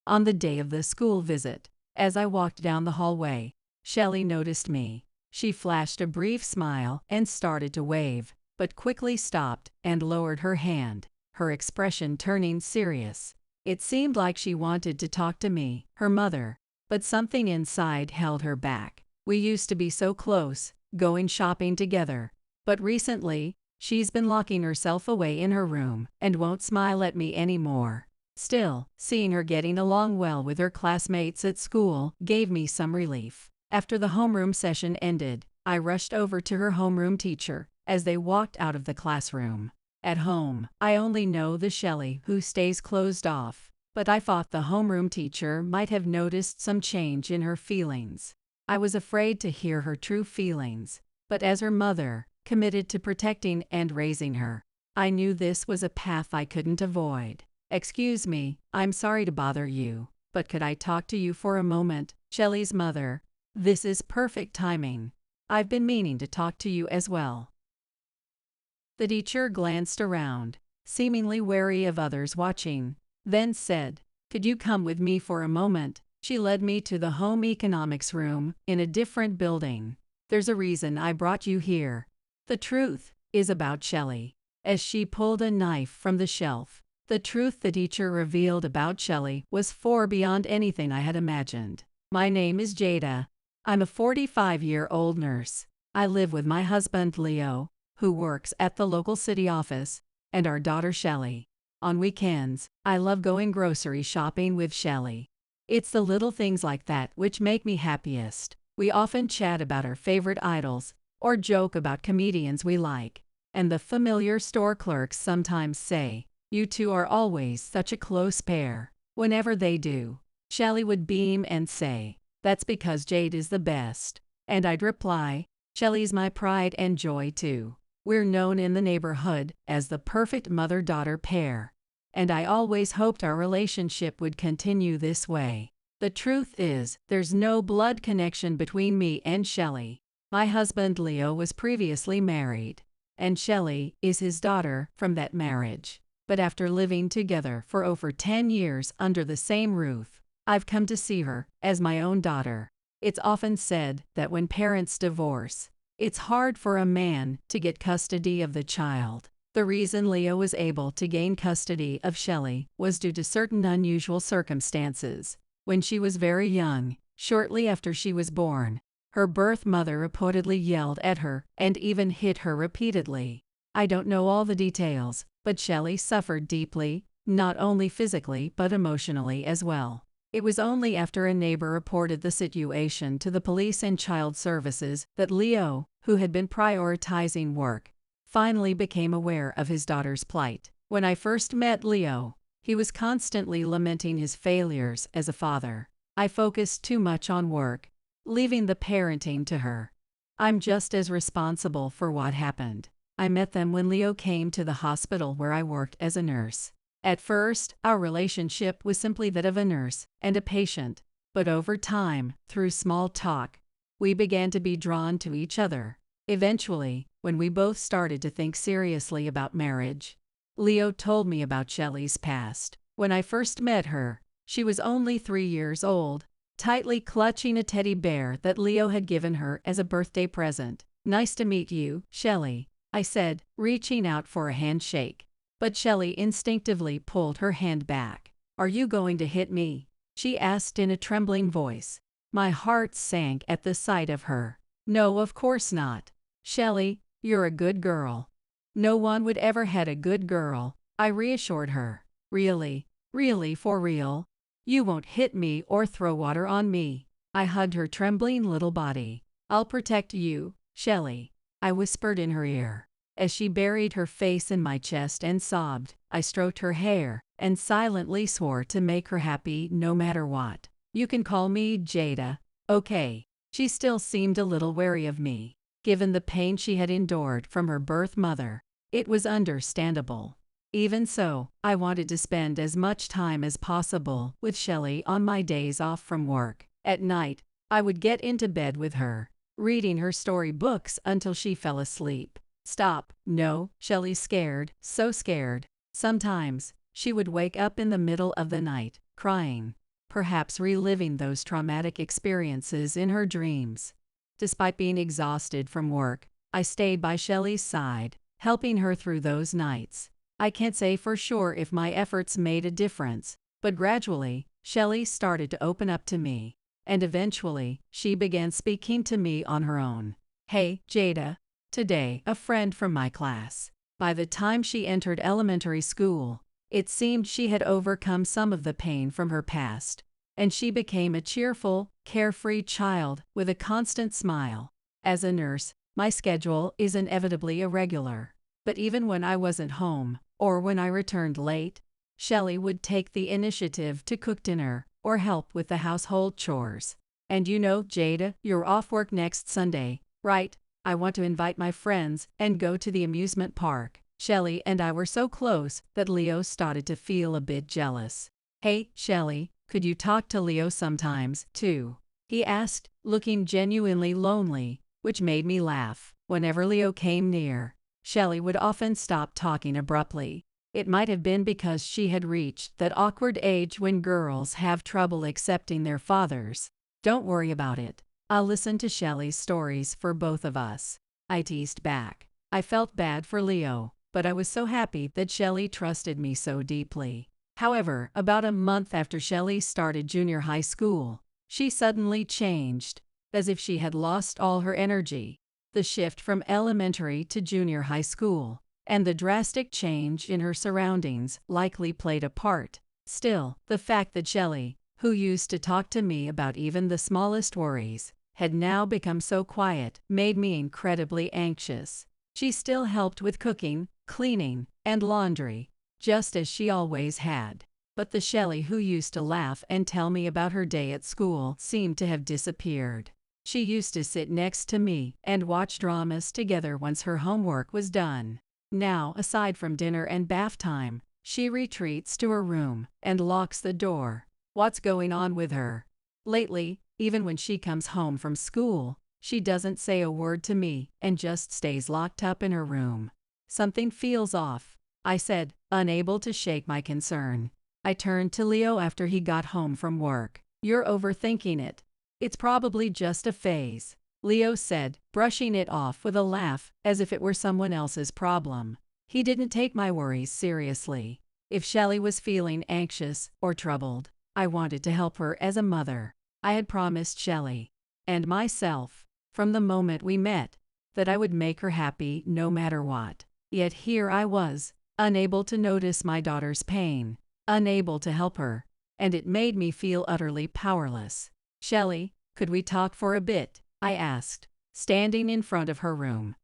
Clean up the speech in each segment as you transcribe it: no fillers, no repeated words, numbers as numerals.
On the day of the school visit, as I walked down the hallway, Shelley noticed me. She flashed a brief smile and started to wave, but quickly stopped and lowered her hand, her expression turning serious. It seemed like she wanted to talk to me, her mother, but something inside held her back. We used to be so close, going shopping together, but recently, she's been locking herself away in her room and won't smile at me anymore. Still, seeing her getting along well with her classmates at school gave me some relief. After the homeroom session ended, I rushed over to her homeroom teacher as they walked out of the classroom. At home, I only know the Shelley who stays closed off, but I thought the homeroom teacher might have noticed some change in her feelings. I was afraid to hear her true feelings, but as her mother, committed to protecting and raising her, I knew this was a path I couldn't avoid. "Excuse me, I'm sorry to bother you, but could I talk to you for a moment?" Shelley's mother. "This is perfect timing. I've been meaning to talk to you as well." The teacher glanced around, seemingly wary of others watching, then said, "Could you come with me for a moment?" She led me to the home economics room in a different building. "There's a reason I brought you here. The truth is about Shelley." As she pulled a knife from the shelf, the truth the teacher revealed about Shelley was far beyond anything I had imagined. "My name is Jada. I'm a 45-year-old nurse. I live with my husband Leo, who works at the local city office, and our daughter Shelley. On weekends, I love going grocery shopping with Shelley. It's the little things like that which make me happiest. We often chat about our favorite idols, or joke about comedians we like, and the familiar store clerks sometimes say, 'You two are always such a close pair.' Whenever they do, Shelley would beam and say, 'That's because Jade is the best.' And I'd reply, 'Shelley's my pride and joy too.' We're known in the neighborhood as the perfect mother-daughter pair, and I always hoped our relationship would continue this way. The truth is, there's no blood connection between me and Shelley. My husband Leo was previously married, and Shelley is his daughter from that marriage. But after living together for over 10 years under the same roof, I've come to see her as my own daughter. It's often said that when parents divorce, it's hard for a man to get custody of the child. The reason Leo was able to gain custody of Shelley was due to certain unusual circumstances. When she was very young, shortly after she was born, her birth mother reportedly yelled at her and even hit her repeatedly. I don't know all the details, but Shelley suffered deeply, not only physically but emotionally as well. It was only after a neighbor reported the situation to the police and child services that Leo, who had been prioritizing work, finally became aware of his daughter's plight. When I first met Leo, he was constantly lamenting his failures as a father. I focused too much on work, leaving the parenting to her. I'm just as responsible for what happened. I met them when Leo came to the hospital where I worked as a nurse. At first, our relationship was simply that of a nurse and a patient, but over time, through small talk, we began to be drawn to each other. Eventually, when we both started to think seriously about marriage, Leo told me about Shelley's past. When I first met her, she was only 3 years old, tightly clutching a teddy bear that Leo had given her as a birthday present. "Nice to meet you, Shelley," I said, reaching out for a handshake. But Shelley instinctively pulled her hand back. "Are you going to hit me?" she asked in a trembling voice. My heart sank at the sight of her. "No, of course not. Shelley, you're a good girl." "No one would ever hit a good girl," I reassured her. "Really, really for real? You won't hit me or throw water on me." I hugged her trembling little body. "I'll protect you, Shelley," I whispered in her ear. As she buried her face in my chest and sobbed, I stroked her hair and silently swore to make her happy no matter what. "You can call me Jada, okay?" She still seemed a little wary of me. Given the pain she had endured from her birth mother, it was understandable. Even so, I wanted to spend as much time as possible with Shelley on my days off from work. At night, I would get into bed with her, reading her storybooks until she fell asleep. "Stop, no," Shelley's scared, so scared. Sometimes, she would wake up in the middle of the night, crying. perhaps reliving those traumatic experiences in her dreams. Despite being exhausted from work, I stayed by Shelley's side, helping her through those nights. I can't say for sure if my efforts made a difference, but gradually, Shelley started to open up to me. And eventually, she began speaking to me on her own. "Hey, Jada. Today, a friend from my class." By the time she entered elementary school, it seemed she had overcome some of the pain from her past, and she became a cheerful, carefree child with a constant smile. As a nurse, my schedule is inevitably irregular, but even when I wasn't home, or when I returned late, Shelley would take the initiative to cook dinner or help with the household chores. "And you know, Jada, you're off work next Sunday, right? I want to invite my friends and go to the amusement park." Shelley and I were so close that Leo started to feel a bit jealous. "Hey, Shelley, could you talk to Leo sometimes, too?" he asked, looking genuinely lonely, which made me laugh. Whenever Leo came near, Shelley would often stop talking abruptly. It might have been because she had reached that awkward age when girls have trouble accepting their fathers. "Don't worry about it. I'll listen to Shelley's stories for both of us," I teased back. I felt bad for Leo, but I was so happy that Shelley trusted me so deeply. However, about a month after Shelley started junior high school, she suddenly changed, as if she had lost all her energy. The shift from elementary to junior high school, and the drastic change in her surroundings likely played a part. Still, the fact that Shelley, who used to talk to me about even the smallest worries, had now become so quiet, made me incredibly anxious. She still helped with cooking, cleaning, and laundry, just as she always had. But the Shelley who used to laugh and tell me about her day at school seemed to have disappeared. She used to sit next to me and watch dramas together once her homework was done. Now, aside from dinner and bath time, she retreats to her room and locks the door. What's going on with her? Lately, even when she comes home from school, she doesn't say a word to me and just stays locked up in her room. "Something feels off," I said, unable to shake my concern. I turned to Leo after he got home from work. "You're overthinking it. It's probably just a phase," Leo said, brushing it off with a laugh as if it were someone else's problem. He didn't take my worries seriously. If Shelley was feeling anxious or troubled, I wanted to help her as a mother. I had promised Shelley and myself, from the moment we met, that I would make her happy no matter what. Yet here I was, unable to notice my daughter's pain, unable to help her, and it made me feel utterly powerless. "Shelley, could we talk for a bit?" I asked, standing in front of her room.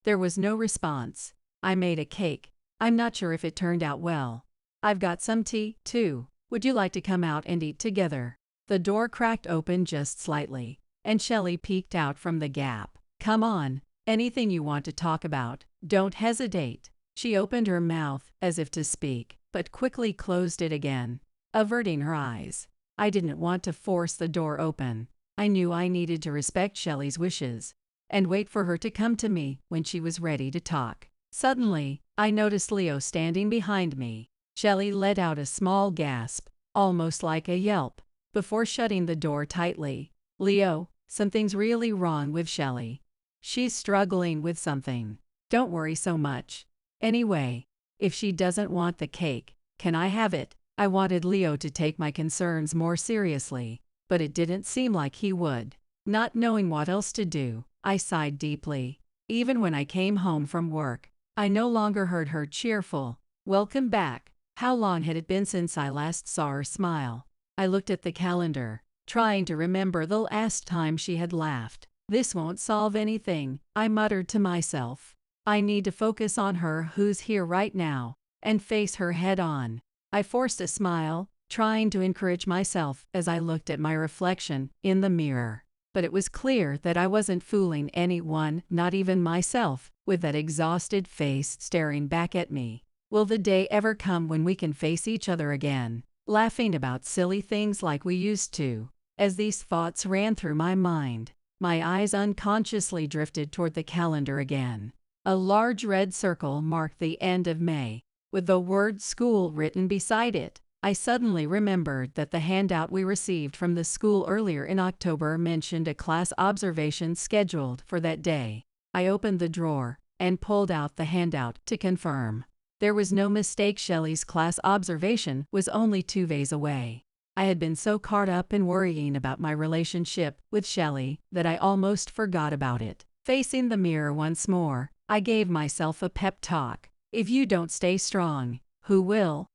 There was no response. "I made a cake. I'm not sure if it turned out well. I've got some tea, too. Would you like to come out and eat together?" The door cracked open just slightly, and Shelley peeked out from the gap. "Come on, anything you want to talk about. Don't hesitate." She opened her mouth as if to speak, but quickly closed it again, averting her eyes. I didn't want to force the door open. I knew I needed to respect Shelley's wishes and wait for her to come to me when she was ready to talk. Suddenly, I noticed Leo standing behind me. Shelley let out a small gasp, almost like a yelp, before shutting the door tightly. "Leo, something's really wrong with Shelley. She's struggling with something. Don't worry so much. Anyway, if she doesn't want the cake, can I have it?" I wanted Leo to take my concerns more seriously, but it didn't seem like he would. Not knowing what else to do, I sighed deeply. Even when I came home from work, I no longer heard her cheerful, "Welcome back." How long had it been since I last saw her smile? I looked at the calendar, trying to remember the last time she had laughed. "This won't solve anything," I muttered to myself. "I need to focus on her who's here right now, and face her head on." I forced a smile, trying to encourage myself as I looked at my reflection in the mirror. But it was clear that I wasn't fooling anyone, not even myself, with that exhausted face staring back at me. Will the day ever come when we can face each other again, laughing about silly things like we used to? As these thoughts ran through my mind, my eyes unconsciously drifted toward the calendar again. A large red circle marked the end of May, with the word school written beside it. I suddenly remembered that the handout we received from the school earlier in October mentioned a class observation scheduled for that day. I opened the drawer and pulled out the handout to confirm. There was no mistake. Shelley's class observation was only 2 days away. I had been so caught up in worrying about my relationship with Shelley that I almost forgot about it. Facing the mirror once more, I gave myself a pep talk. If you don't stay strong, who will?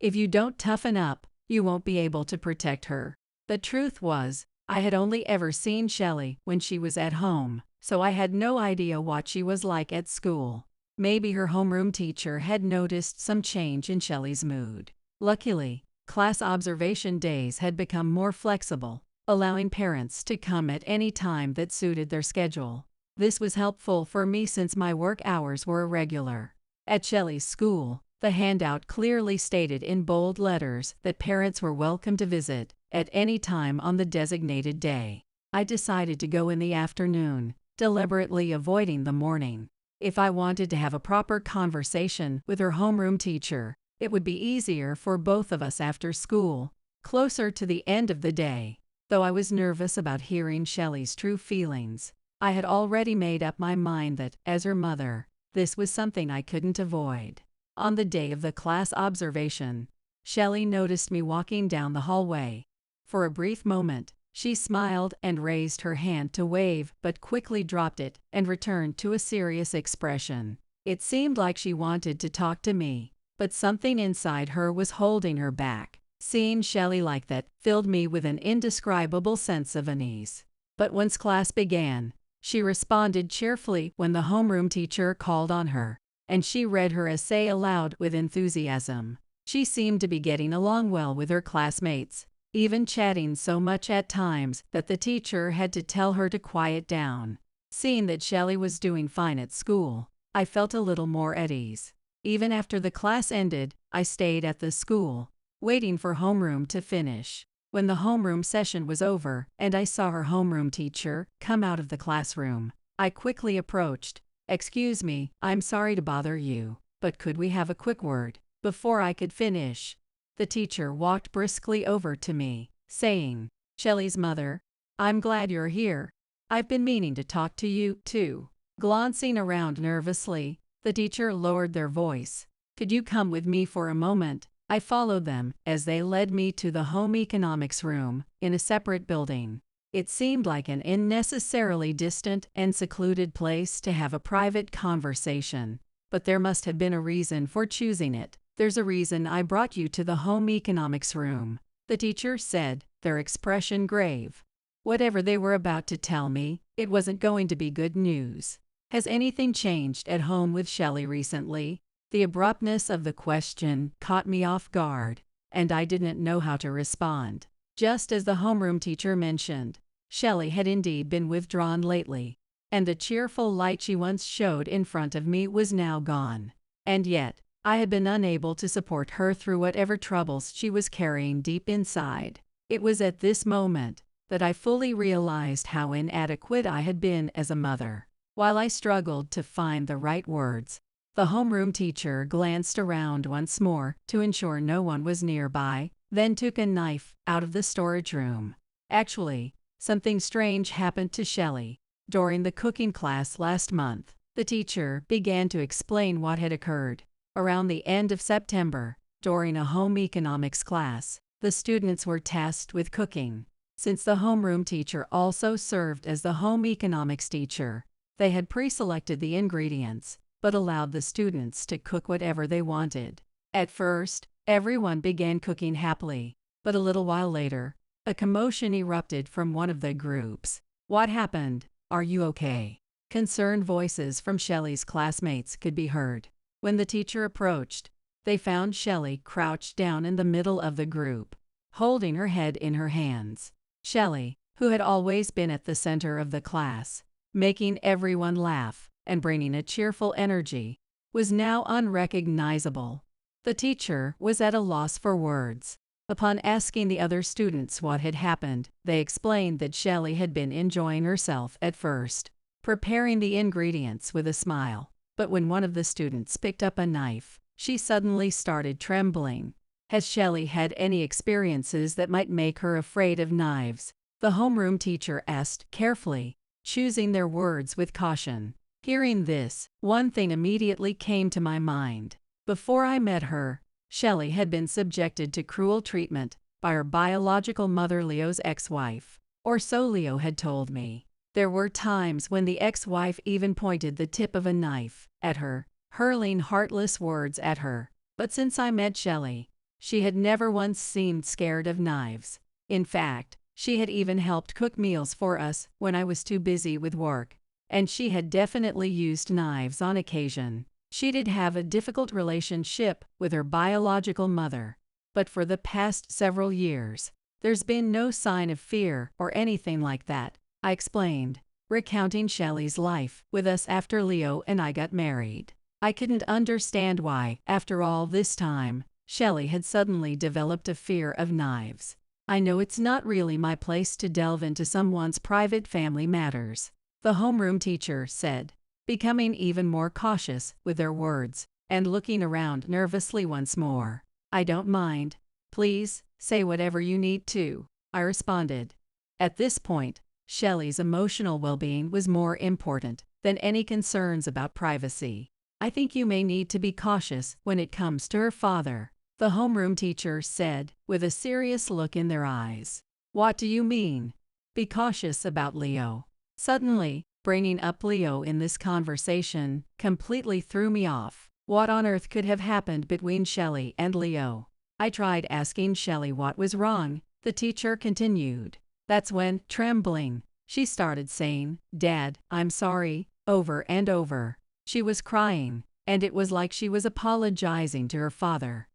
If you don't toughen up, you won't be able to protect her. The truth was, I had only ever seen Shelley when she was at home, so I had no idea what she was like at school. Maybe her homeroom teacher had noticed some change in Shelley's mood. Luckily, class observation days had become more flexible, allowing parents to come at any time that suited their schedule. This was helpful for me since my work hours were irregular. At Shelley's school, the handout clearly stated in bold letters that parents were welcome to visit at any time on the designated day. I decided to go in the afternoon, deliberately avoiding the morning. If I wanted to have a proper conversation with her homeroom teacher, it would be easier for both of us after school, closer to the end of the day. Though I was nervous about hearing Shelley's true feelings, I had already made up my mind that, as her mother, this was something I couldn't avoid. On the day of the class observation, Shelley noticed me walking down the hallway. For a brief moment, she smiled and raised her hand to wave, but quickly dropped it and returned to a serious expression. It seemed like she wanted to talk to me, but something inside her was holding her back. Seeing Shelley like that filled me with an indescribable sense of unease. But once class began, she responded cheerfully when the homeroom teacher called on her, and she read her essay aloud with enthusiasm. She seemed to be getting along well with her classmates, even chatting so much at times that the teacher had to tell her to quiet down. Seeing that Shelley was doing fine at school, I felt a little more at ease. Even after the class ended, I stayed at the school, waiting for homeroom to finish. When the homeroom session was over and I saw her homeroom teacher come out of the classroom, I quickly approached. "Excuse me, I'm sorry to bother you, but could we have a quick word?" Before I could finish, the teacher walked briskly over to me, saying, "Shelley's mother, I'm glad you're here. I've been meaning to talk to you, too." Glancing around nervously, the teacher lowered their voice. "Could you come with me for a moment?" I followed them as they led me to the home economics room in a separate building. It seemed like an unnecessarily distant and secluded place to have a private conversation, but there must have been a reason for choosing it. "There's a reason I brought you to the home economics room," the teacher said, their expression grave. Whatever they were about to tell me, it wasn't going to be good news. "Has anything changed at home with Shelley recently?" The abruptness of the question caught me off guard, and I didn't know how to respond. Just as the homeroom teacher mentioned, Shelley had indeed been withdrawn lately, and the cheerful light she once showed in front of me was now gone. And yet, I had been unable to support her through whatever troubles she was carrying deep inside. It was at this moment that I fully realized how inadequate I had been as a mother. While I struggled to find the right words, the homeroom teacher glanced around once more to ensure no one was nearby, then took a knife out of the storage room. "Actually, something strange happened to Shelley during the cooking class last month." The teacher began to explain what had occurred. Around the end of September, during a home economics class, the students were tasked with cooking. Since the homeroom teacher also served as the home economics teacher, they had pre-selected the ingredients, but allowed the students to cook whatever they wanted. At first, everyone began cooking happily, but a little while later, a commotion erupted from one of the groups. "What happened? Are you okay?" Concerned voices from Shelley's classmates could be heard. When the teacher approached, they found Shelley crouched down in the middle of the group, holding her head in her hands. Shelley, who had always been at the center of the class, making everyone laugh and bringing a cheerful energy, was now unrecognizable. The teacher was at a loss for words. Upon asking the other students what had happened, they explained that Shelley had been enjoying herself at first, preparing the ingredients with a smile. But when one of the students picked up a knife, she suddenly started trembling. Has Shelley had any experiences that might make her afraid of knives? The homeroom teacher asked carefully, choosing their words with caution. Hearing this, one thing immediately came to my mind. Before I met her, Shelley had been subjected to cruel treatment by her biological mother, Leo's ex-wife. Or so Leo had told me. There were times when the ex-wife even pointed the tip of a knife at her, hurling heartless words at her. But since I met Shelley, she had never once seemed scared of knives. In fact, she had even helped cook meals for us when I was too busy with work. And she had definitely used knives on occasion. She did have a difficult relationship with her biological mother. But for the past several years, there's been no sign of fear or anything like that, I explained, recounting Shelley's life with us after Leo and I got married. I couldn't understand why, after all this time, Shelley had suddenly developed a fear of knives. I know it's not really my place to delve into someone's private family matters, the homeroom teacher said, becoming even more cautious with her words and looking around nervously once more. I don't mind. Please, say whatever you need to, I responded. At this point, Shelley's emotional well-being was more important than any concerns about privacy. I think you may need to be cautious when it comes to her father, the homeroom teacher said, with a serious look in their eyes. What do you mean? Be cautious about Leo. Suddenly, bringing up Leo in this conversation completely threw me off. What on earth could have happened between Shelley and Leo? I tried asking Shelley what was wrong, the teacher continued. That's when, trembling, she started saying, "Dad, I'm sorry," over and over. She was crying, and it was like she was apologizing to her father,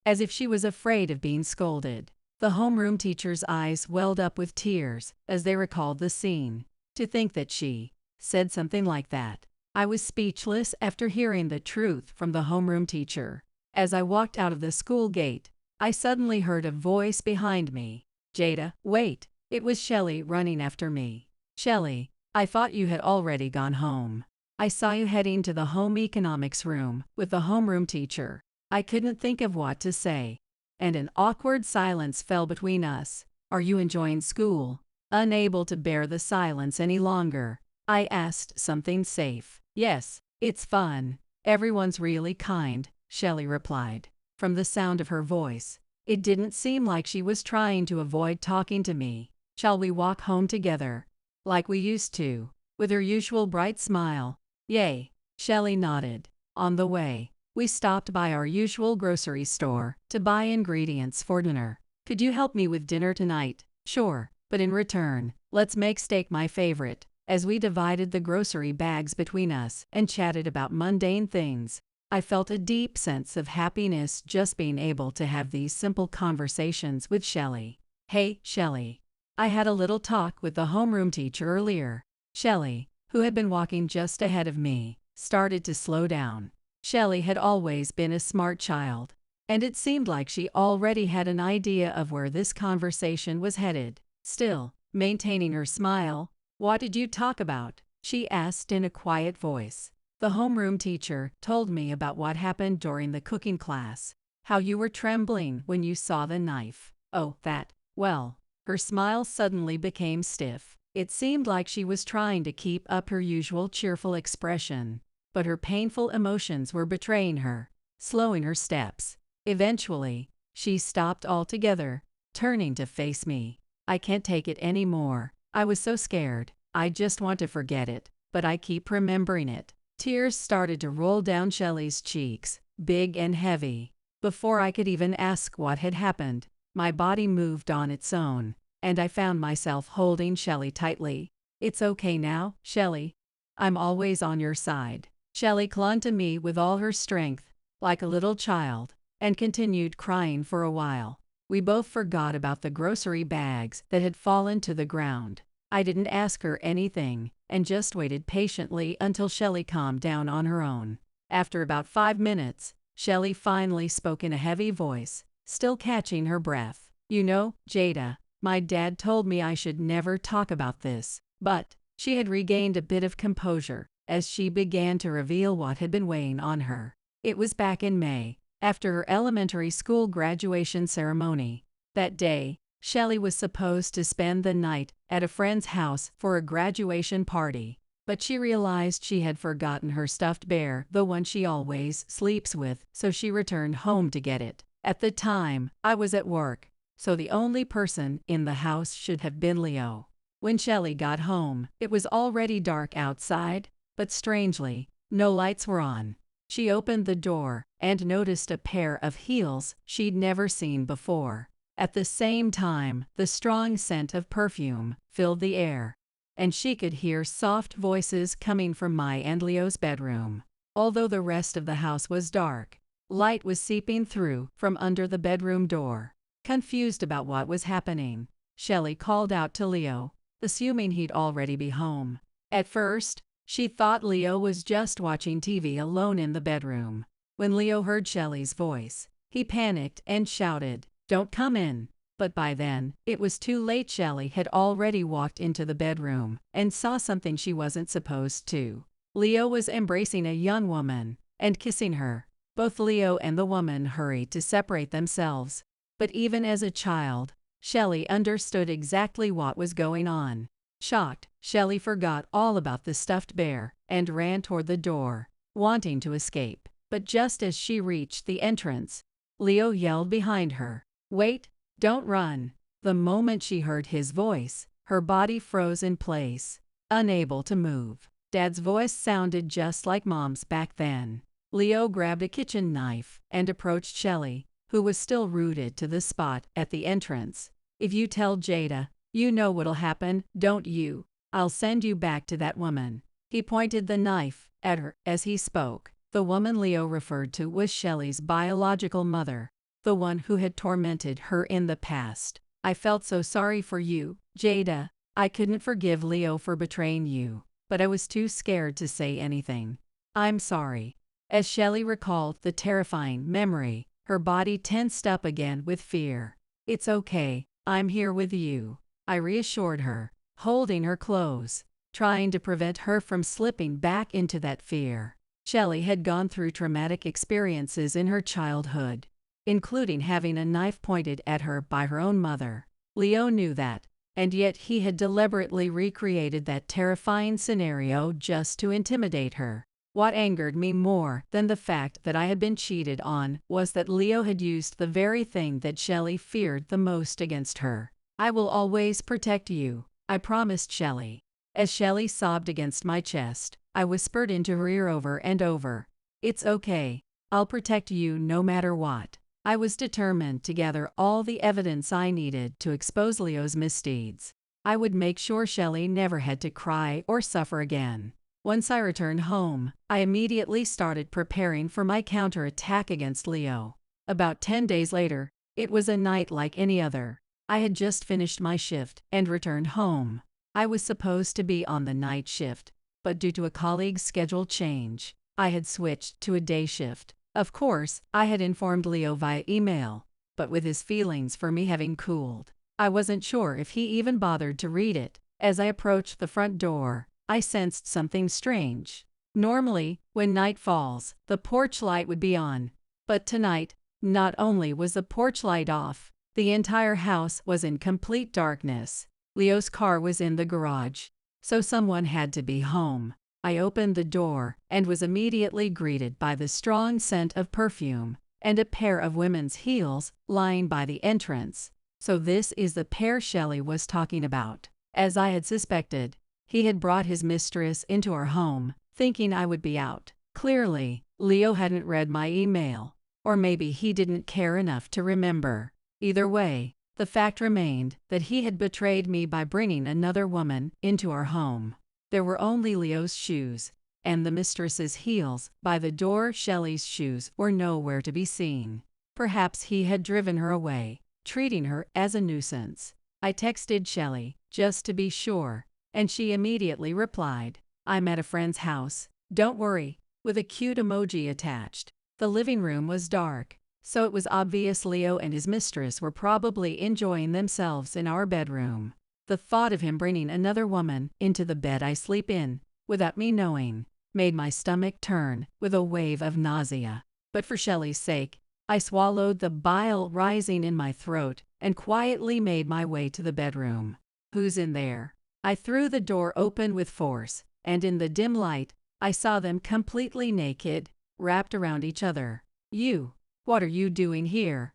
as if she was afraid of being scolded. The homeroom teacher's eyes welled up with tears as they recalled the scene. To think that she said something like that. I was speechless after hearing the truth from the homeroom teacher. As I walked out of the school gate, I suddenly heard a voice behind me. Jada, wait. It was Shelley running after me. Shelley, I thought you had already gone home. I saw you heading to the home economics room with the homeroom teacher. I couldn't think of what to say, and an awkward silence fell between us. Are you enjoying school? Unable to bear the silence any longer, I asked something safe. Yes, it's fun. Everyone's really kind, Shelley replied. From the sound of her voice, it didn't seem like she was trying to avoid talking to me. Shall we walk home together, like we used to? With her usual bright smile. Yay, Shelley nodded. On the way, we stopped by our usual grocery store to buy ingredients for dinner. Could you help me with dinner tonight? Sure, but in return, let's make steak my favorite. As we divided the grocery bags between us and chatted about mundane things, I felt a deep sense of happiness just being able to have these simple conversations with Shelley. Hey, Shelley. I had a little talk with the homeroom teacher earlier. Shelley, who had been walking just ahead of me, started to slow down. Shelley had always been a smart child, and it seemed like she already had an idea of where this conversation was headed. Still, maintaining her smile, what did you talk about? She asked in a quiet voice. The homeroom teacher told me about what happened during the cooking class, how you were trembling when you saw the knife. Oh, that. Well, her smile suddenly became stiff. It seemed like she was trying to keep up her usual cheerful expression, but her painful emotions were betraying her, slowing her steps. Eventually, she stopped altogether, turning to face me. I can't take it anymore. I was so scared. I just want to forget it, but I keep remembering it. Tears started to roll down Shelley's cheeks, big and heavy. Before I could even ask what had happened, my body moved on its own, and I found myself holding Shelley tightly. It's okay now, Shelley. I'm always on your side. Shelley clung to me with all her strength, like a little child, and continued crying for a while. We both forgot about the grocery bags that had fallen to the ground. I didn't ask her anything, and just waited patiently until Shelley calmed down on her own. After about 5 minutes, Shelley finally spoke in a heavy voice, still catching her breath. You know, Jada, my dad told me I should never talk about this, but she had regained a bit of composure as she began to reveal what had been weighing on her. It was back in May, after her elementary school graduation ceremony. That day, Shelley was supposed to spend the night at a friend's house for a graduation party, but she realized she had forgotten her stuffed bear, the one she always sleeps with, so she returned home to get it. At the time, I was at work, so the only person in the house should have been Leo. When Shelley got home, it was already dark outside, but strangely, no lights were on. She opened the door and noticed a pair of heels she'd never seen before. At the same time, the strong scent of perfume filled the air, and she could hear soft voices coming from my and Leo's bedroom. Although the rest of the house was dark, light was seeping through from under the bedroom door. Confused about what was happening, Shelley called out to Leo, assuming he'd already be home. At first, she thought Leo was just watching TV alone in the bedroom. When Leo heard Shelley's voice, he panicked and shouted, "Don't come in." But by then, it was too late. Shelley had already walked into the bedroom and saw something she wasn't supposed to. Leo was embracing a young woman and kissing her. Both Leo and the woman hurried to separate themselves. But even as a child, Shelley understood exactly what was going on. Shocked, Shelley forgot all about the stuffed bear and ran toward the door, wanting to escape. But just as she reached the entrance, Leo yelled behind her, "Wait, don't run." The moment she heard his voice, her body froze in place, unable to move. Dad's voice sounded just like Mom's back then. Leo grabbed a kitchen knife and approached Shelley, who was still rooted to the spot at the entrance. "If you tell Jada, you know what'll happen, don't you? I'll send you back to that woman." He pointed the knife at her as he spoke. The woman Leo referred to was Shelley's biological mother, the one who had tormented her in the past. "I felt so sorry for you, Jada. I couldn't forgive Leo for betraying you, but I was too scared to say anything. I'm sorry." As Shelley recalled the terrifying memory, her body tensed up again with fear. "It's okay, I'm here with you," I reassured her, holding her close, trying to prevent her from slipping back into that fear. Shelley had gone through traumatic experiences in her childhood, including having a knife pointed at her by her own mother. Leo knew that, and yet he had deliberately recreated that terrifying scenario just to intimidate her. What angered me more than the fact that I had been cheated on was that Leo had used the very thing that Shelley feared the most against her. "I will always protect you," I promised Shelley. As Shelley sobbed against my chest, I whispered into her ear over and over, "It's okay. I'll protect you no matter what." I was determined to gather all the evidence I needed to expose Leo's misdeeds. I would make sure Shelley never had to cry or suffer again. Once I returned home, I immediately started preparing for my counterattack against Leo. About 10 days later, it was a night like any other. I had just finished my shift and returned home. I was supposed to be on the night shift, but due to a colleague's schedule change, I had switched to a day shift. Of course, I had informed Leo via email, but with his feelings for me having cooled, I wasn't sure if he even bothered to read it. As I approached the front door, I sensed something strange. Normally, when night falls, the porch light would be on, but tonight, not only was the porch light off, the entire house was in complete darkness. Leo's car was in the garage, so someone had to be home. I opened the door and was immediately greeted by the strong scent of perfume and a pair of women's heels lying by the entrance. So this is the pair Shelley was talking about. As I had suspected, he had brought his mistress into our home, thinking I would be out. Clearly, Leo hadn't read my email, or maybe he didn't care enough to remember. Either way, the fact remained that he had betrayed me by bringing another woman into our home. There were only Leo's shoes and the mistress's heels by the door. Shelley's shoes were nowhere to be seen. Perhaps he had driven her away, treating her as a nuisance. I texted Shelley, just to be sure, and she immediately replied, "I'm at a friend's house, don't worry," with a cute emoji attached. The living room was dark, so it was obvious Leo and his mistress were probably enjoying themselves in our bedroom. The thought of him bringing another woman into the bed I sleep in, without me knowing, made my stomach turn with a wave of nausea. But for Shelley's sake, I swallowed the bile rising in my throat and quietly made my way to the bedroom. Who's in there? I threw the door open with force, and in the dim light, I saw them completely naked, wrapped around each other. You! What are you doing here?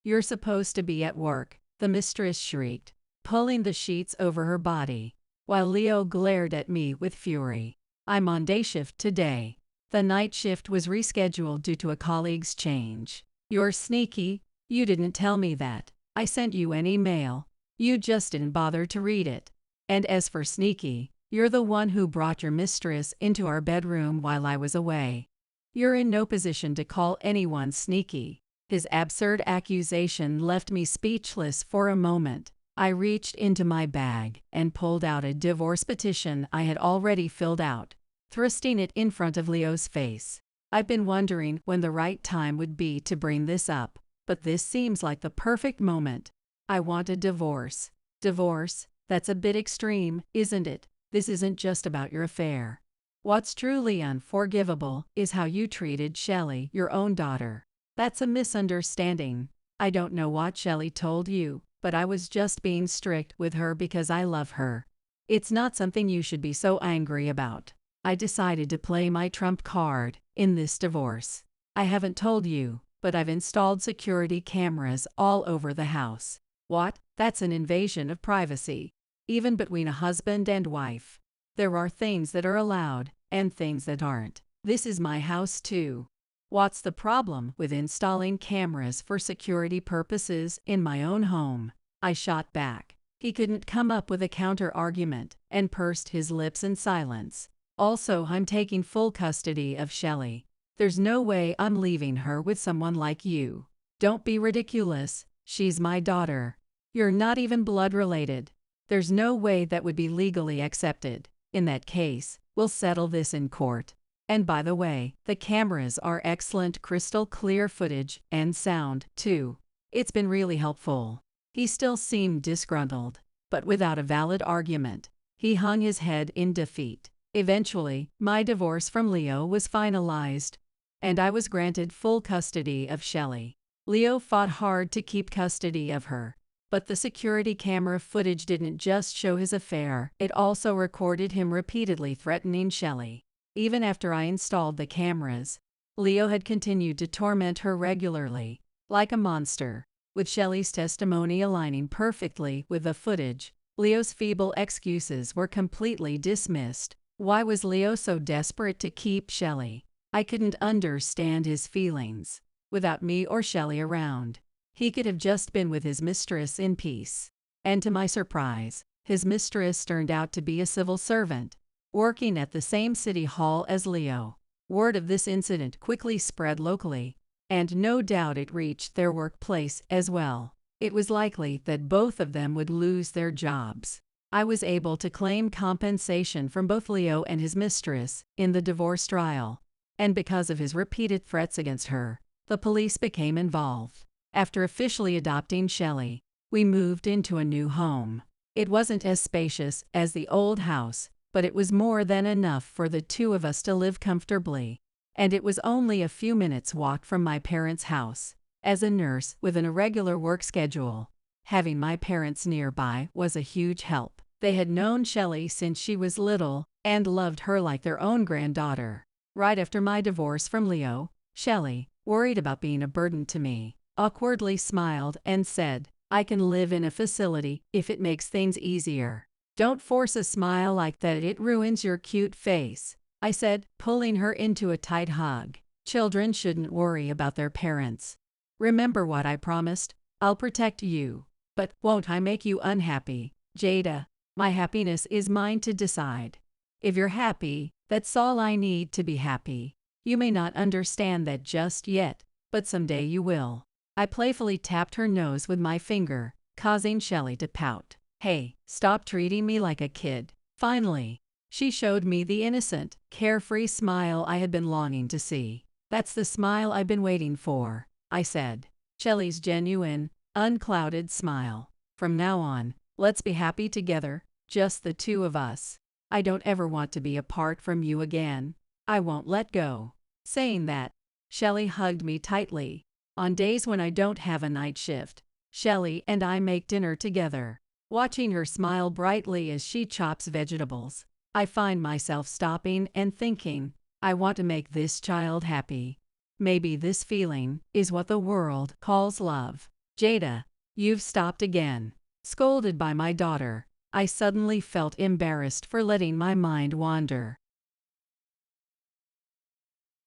You're supposed to be at work, the mistress shrieked, pulling the sheets over her body, while Leo glared at me with fury. I'm on day shift today. The night shift was rescheduled due to a colleague's change. You're sneaky. You didn't tell me that. I sent you an email. You just didn't bother to read it. And as for sneaky, you're the one who brought your mistress into our bedroom while I was away. You're in no position to call anyone sneaky. His absurd accusation left me speechless for a moment. I reached into my bag and pulled out a divorce petition I had already filled out, thrusting it in front of Leo's face. I've been wondering when the right time would be to bring this up, but this seems like the perfect moment. I want a divorce. Divorce? That's a bit extreme, isn't it? This isn't just about your affair. What's truly unforgivable is how you treated Shelley, your own daughter. That's a misunderstanding. I don't know what Shelley told you, but I was just being strict with her because I love her. It's not something you should be so angry about. I decided to play my trump card in this divorce. I haven't told you, but I've installed security cameras all over the house. What? That's an invasion of privacy. Even between a husband and wife. There are things that are allowed and things that aren't. This is my house too. What's the problem with installing cameras for security purposes in my own home? I shot back. He couldn't come up with a counter-argument and pursed his lips in silence. Also, I'm taking full custody of Shelley. There's no way I'm leaving her with someone like you. Don't be ridiculous. She's my daughter. You're not even blood related. There's no way that would be legally accepted. In that case, we'll settle this in court. And by the way, the cameras are excellent crystal clear footage and sound, too. It's been really helpful. He still seemed disgruntled, but without a valid argument. He hung his head in defeat. Eventually, my divorce from Leo was finalized, and I was granted full custody of Shelley. Leo fought hard to keep custody of her, but the security camera footage didn't just show his affair, it also recorded him repeatedly threatening Shelley. Even after I installed the cameras, Leo had continued to torment her regularly, like a monster. With Shelley's testimony aligning perfectly with the footage, Leo's feeble excuses were completely dismissed. Why was Leo so desperate to keep Shelley? I couldn't understand his feelings. Without me or Shelley around, he could have just been with his mistress in peace. And to my surprise, his mistress turned out to be a civil servant, working at the same city hall as Leo. Word of this incident quickly spread locally, and no doubt it reached their workplace as well. It was likely that both of them would lose their jobs. I was able to claim compensation from both Leo and his mistress in the divorce trial, and because of his repeated threats against her, the police became involved. After officially adopting Shelley, we moved into a new home. It wasn't as spacious as the old house, but it was more than enough for the two of us to live comfortably. And it was only a few minutes' walk from my parents' house. As a nurse with an irregular work schedule, having my parents nearby was a huge help. They had known Shelley since she was little and loved her like their own granddaughter. Right after my divorce from Leo, Shelley, worried about being a burden to me, awkwardly smiled and said, "I can live in a facility if it makes things easier." "Don't force a smile like that, it ruins your cute face," I said, pulling her into a tight hug. Children shouldn't worry about their parents. Remember what I promised? I'll protect you. But won't I make you unhappy, Jada? My happiness is mine to decide. If you're happy, that's all I need to be happy. You may not understand that just yet, but someday you will. I playfully tapped her nose with my finger, causing Shelley to pout. "Hey, stop treating me like a kid." Finally, she showed me the innocent, carefree smile I had been longing to see. "That's the smile I've been waiting for," I said. Shelley's genuine, unclouded smile. "From now on, let's be happy together, just the two of us. I don't ever want to be apart from you again. I won't let go." Saying that, Shelley hugged me tightly. On days when I don't have a night shift, Shelley and I make dinner together. Watching her smile brightly as she chops vegetables, I find myself stopping and thinking, I want to make this child happy. Maybe this feeling is what the world calls love. Jada, you've stopped again. Scolded by my daughter, I suddenly felt embarrassed for letting my mind wander.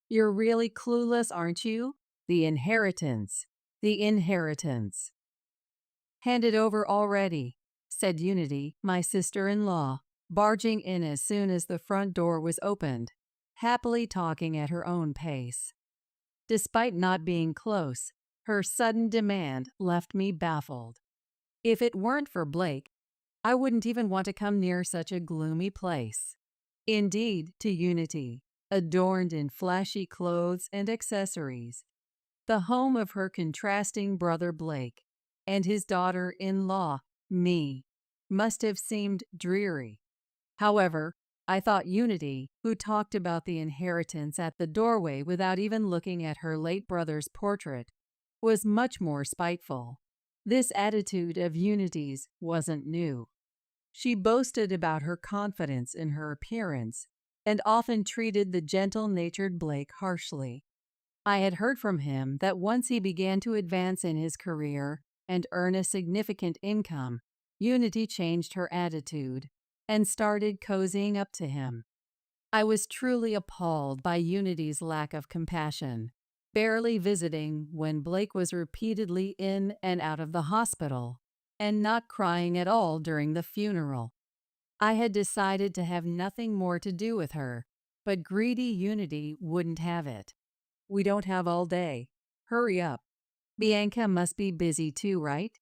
You're really clueless, aren't you? The inheritance. The inheritance. Hand it over already, said Unity, my sister-in-law, barging in as soon as the front door was opened, happily talking at her own pace. Despite not being close, her sudden demand left me baffled. If it weren't for Blake, I wouldn't even want to come near such a gloomy place. Indeed, to Unity, adorned in flashy clothes and accessories, the home of her contrasting brother Blake and his daughter-in-law, me, must have seemed dreary. However, I thought Unity, who talked about the inheritance at the doorway without even looking at her late brother's portrait, was much more spiteful. This attitude of Unity's wasn't new. She boasted about her confidence in her appearance and often treated the gentle-natured Blake harshly. I had heard from him that once he began to advance in his career and earn a significant income, Unity changed her attitude and started cozying up to him. I was truly appalled by Unity's lack of compassion, barely visiting when Blake was repeatedly in and out of the hospital, and not crying at all during the funeral. I had decided to have nothing more to do with her, but greedy Unity wouldn't have it. We don't have all day. Hurry up. Bianca must be busy too, right?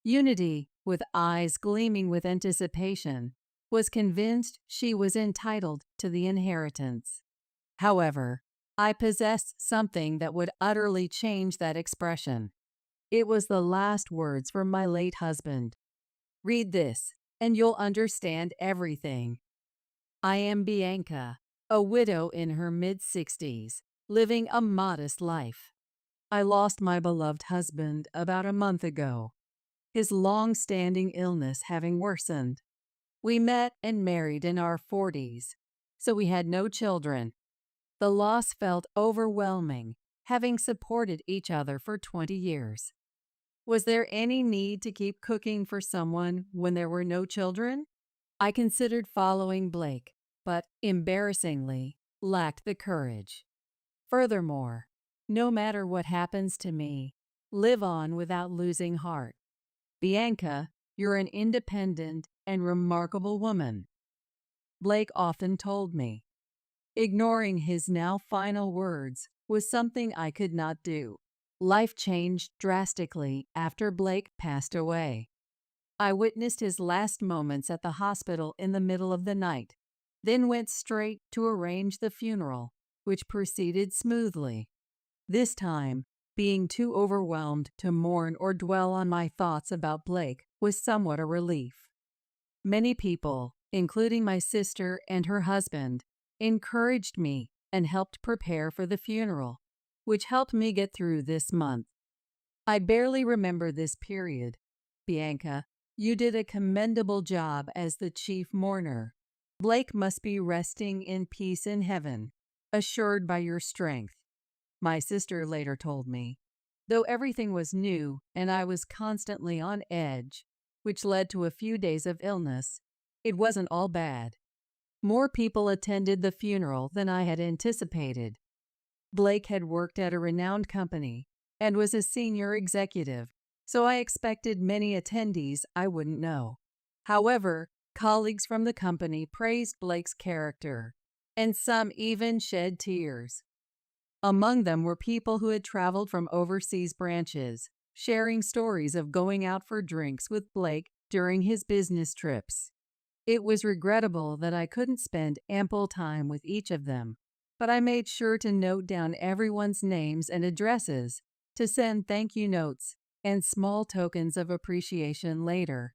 Unity, with eyes gleaming with anticipation, was convinced she was entitled to the inheritance. However, I possessed something that would utterly change that expression. It was the last words from my late husband. Read this, and you'll understand everything. I am Bianca, a widow in her mid-60s, living a modest life. I lost my beloved husband about a month ago, his long-standing illness having worsened. We met and married in our 40s, so we had no children. The loss felt overwhelming, having supported each other for 20 years. Was there any need to keep cooking for someone when there were no children? I considered following Blake, but embarrassingly lacked the courage. Furthermore, no matter what happens to me, live on without losing heart. Bianca, you're an independent and remarkable woman, Blake often told me. Ignoring his now final words was something I could not do. Life changed drastically after Blake passed away. I witnessed his last moments at the hospital in the middle of the night, then went straight to arrange the funeral, which proceeded smoothly. This time, being too overwhelmed to mourn or dwell on my thoughts about Blake was somewhat a relief. Many people, including my sister and her husband, encouraged me and helped prepare for the funeral, which helped me get through this month. I barely remember this period. Bianca, you did a commendable job as the chief mourner. Blake must be resting in peace in heaven, assured by your strength, my sister later told me. Though everything was new and I was constantly on edge, which led to a few days of illness, it wasn't all bad. More people attended the funeral than I had anticipated. Blake had worked at a renowned company and was a senior executive, so I expected many attendees I wouldn't know. However, colleagues from the company praised Blake's character, and some even shed tears. Among them were people who had traveled from overseas branches, sharing stories of going out for drinks with Blake during his business trips. It was regrettable that I couldn't spend ample time with each of them, but I made sure to note down everyone's names and addresses to send thank you notes and small tokens of appreciation later.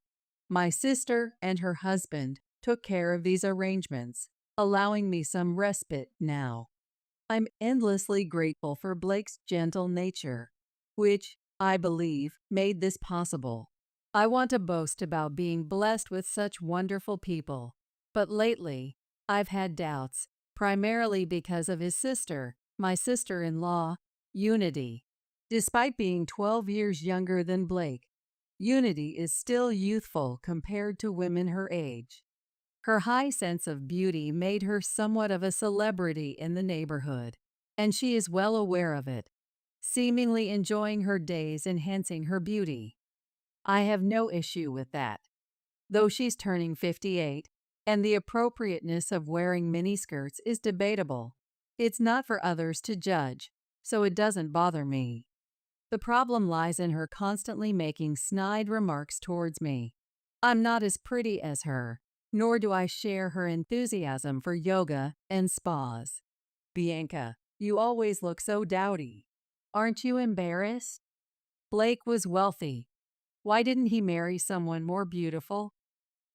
My sister and her husband took care of these arrangements, allowing me some respite now. I'm endlessly grateful for Blake's gentle nature, which, I believe, made this possible. I want to boast about being blessed with such wonderful people, but lately, I've had doubts, primarily because of his sister, my sister-in-law, Unity. Despite being 12 years younger than Blake, Unity is still youthful compared to women her age. Her high sense of beauty made her somewhat of a celebrity in the neighborhood, and she is well aware of it, seemingly enjoying her days enhancing her beauty. I have no issue with that, though she's turning 58, and the appropriateness of wearing miniskirts is debatable. It's not for others to judge, so it doesn't bother me. The problem lies in her constantly making snide remarks towards me. I'm not as pretty as her, nor do I share her enthusiasm for yoga and spas. Bianca, you always look so dowdy. Aren't you embarrassed? Blake was wealthy. Why didn't he marry someone more beautiful?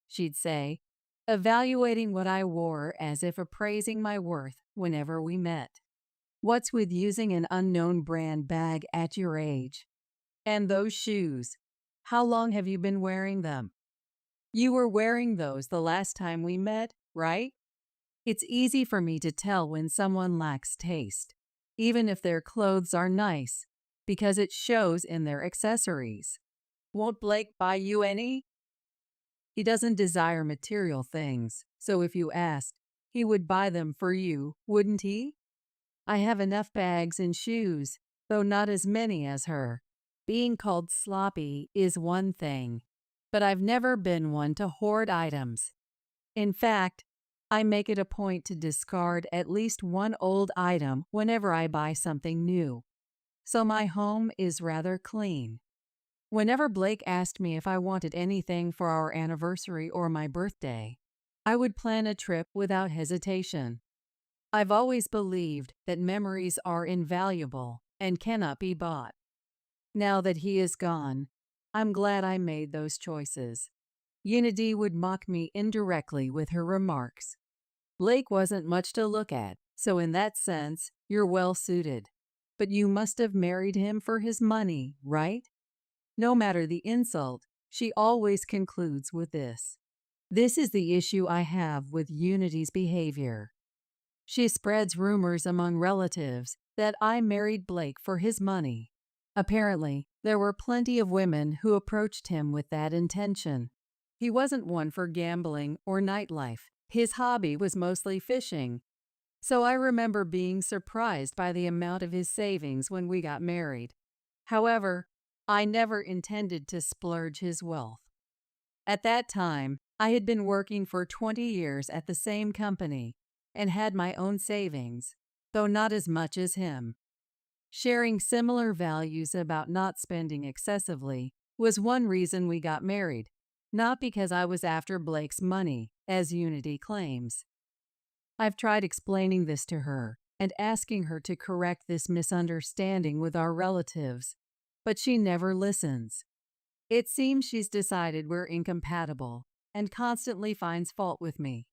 She'd say, evaluating what I wore as if appraising my worth whenever we met. What's with using an unknown brand bag at your age? And those shoes. How long have you been wearing them? You were wearing those the last time we met, right? It's easy for me to tell when someone lacks taste, even if their clothes are nice, because it shows in their accessories. Won't Blake buy you any? He doesn't desire material things, so if you asked, he would buy them for you, wouldn't he? I have enough bags and shoes, though not as many as her. Being called sloppy is one thing, but I've never been one to hoard items. In fact, I make it a point to discard at least one old item whenever I buy something new. So my home is rather clean. Whenever Blake asked me if I wanted anything for our anniversary or my birthday, I would plan a trip without hesitation. I've always believed that memories are invaluable and cannot be bought. Now that he is gone, I'm glad I made those choices. Unity would mock me indirectly with her remarks. Blake wasn't much to look at, so in that sense, you're well suited. But you must have married him for his money, right? No matter the insult, she always concludes with this. This is the issue I have with Unity's behavior. She spreads rumors among relatives that I married Blake for his money. Apparently, there were plenty of women who approached him with that intention. He wasn't one for gambling or nightlife. His hobby was mostly fishing. So I remember being surprised by the amount of his savings when we got married. However, I never intended to splurge his wealth. At that time, I had been working for 20 years at the same company and had my own savings, though not as much as him. Sharing similar values about not spending excessively was one reason we got married, not because I was after Blake's money, as Unity claims. I've tried explaining this to her and asking her to correct this misunderstanding with our relatives, but she never listens. It seems she's decided we're incompatible and constantly finds fault with me.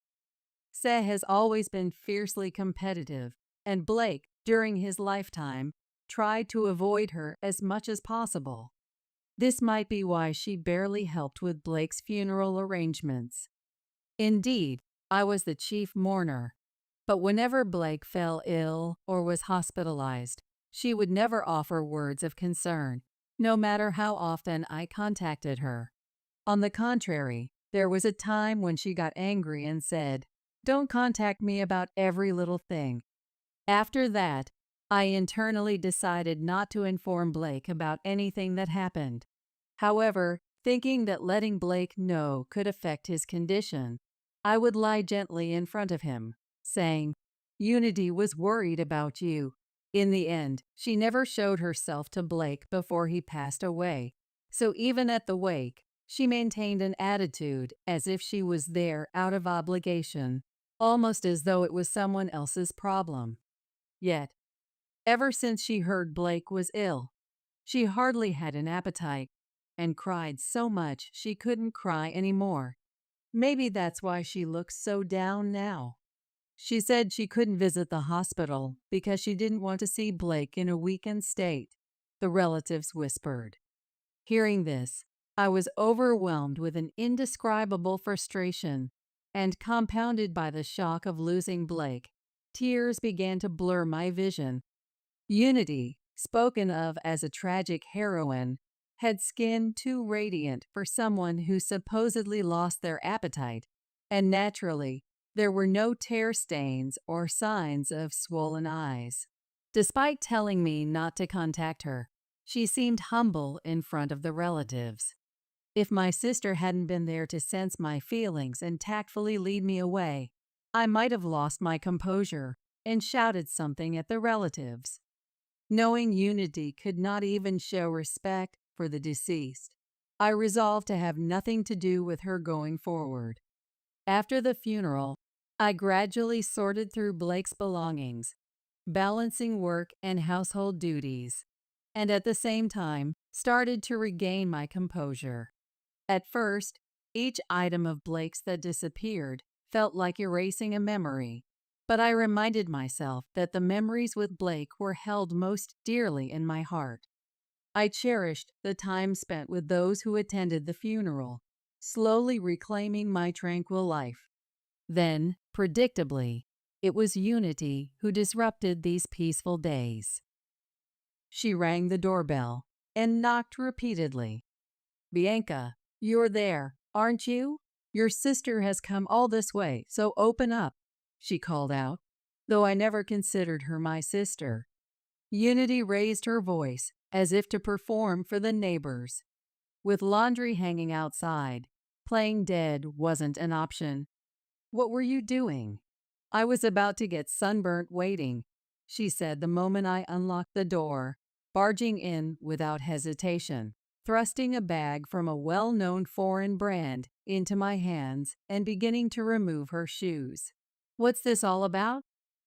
Seh has always been fiercely competitive, and Blake, during his lifetime, tried to avoid her as much as possible. This might be why she barely helped with Blake's funeral arrangements. Indeed, I was the chief mourner, but whenever Blake fell ill or was hospitalized, she would never offer words of concern, no matter how often I contacted her. On the contrary, there was a time when she got angry and said, "Don't contact me about every little thing." After that, I internally decided not to inform Blake about anything that happened. However, thinking that letting Blake know could affect his condition, I would lie gently in front of him, saying, "Unity was worried about you." In the end, she never showed herself to Blake before he passed away, so even at the wake, she maintained an attitude as if she was there out of obligation, almost as though it was someone else's problem. Yet, ever since she heard Blake was ill, she hardly had an appetite and cried so much she couldn't cry anymore. Maybe that's why she looks so down now. She said she couldn't visit the hospital because she didn't want to see Blake in a weakened state, the relatives whispered. Hearing this, I was overwhelmed with an indescribable frustration, and compounded by the shock of losing Blake, tears began to blur my vision. Unity, spoken of as a tragic heroine, had skin too radiant for someone who supposedly lost their appetite, and naturally, there were no tear stains or signs of swollen eyes. Despite telling me not to contact her, she seemed humble in front of the relatives. If my sister hadn't been there to sense my feelings and tactfully lead me away, I might have lost my composure and shouted something at the relatives. Knowing Unity could not even show respect for the deceased, I resolved to have nothing to do with her going forward. After the funeral, I gradually sorted through Blake's belongings, balancing work and household duties, and at the same time started to regain my composure. At first, each item of Blake's that disappeared felt like erasing a memory, but I reminded myself that the memories with Blake were held most dearly in my heart. I cherished the time spent with those who attended the funeral, slowly reclaiming my tranquil life. Then, predictably, it was Unity who disrupted these peaceful days. She rang the doorbell and knocked repeatedly. "Bianca, you're there, aren't you? Your sister has come all this way, so open up," she called out, though I never considered her my sister. Unity raised her voice as if to perform for the neighbors. With laundry hanging outside, playing dead wasn't an option. "What were you doing?" "I was about to get sunburnt waiting," she said the moment I unlocked the door, barging in without hesitation, thrusting a bag from a well-known foreign brand into my hands and beginning to remove her shoes. "What's this all about?"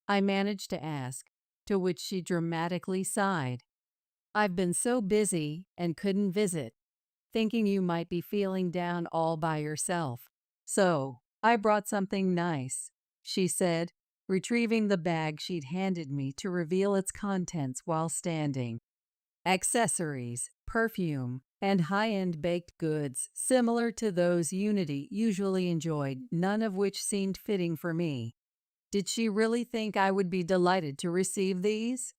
I managed to ask, to which she dramatically sighed. "I've been so busy and couldn't visit, thinking you might be feeling down all by yourself. So, I brought something nice," she said, retrieving the bag she'd handed me to reveal its contents while standing. Accessories, perfume, and high-end baked goods similar to those Unity usually enjoyed, none of which seemed fitting for me. Did she really think I would be delighted to receive these?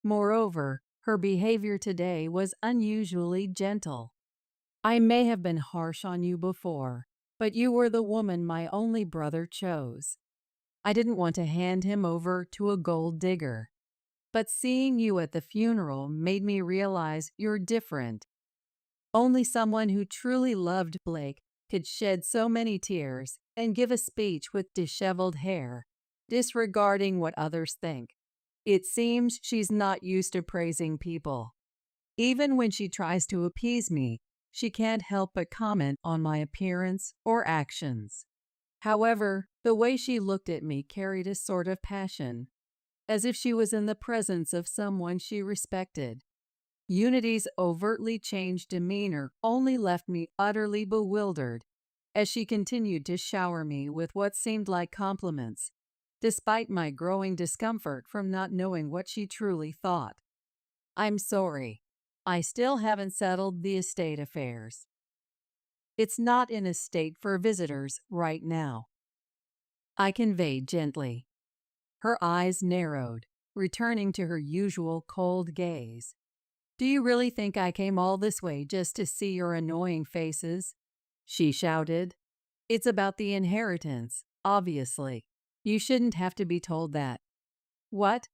Moreover, her behavior today was unusually gentle. "I may have been harsh on you before, but you were the woman my only brother chose. I didn't want to hand him over to a gold digger. But seeing you at the funeral made me realize you're different. Only someone who truly loved Blake could shed so many tears and give a speech with disheveled hair, disregarding what others think. It seems she's not used to praising people. Even when she tries to appease me, she can't help but comment on my appearance or actions. However, the way she looked at me carried a sort of passion, as if she was in the presence of someone she respected. Unity's overtly changed demeanor only left me utterly bewildered as she continued to shower me with what seemed like compliments, despite my growing discomfort from not knowing what she truly thought. "I'm sorry. I still haven't settled the estate affairs. It's not in a state for visitors right now," I conveyed gently. Her eyes narrowed, returning to her usual cold gaze. "Do you really think I came all this way just to see your annoying faces?" she shouted. "It's about the inheritance, obviously. You shouldn't have to be told that." "What?"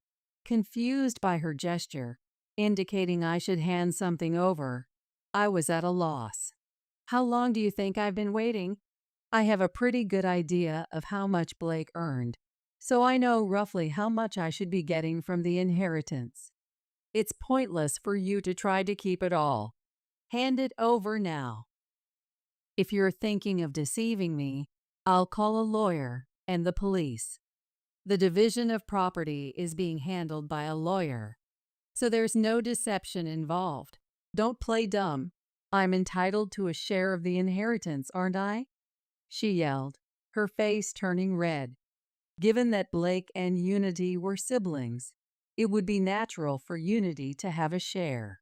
Confused by her gesture, indicating I should hand something over, I was at a loss. "How long do you think I've been waiting?" "I have a pretty good idea of how much Blake earned, so I know roughly how much I should be getting from the inheritance. It's pointless for you to try to keep it all. Hand it over now. If you're thinking of deceiving me, I'll call a lawyer and the police. The division of property is being handled by a lawyer, so there's no deception involved. Don't play dumb. I'm entitled to a share of the inheritance, aren't I?" she yelled, her face turning red. Given that Blake and Unity were siblings, it would be natural for Unity to have a share.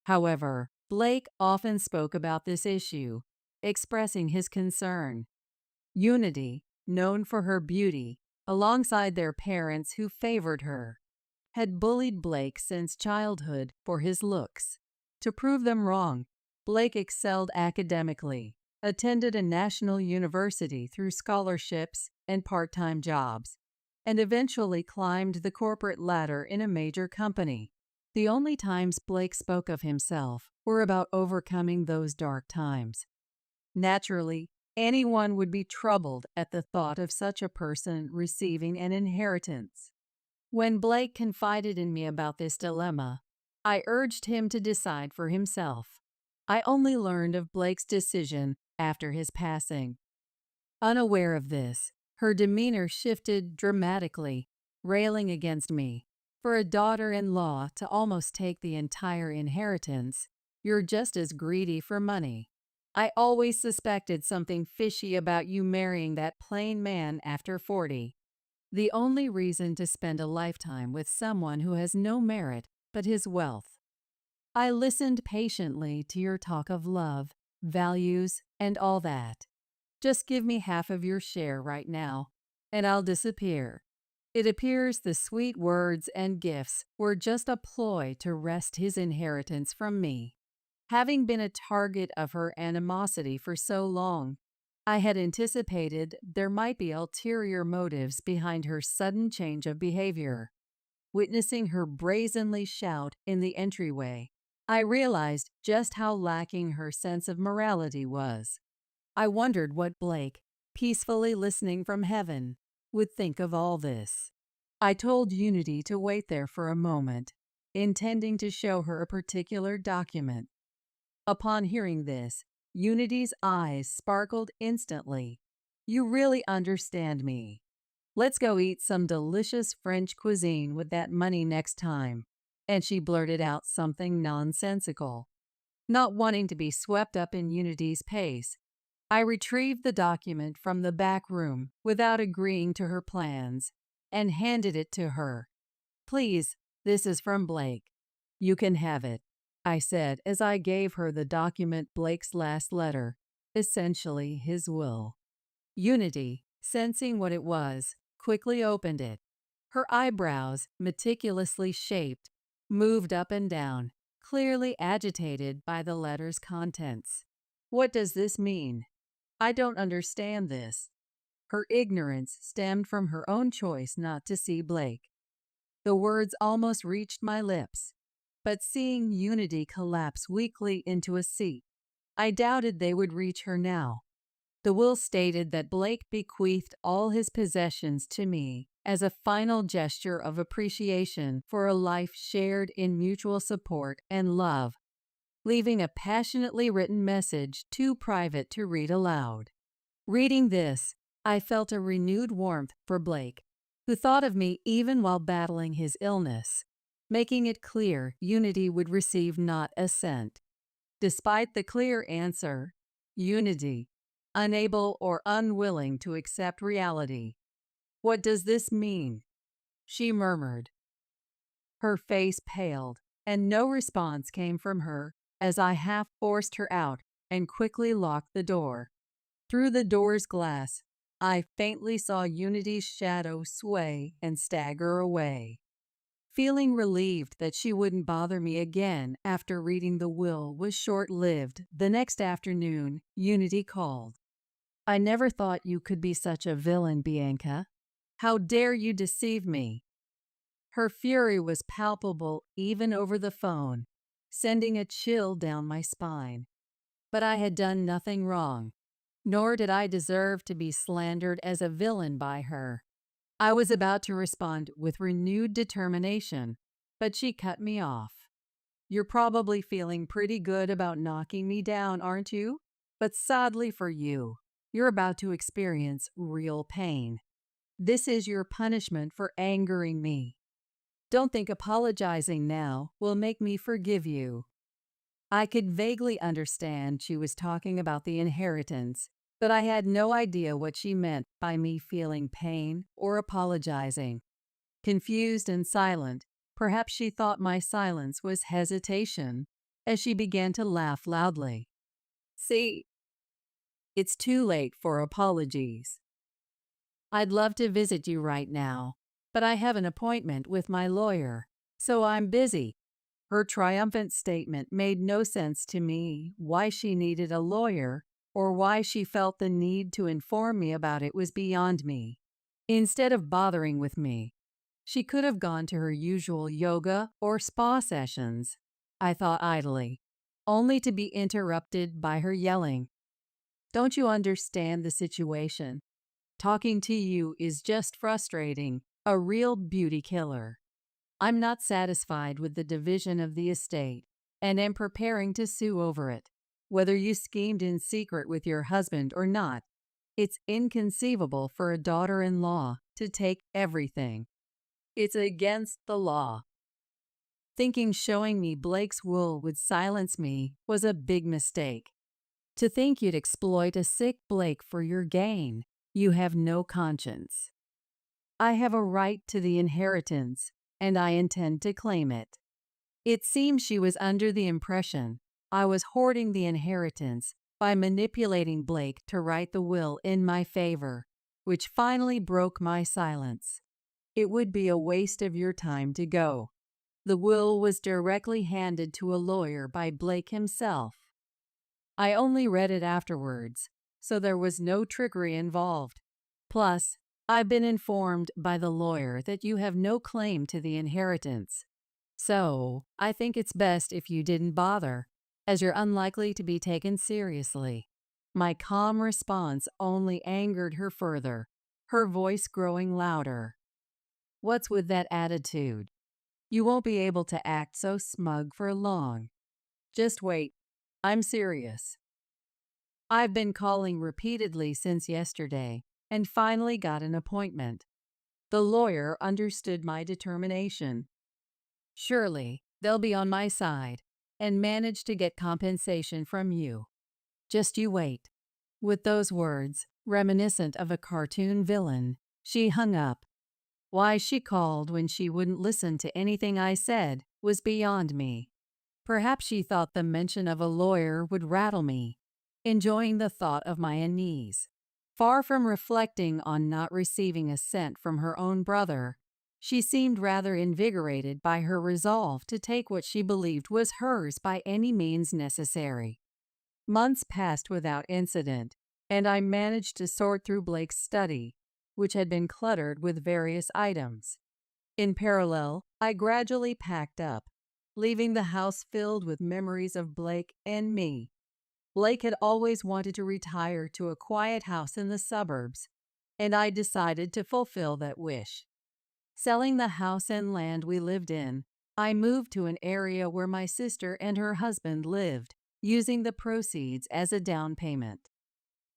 However, Blake often spoke about this issue, expressing his concern. Unity, known for her beauty, alongside their parents who favored her, had bullied Blake since childhood for his looks. To prove them wrong, Blake excelled academically, attended a national university through scholarships and part-time jobs, and eventually climbed the corporate ladder in a major company. The only times Blake spoke of himself were about overcoming those dark times. Naturally, anyone would be troubled at the thought of such a person receiving an inheritance. When Blake confided in me about this dilemma, I urged him to decide for himself. I only learned of Blake's decision after his passing. Unaware of this, her demeanor shifted dramatically, railing against me. For a daughter-in-law to almost take the entire inheritance, you're just as greedy for money. I always suspected something fishy about you marrying that plain man after 40. The only reason to spend a lifetime with someone who has no merit but his wealth. I listened patiently to your talk of love, values, and all that. Just give me half of your share right now, and I'll disappear. It appears the sweet words and gifts were just a ploy to wrest his inheritance from me. Having been a target of her animosity for so long, I had anticipated there might be ulterior motives behind her sudden change of behavior. Witnessing her brazenly shout in the entryway, I realized just how lacking her sense of morality was. I wondered what Blake, peacefully listening from heaven, would think of all this. I told Unity to wait there for a moment, intending to show her a particular document. Upon hearing this, Unity's eyes sparkled instantly. You really understand me. Let's go eat some delicious French cuisine with that money next time. And she blurted out something nonsensical. Not wanting to be swept up in Unity's pace, I retrieved the document from the back room without agreeing to her plans and handed it to her. Please, this is from Blake. You can have it, I said as I gave her the document, Blake's last letter, essentially his will. Unity, sensing what it was, quickly opened it. Her eyebrows, meticulously shaped, moved up and down, clearly agitated by the letter's contents. What does this mean? I don't understand this. Her ignorance stemmed from her own choice not to see Blake. The words almost reached my lips, but seeing Unity collapse weakly into a seat, I doubted they would reach her now. The will stated that Blake bequeathed all his possessions to me as a final gesture of appreciation for a life shared in mutual support and love, leaving a passionately written message too private to read aloud. Reading this, I felt a renewed warmth for Blake, who thought of me even while battling his illness, making it clear Unity would receive not a cent. Despite the clear answer, Unity, unable or unwilling to accept reality. What does this mean? She murmured. Her face paled, and no response came from her as I half forced her out and quickly locked the door. Through the door's glass, I faintly saw Unity's shadow sway and stagger away. Feeling relieved that she wouldn't bother me again after reading the will was short-lived, the next afternoon, Unity called. I never thought you could be such a villain, Bianca. How dare you deceive me? Her fury was palpable even over the phone, sending a chill down my spine. But I had done nothing wrong, nor did I deserve to be slandered as a villain by her. I was about to respond with renewed determination, but she cut me off. You're probably feeling pretty good about knocking me down, aren't you? But sadly for you, you're about to experience real pain. This is your punishment for angering me. Don't think apologizing now will make me forgive you. I could vaguely understand she was talking about the inheritance, but I had no idea what she meant by me feeling pain or apologizing. Confused and silent, perhaps she thought my silence was hesitation, as she began to laugh loudly. See, it's too late for apologies. I'd love to visit you right now, but I have an appointment with my lawyer, so I'm busy. Her triumphant statement made no sense to me. Why she needed a lawyer or why she felt the need to inform me about it was beyond me. Instead of bothering with me, she could have gone to her usual yoga or spa sessions, I thought idly, only to be interrupted by her yelling. Don't you understand the situation? Talking to you is just frustrating, a real beauty killer. I'm not satisfied with the division of the estate and am preparing to sue over it. Whether you schemed in secret with your husband or not, it's inconceivable for a daughter-in-law to take everything. It's against the law. Thinking showing me Blake's will would silence me was a big mistake. To think you'd exploit a sick Blake for your gain, you have no conscience. I have a right to the inheritance, and I intend to claim it. It seems she was under the impression I was hoarding the inheritance by manipulating Blake to write the will in my favor, which finally broke my silence. It would be a waste of your time to go. The will was directly handed to a lawyer by Blake himself. I only read it afterwards, so there was no trickery involved. Plus, I've been informed by the lawyer that you have no claim to the inheritance. So, I think it's best if you didn't bother, as you're unlikely to be taken seriously. My calm response only angered her further, her voice growing louder. What's with that attitude? You won't be able to act so smug for long. Just wait. I'm serious. I've been calling repeatedly since yesterday and finally got an appointment. The lawyer understood my determination. Surely they'll be on my side and manage to get compensation from you. Just you wait. With those words, reminiscent of a cartoon villain, she hung up. Why she called when she wouldn't listen to anything I said was beyond me. Perhaps she thought the mention of a lawyer would rattle me, enjoying the thought of my unease. Far from reflecting on not receiving a cent from her own brother, she seemed rather invigorated by her resolve to take what she believed was hers by any means necessary. Months passed without incident, and I managed to sort through Blake's study, which had been cluttered with various items. In parallel, I gradually packed up, leaving the house filled with memories of Blake and me. Blake had always wanted to retire to a quiet house in the suburbs, and I decided to fulfill that wish. Selling the house and land we lived in, I moved to an area where my sister and her husband lived, using the proceeds as a down payment.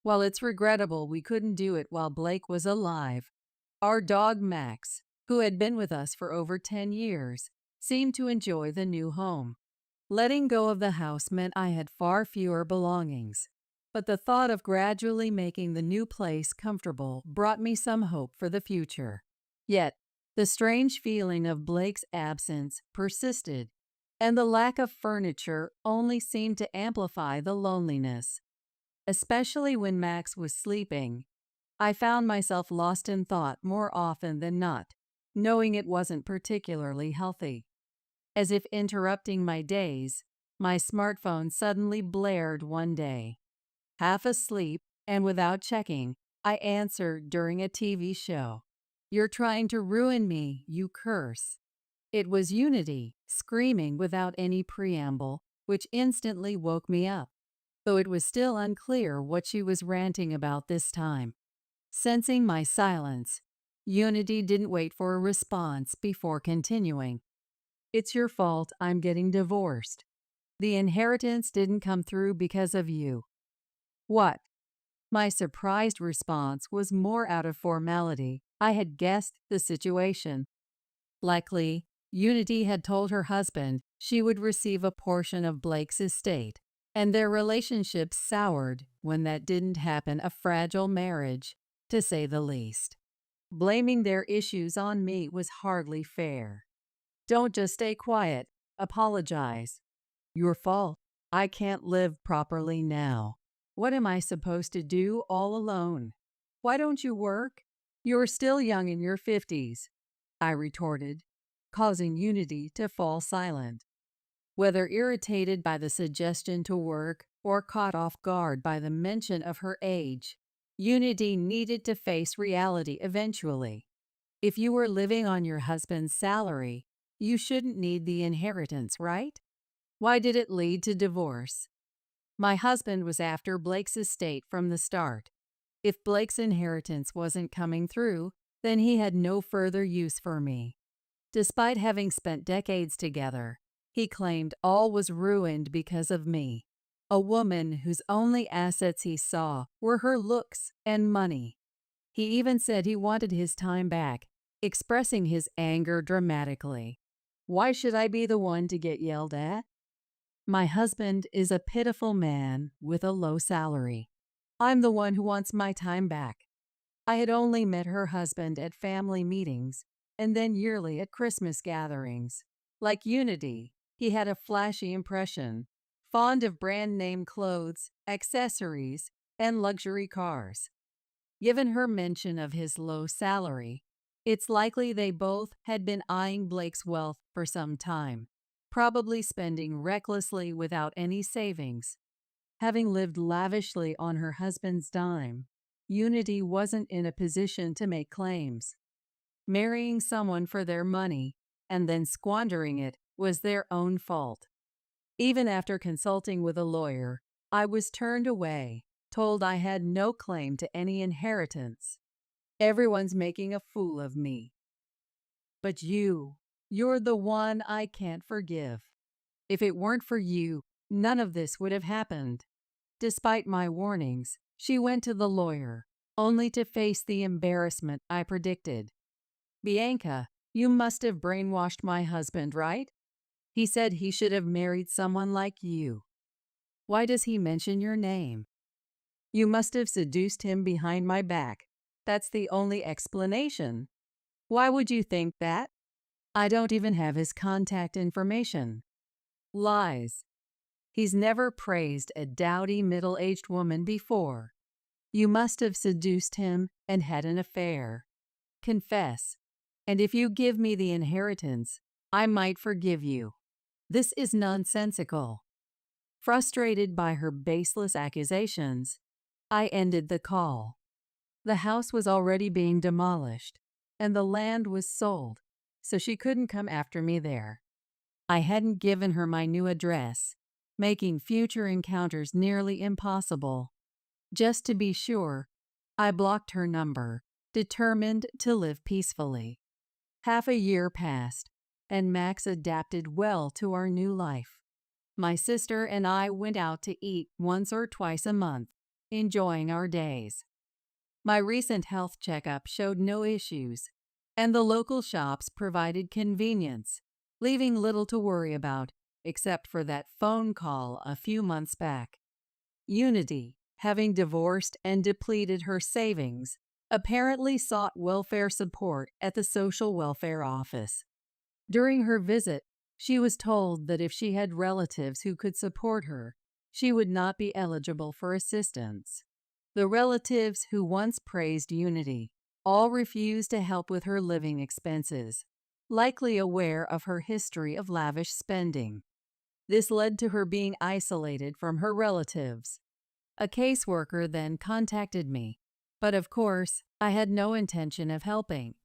While it's regrettable we couldn't do it while Blake was alive, our dog Max, who had been with us for over 10 years, seemed to enjoy the new home. Letting go of the house meant I had far fewer belongings, but the thought of gradually making the new place comfortable brought me some hope for the future. Yet, the strange feeling of Blake's absence persisted, and the lack of furniture only seemed to amplify the loneliness. Especially when Max was sleeping, I found myself lost in thought more often than not, knowing it wasn't particularly healthy. As if interrupting my days, my smartphone suddenly blared one day. Half asleep and without checking, I answered during a TV show. "You're trying to ruin me, you curse." It was Unity, screaming without any preamble, which instantly woke me up, though it was still unclear what she was ranting about this time. Sensing my silence, Unity didn't wait for a response before continuing. "It's your fault I'm getting divorced. The inheritance didn't come through because of you." What? My surprised response was more out of formality. I had guessed the situation. Likely, Unity had told her husband she would receive a portion of Blake's estate, and their relationship soured when that didn't happen, a fragile marriage, to say the least. Blaming their issues on me was hardly fair. Don't just stay quiet. Apologize. Your fault. I can't live properly now. What am I supposed to do all alone? Why don't you work? You're still young in your 50s, I retorted, causing Unity to fall silent. Whether irritated by the suggestion to work or caught off guard by the mention of her age, Unity needed to face reality eventually. If you were living on your husband's salary, you shouldn't need the inheritance, right? Why did it lead to divorce? My husband was after Blake's estate from the start. If Blake's inheritance wasn't coming through, then he had no further use for me. Despite having spent decades together, he claimed all was ruined because of me, a woman whose only assets he saw were her looks and money. He even said he wanted his time back, expressing his anger dramatically. Why should I be the one to get yelled at? My husband is a pitiful man with a low salary. I'm the one who wants my time back. I had only met her husband at family meetings and then yearly at Christmas gatherings. Like Unity, he had a flashy impression, fond of brand name clothes, accessories, and luxury cars. Given her mention of his low salary, it's likely they both had been eyeing Blake's wealth for some time, probably spending recklessly without any savings. Having lived lavishly on her husband's dime, Unity wasn't in a position to make claims. Marrying someone for their money and then squandering it was their own fault. Even after consulting with a lawyer, I was turned away, told I had no claim to any inheritance. Everyone's making a fool of me. But you're the one I can't forgive. If it weren't for you, none of this would have happened. Despite my warnings, she went to the lawyer, only to face the embarrassment I predicted. Bianca, you must have brainwashed my husband, right? He said he should have married someone like you. Why does he mention your name? You must have seduced him behind my back. That's the only explanation. Why would you think that? I don't even have his contact information. Lies. He's never praised a dowdy middle-aged woman before. You must have seduced him and had an affair. Confess, and if you give me the inheritance, I might forgive you. This is nonsensical. Frustrated by her baseless accusations, I ended the call. The house was already being demolished, and the land was sold, so she couldn't come after me there. I hadn't given her my new address, making future encounters nearly impossible. Just to be sure, I blocked her number, determined to live peacefully. Half a year passed, and Max adapted well to our new life. My sister and I went out to eat once or twice a month, enjoying our days. My recent health checkup showed no issues, and the local shops provided convenience, leaving little to worry about except for that phone call a few months back. Unity, having divorced and depleted her savings, apparently sought welfare support at the social welfare office. During her visit, she was told that if she had relatives who could support her, she would not be eligible for assistance. The relatives who once praised Unity all refused to help with her living expenses, likely aware of her history of lavish spending. This led to her being isolated from her relatives. A caseworker then contacted me, but of course, I had no intention of helping.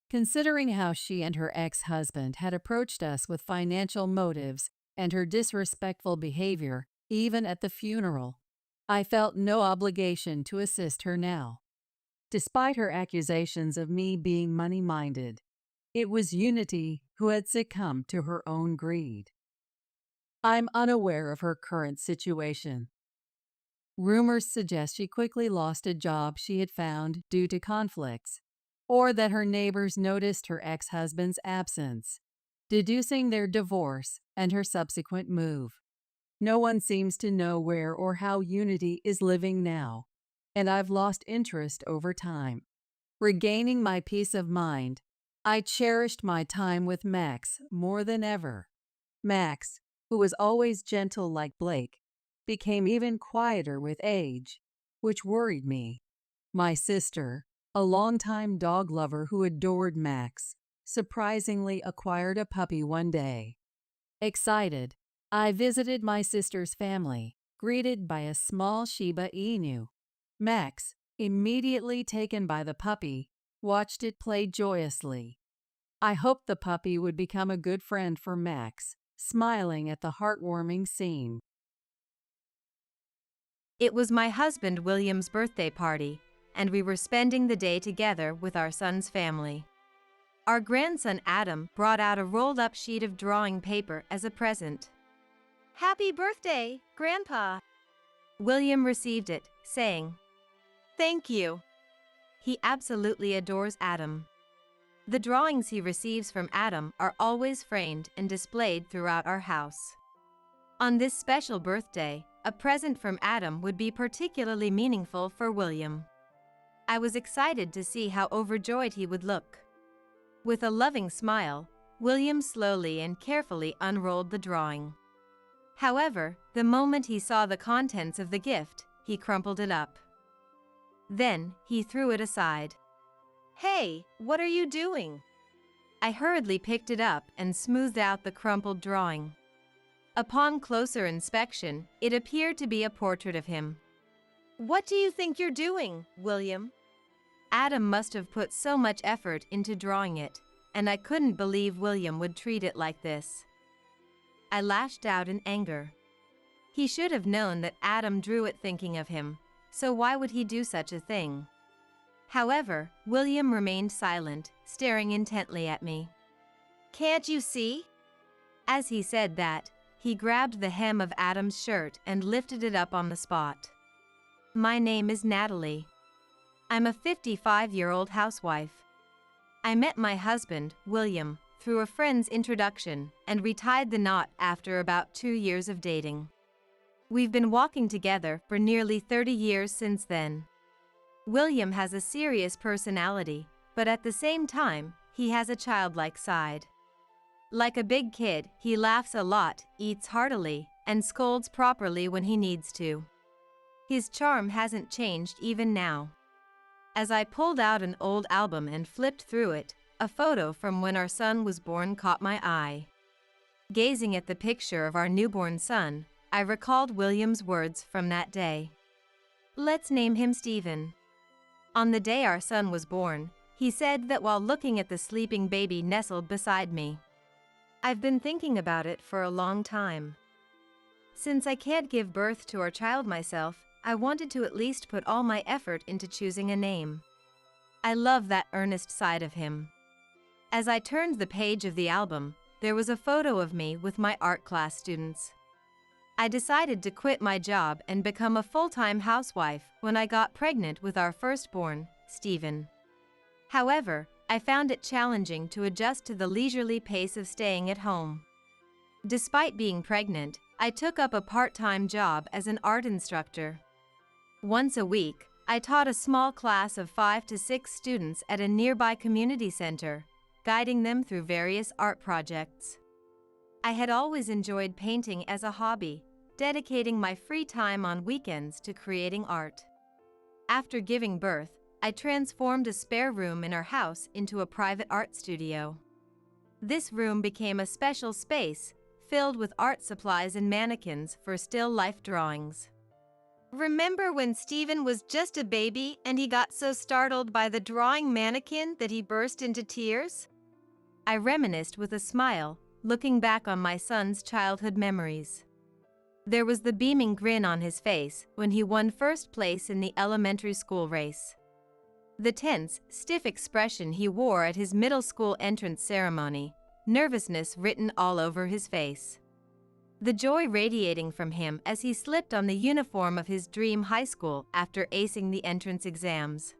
Considering how she and her ex-husband had approached us with financial motives and her disrespectful behavior, even at the funeral, I felt no obligation to assist her now. Despite her accusations of me being money-minded, it was Unity who had succumbed to her own greed. I'm unaware of her current situation. Rumors suggest she quickly lost a job she had found due to conflicts, or that her neighbors noticed her ex-husband's absence, deducing their divorce and her subsequent move. No one seems to know where or how Unity is living now, and I've lost interest over time. Regaining my peace of mind, I cherished my time with Max more than ever. Max, who was always gentle like Blake, became even quieter with age, which worried me. My sister, a longtime dog lover who adored Max, surprisingly acquired a puppy one day. Excited, I visited my sister's family, greeted by a small Shiba Inu. Max, immediately taken by the puppy, watched it play joyously. I hoped the puppy would become a good friend for Max, smiling at the heartwarming scene. It was my husband William's birthday party, and we were spending the day together with our son's family. Our grandson Adam brought out a rolled-up sheet of drawing paper as a present. "Happy birthday, Grandpa!" William received it, saying, "Thank you." He absolutely adores Adam. The drawings he receives from Adam are always framed and displayed throughout our house. On this special birthday, a present from Adam would be particularly meaningful for William. I was excited to see how overjoyed he would look. With a loving smile, William slowly and carefully unrolled the drawing. However, the moment he saw the contents of the gift, he crumpled it up. Then, he threw it aside. "Hey, what are you doing?" I hurriedly picked it up and smoothed out the crumpled drawing. Upon closer inspection, it appeared to be a portrait of him. "What do you think you're doing, William?" Adam must have put so much effort into drawing it, and I couldn't believe William would treat it like this. I lashed out in anger. He should have known that Adam drew it thinking of him, so why would he do such a thing? However, William remained silent, staring intently at me. "Can't you see?" As he said that, he grabbed the hem of Adam's shirt and lifted it up on the spot. "My name is Natalie. I'm a 55-year-old housewife. I met my husband, William, through a friend's introduction and retied the knot after about 2 years of dating. We've been walking together for nearly 30 years since then. William has a serious personality, but at the same time, he has a childlike side. Like a big kid, he laughs a lot, eats heartily, and scolds properly when he needs to. His charm hasn't changed even now." As I pulled out an old album and flipped through it, a photo from when our son was born caught my eye. Gazing at the picture of our newborn son, I recalled William's words from that day. "Let's name him Stephen." On the day our son was born, he said that while looking at the sleeping baby nestled beside me. "I've been thinking about it for a long time. Since I can't give birth to our child myself, I wanted to at least put all my effort into choosing a name." I love that earnest side of him. As I turned the page of the album, there was a photo of me with my art class students. I decided to quit my job and become a full-time housewife when I got pregnant with our firstborn, Stephen. However, I found it challenging to adjust to the leisurely pace of staying at home. Despite being pregnant, I took up a part-time job as an art instructor. Once a week, I taught a small class of 5 to 6 students at a nearby community center, guiding them through various art projects. I had always enjoyed painting as a hobby, dedicating my free time on weekends to creating art. After giving birth, I transformed a spare room in our house into a private art studio. This room became a special space, filled with art supplies and mannequins for still life drawings. "Remember when Stephen was just a baby and he got so startled by the drawing mannequin that he burst into tears?" I reminisced with a smile, looking back on my son's childhood memories. There was the beaming grin on his face when he won first place in the elementary school race. The tense, stiff expression he wore at his middle school entrance ceremony, nervousness written all over his face. The joy radiating from him as he slipped on the uniform of his dream high school after acing the entrance exams.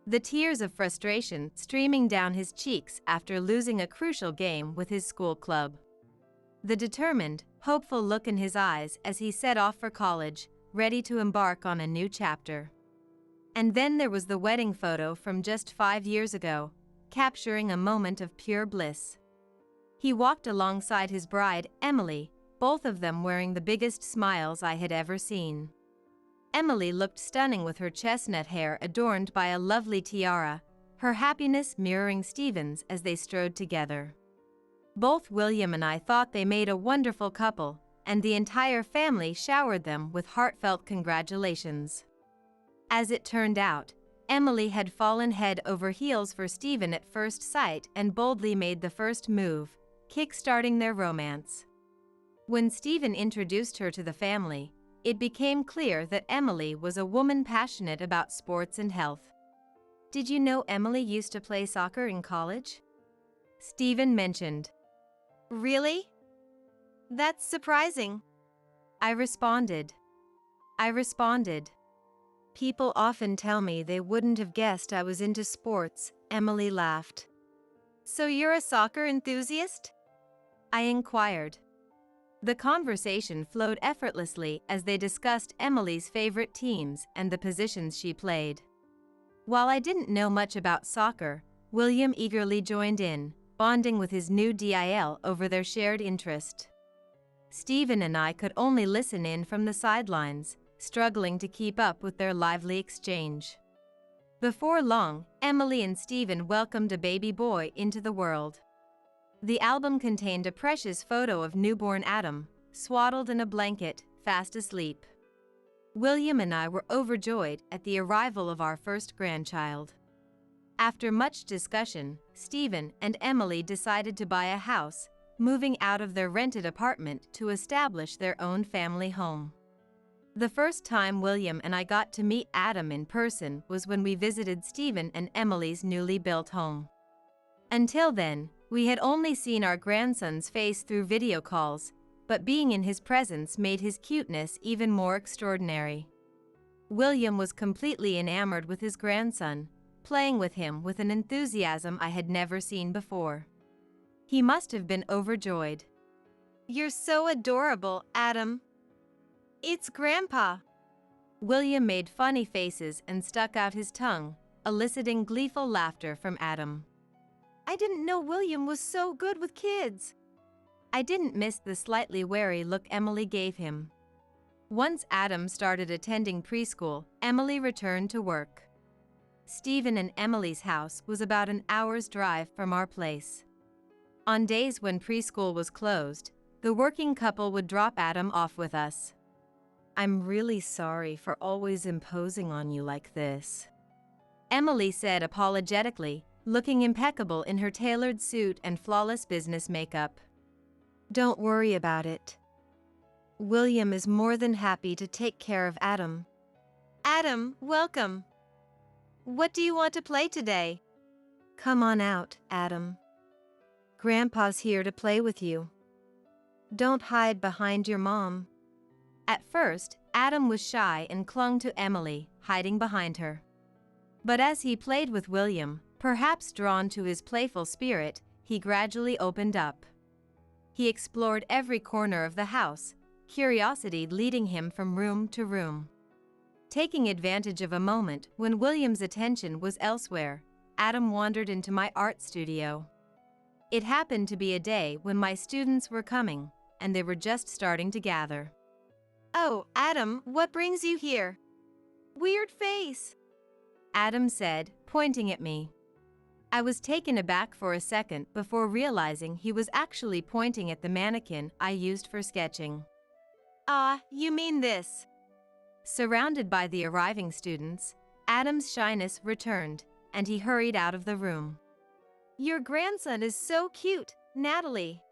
The tears of frustration streaming down his cheeks after losing a crucial game with his school club. The determined, hopeful look in his eyes as he set off for college, ready to embark on a new chapter. And then there was the wedding photo from just 5 years ago, capturing a moment of pure bliss. He walked alongside his bride, Emily, both of them wearing the biggest smiles I had ever seen. Emily looked stunning with her chestnut hair adorned by a lovely tiara, her happiness mirroring Stephen's as they strode together. Both William and I thought they made a wonderful couple, and the entire family showered them with heartfelt congratulations. As it turned out, Emily had fallen head over heels for Stephen at first sight and boldly made the first move, kick-starting their romance. When Stephen introduced her to the family, it became clear that Emily was a woman passionate about sports and health. "Did you know Emily used to play soccer in college?" Stephen mentioned. "Really? That's surprising," I responded. "People often tell me they wouldn't have guessed I was into sports," Emily laughed. "So you're a soccer enthusiast?" I inquired. The conversation flowed effortlessly as they discussed Emily's favorite teams and the positions she played. While I didn't know much about soccer, William eagerly joined in, bonding with his new DIL over their shared interest. Stephen and I could only listen in from the sidelines, struggling to keep up with their lively exchange. Before long, Emily and Stephen welcomed a baby boy into the world. The album contained a precious photo of newborn Adam, swaddled in a blanket, fast asleep. William and I were overjoyed at the arrival of our first grandchild. After much discussion, Stephen and Emily decided to buy a house, moving out of their rented apartment to establish their own family home. The first time William and I got to meet Adam in person was when we visited Stephen and Emily's newly built home. Until then, we had only seen our grandson's face through video calls, but being in his presence made his cuteness even more extraordinary. William was completely enamored with his grandson, playing with him with an enthusiasm I had never seen before. He must have been overjoyed. "You're so adorable, Adam. It's Grandpa." William made funny faces and stuck out his tongue, eliciting gleeful laughter from Adam. "I didn't know William was so good with kids." I didn't miss the slightly wary look Emily gave him. Once Adam started attending preschool, Emily returned to work. Stephen and Emily's house was about an hour's drive from our place. On days when preschool was closed, the working couple would drop Adam off with us. "I'm really sorry for always imposing on you like this," Emily said apologetically, looking impeccable in her tailored suit and flawless business makeup. "Don't worry about it. William is more than happy to take care of Adam." "Adam, welcome. What do you want to play today?" "Come on out, Adam. Grandpa's here to play with you. Don't hide behind your mom." At first, Adam was shy and clung to Emily, hiding behind her. But as he played with William, perhaps drawn to his playful spirit, he gradually opened up. He explored every corner of the house, curiosity leading him from room to room. Taking advantage of a moment when William's attention was elsewhere, Adam wandered into my art studio. It happened to be a day when my students were coming, and they were just starting to gather. "Oh, Adam, what brings you here?" "Weird face," Adam said, pointing at me. I was taken aback for a second before realizing he was actually pointing at the mannequin I used for sketching. "Ah, you mean this." Surrounded by the arriving students, Adam's shyness returned, and he hurried out of the room. "Your grandson is so cute, Natalie."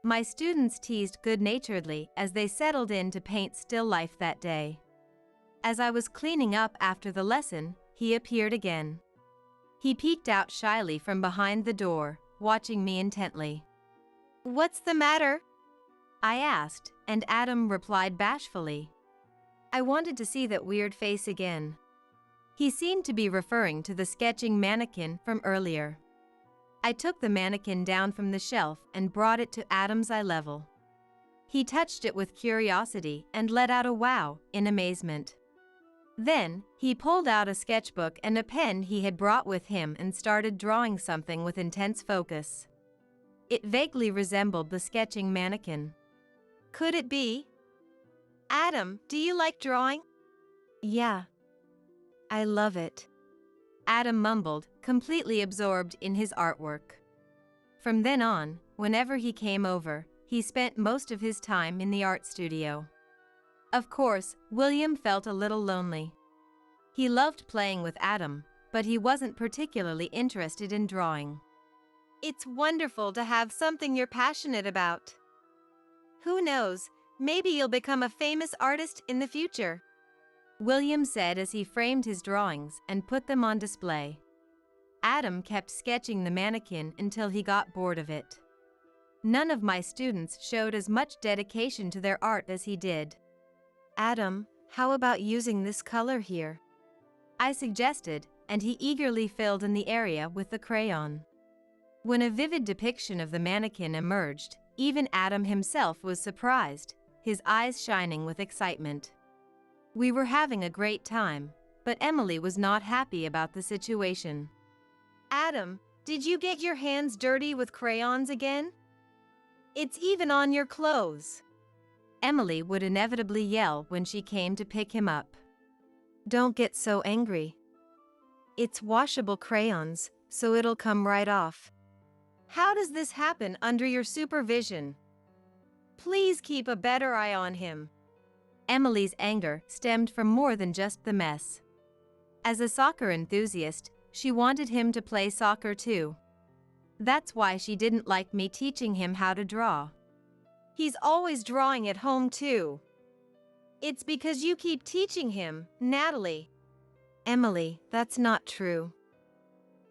My students teased good-naturedly as they settled in to paint still life that day. As I was cleaning up after the lesson, he appeared again. He peeked out shyly from behind the door, watching me intently. "What's the matter?" I asked, and Adam replied bashfully. I wanted to see that weird face again. He seemed to be referring to the sketching mannequin from earlier. I took the mannequin down from the shelf and brought it to Adam's eye level. He touched it with curiosity and let out a wow in amazement. Then, he pulled out a sketchbook and a pen he had brought with him and started drawing something with intense focus. It vaguely resembled the sketching mannequin. Could it be? Adam, do you like drawing? Yeah. I love it. Adam mumbled, completely absorbed in his artwork. From then on, whenever he came over, he spent most of his time in the art studio. Of course, William felt a little lonely. He loved playing with Adam, but he wasn't particularly interested in drawing. It's wonderful to have something you're passionate about. Who knows, maybe you'll become a famous artist in the future, William said as he framed his drawings and put them on display. Adam kept sketching the mannequin until he got bored of it. None of my students showed as much dedication to their art as he did. Adam, how about using this color here? I suggested, and he eagerly filled in the area with the crayon. When a vivid depiction of the mannequin emerged, even Adam himself was surprised, his eyes shining with excitement. We were having a great time, but Emily was not happy about the situation. Adam, did you get your hands dirty with crayons again? It's even on your clothes. Emily would inevitably yell when she came to pick him up. Don't get so angry. It's washable crayons, so it'll come right off. How does this happen under your supervision? Please keep a better eye on him. Emily's anger stemmed from more than just the mess. As a soccer enthusiast, she wanted him to play soccer too. That's why she didn't like me teaching him how to draw. He's always drawing at home too. It's because you keep teaching him, Natalie. Emily, that's not true.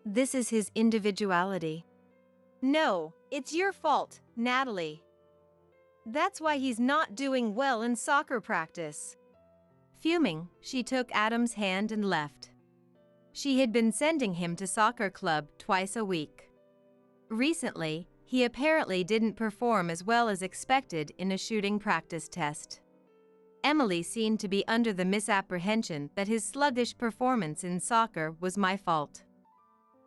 This is his individuality. No, it's your fault, Natalie. That's why he's not doing well in soccer practice. Fuming, she took Adam's hand and left. She had been sending him to soccer club twice a week. Recently, he apparently didn't perform as well as expected in a shooting practice test. Emily seemed to be under the misapprehension that his sluggish performance in soccer was my fault.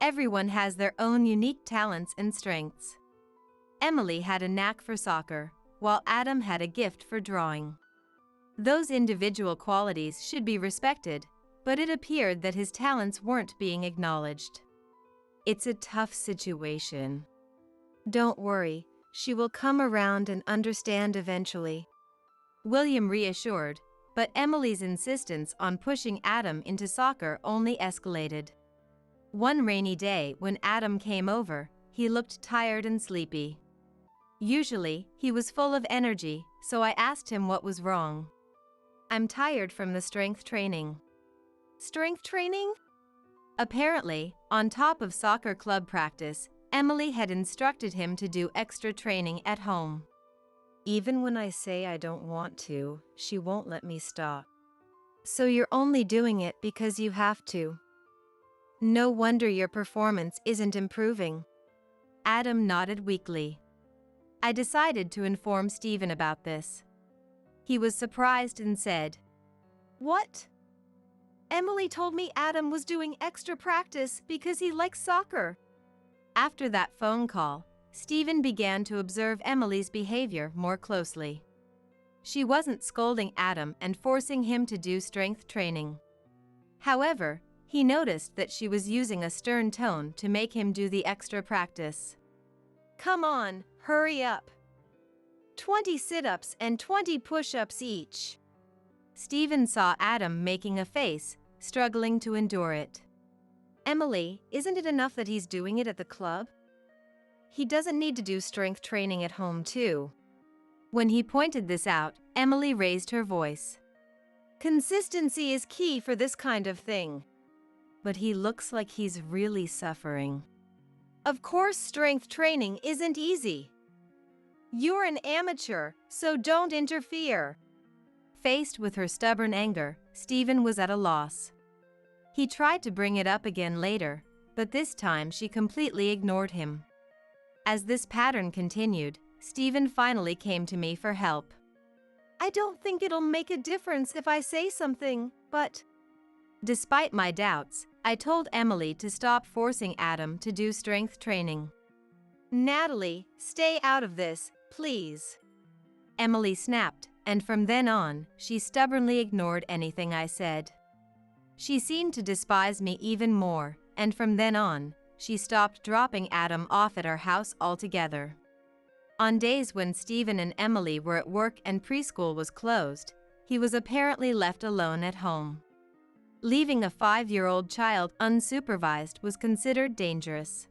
Everyone has their own unique talents and strengths. Emily had a knack for soccer, while Adam had a gift for drawing. Those individual qualities should be respected, but it appeared that his talents weren't being acknowledged. It's a tough situation. Don't worry, she will come around and understand eventually. William reassured, but Emily's insistence on pushing Adam into soccer only escalated. One rainy day when Adam came over, he looked tired and sleepy. Usually, he was full of energy, so I asked him what was wrong. I'm tired from the strength training. Strength training? Apparently, on top of soccer club practice, Emily had instructed him to do extra training at home. Even when I say I don't want to, she won't let me stop. So you're only doing it because you have to. No wonder your performance isn't improving. Adam nodded weakly. I decided to inform Stephen about this. He was surprised and said, "What? Emily told me Adam was doing extra practice because he likes soccer." After that phone call, Stephen began to observe Emily's behavior more closely. She wasn't scolding Adam and forcing him to do strength training. However, he noticed that she was using a stern tone to make him do the extra practice. Come on, hurry up. 20 sit-ups and 20 push-ups each. Stephen saw Adam making a face, struggling to endure it. Emily, isn't it enough that he's doing it at the club? He doesn't need to do strength training at home too. When he pointed this out, Emily raised her voice. Consistency is key for this kind of thing. But he looks like he's really suffering. Of course, strength training isn't easy. You're an amateur, so don't interfere. Faced with her stubborn anger, Stephen was at a loss. He tried to bring it up again later, but this time she completely ignored him. As this pattern continued, Stephen finally came to me for help. I don't think it'll make a difference if I say something, but... Despite my doubts, I told Emily to stop forcing Adam to do strength training. Natalie, stay out of this, please. Emily snapped, and from then on, she stubbornly ignored anything I said. She seemed to despise me even more, and from then on, she stopped dropping Adam off at our house altogether. On days when Stephen and Emily were at work and preschool was closed, he was apparently left alone at home. Leaving a 5-year-old child unsupervised was considered dangerous.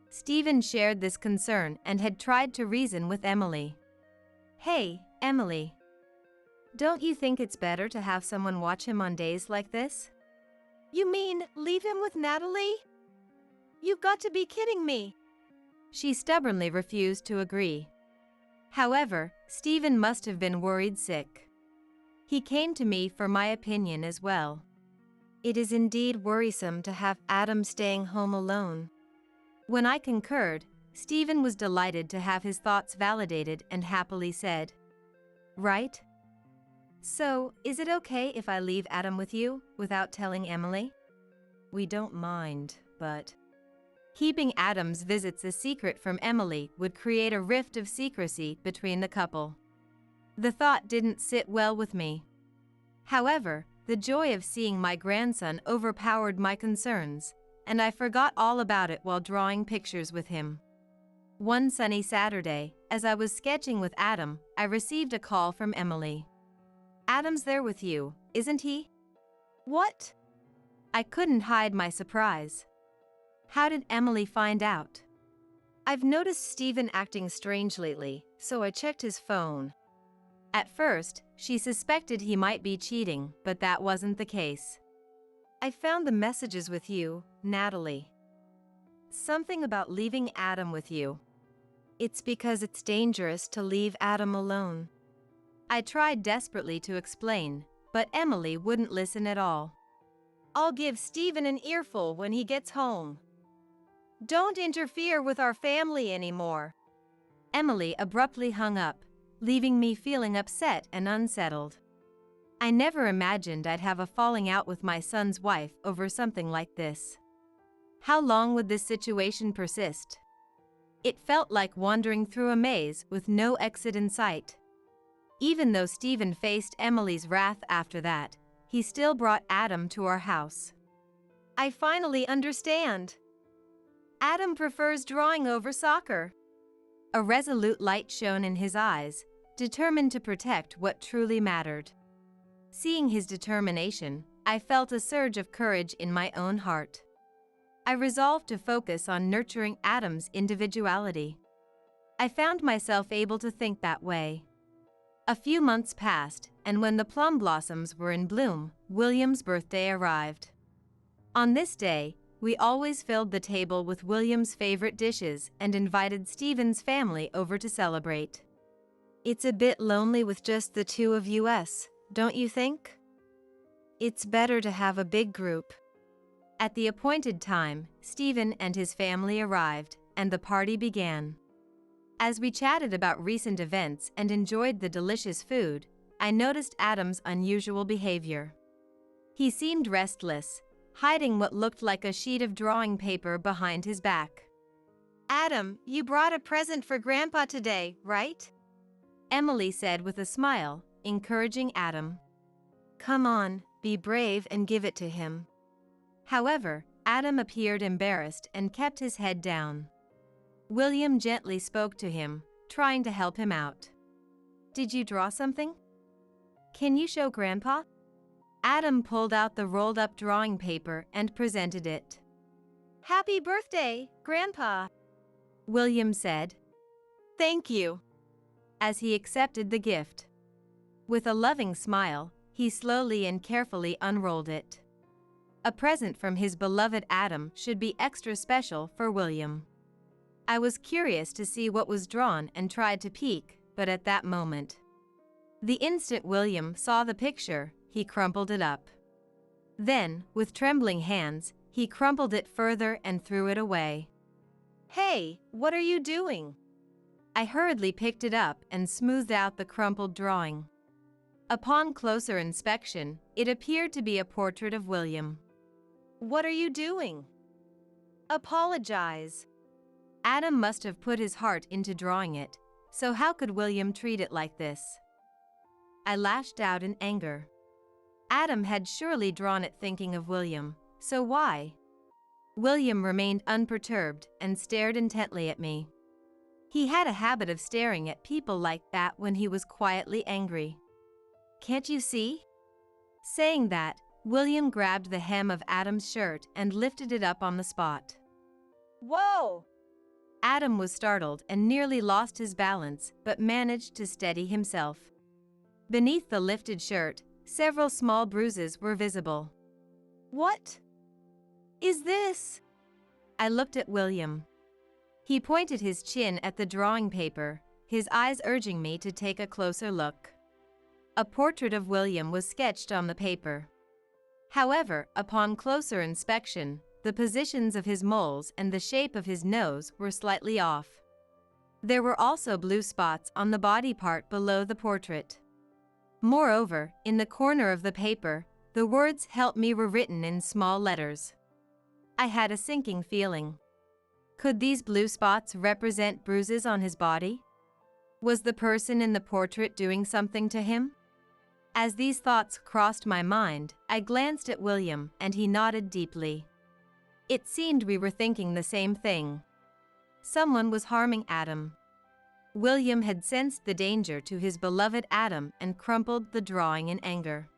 Stephen shared this concern and had tried to reason with Emily. Hey, Emily. Don't you think it's better to have someone watch him on days like this? You mean leave him with Natalie? You've got to be kidding me. She stubbornly refused to agree. However, Stephen must have been worried sick. He came to me for my opinion as well. It is indeed worrisome to have Adam staying home alone. When I concurred, Stephen was delighted to have his thoughts validated and happily said, "Right? So, is it okay if I leave Adam with you, without telling Emily?" "We don't mind, but..." Keeping Adam's visits a secret from Emily would create a rift of secrecy between the couple. The thought didn't sit well with me. However, the joy of seeing my grandson overpowered my concerns, and I forgot all about it while drawing pictures with him. One sunny Saturday, as I was sketching with Adam, I received a call from Emily. "Adam's there with you, isn't he?" "What?" I couldn't hide my surprise. How did Emily find out? "I've noticed Stephen acting strange lately, so I checked his phone." At first, she suspected he might be cheating, but that wasn't the case. "I found the messages with you, Natalie. Something about leaving Adam with you. It's because it's dangerous to leave Adam alone." I tried desperately to explain, but Emily wouldn't listen at all. "I'll give Stephen an earful when he gets home. Don't interfere with our family anymore." Emily abruptly hung up, leaving me feeling upset and unsettled. I never imagined I'd have a falling out with my son's wife over something like this. How long would this situation persist? It felt like wandering through a maze with no exit in sight. Even though Stephen faced Emily's wrath after that, he still brought Adam to our house. "I finally understand. Adam prefers drawing over soccer." A resolute light shone in his eyes, determined to protect what truly mattered. Seeing his determination, I felt a surge of courage in my own heart. I resolved to focus on nurturing Adam's individuality. I found myself able to think that way. A few months passed, and when the plum blossoms were in bloom, William's birthday arrived. On this day, we always filled the table with William's favorite dishes and invited Stephen's family over to celebrate. "It's a bit lonely with just the two of us, don't you think? It's better to have a big group." At the appointed time, Stephen and his family arrived, and the party began. As we chatted about recent events and enjoyed the delicious food, I noticed Adam's unusual behavior. He seemed restless, hiding what looked like a sheet of drawing paper behind his back. "Adam, you brought a present for Grandpa today, right?" Emily said with a smile, encouraging Adam. "Come on, be brave and give it to him." However, Adam appeared embarrassed and kept his head down. William gently spoke to him, trying to help him out. "Did you draw something? Can you show Grandpa?" Adam pulled out the rolled-up drawing paper and presented it. "Happy birthday, Grandpa," William said. "Thank you," as he accepted the gift. With a loving smile, he slowly and carefully unrolled it. A present from his beloved Adam should be extra special for William. I was curious to see what was drawn and tried to peek, but at that moment, the instant William saw the picture, he crumpled it up. Then, with trembling hands, he crumpled it further and threw it away. "Hey, what are you doing?" I hurriedly picked it up and smoothed out the crumpled drawing. Upon closer inspection, it appeared to be a portrait of William. "What are you doing?" "Apologize." Adam must have put his heart into drawing it, so how could William treat it like this? I lashed out in anger. Adam had surely drawn it thinking of William, so why? William remained unperturbed and stared intently at me. He had a habit of staring at people like that when he was quietly angry. "Can't you see?" Saying that, William grabbed the hem of Adam's shirt and lifted it up on the spot. "Whoa!" Adam was startled and nearly lost his balance, but managed to steady himself. Beneath the lifted shirt, several small bruises were visible. "What is this?" I looked at William. He pointed his chin at the drawing paper, his eyes urging me to take a closer look. A portrait of William was sketched on the paper. However, upon closer inspection, the positions of his moles and the shape of his nose were slightly off. There were also blue spots on the body part below the portrait. Moreover, in the corner of the paper, the words "Help me" were written in small letters. I had a sinking feeling. Could these blue spots represent bruises on his body? Was the person in the portrait doing something to him? As these thoughts crossed my mind, I glanced at William and he nodded deeply. It seemed we were thinking the same thing. Someone was harming Adam. William had sensed the danger to his beloved Adam and crumpled the drawing in anger.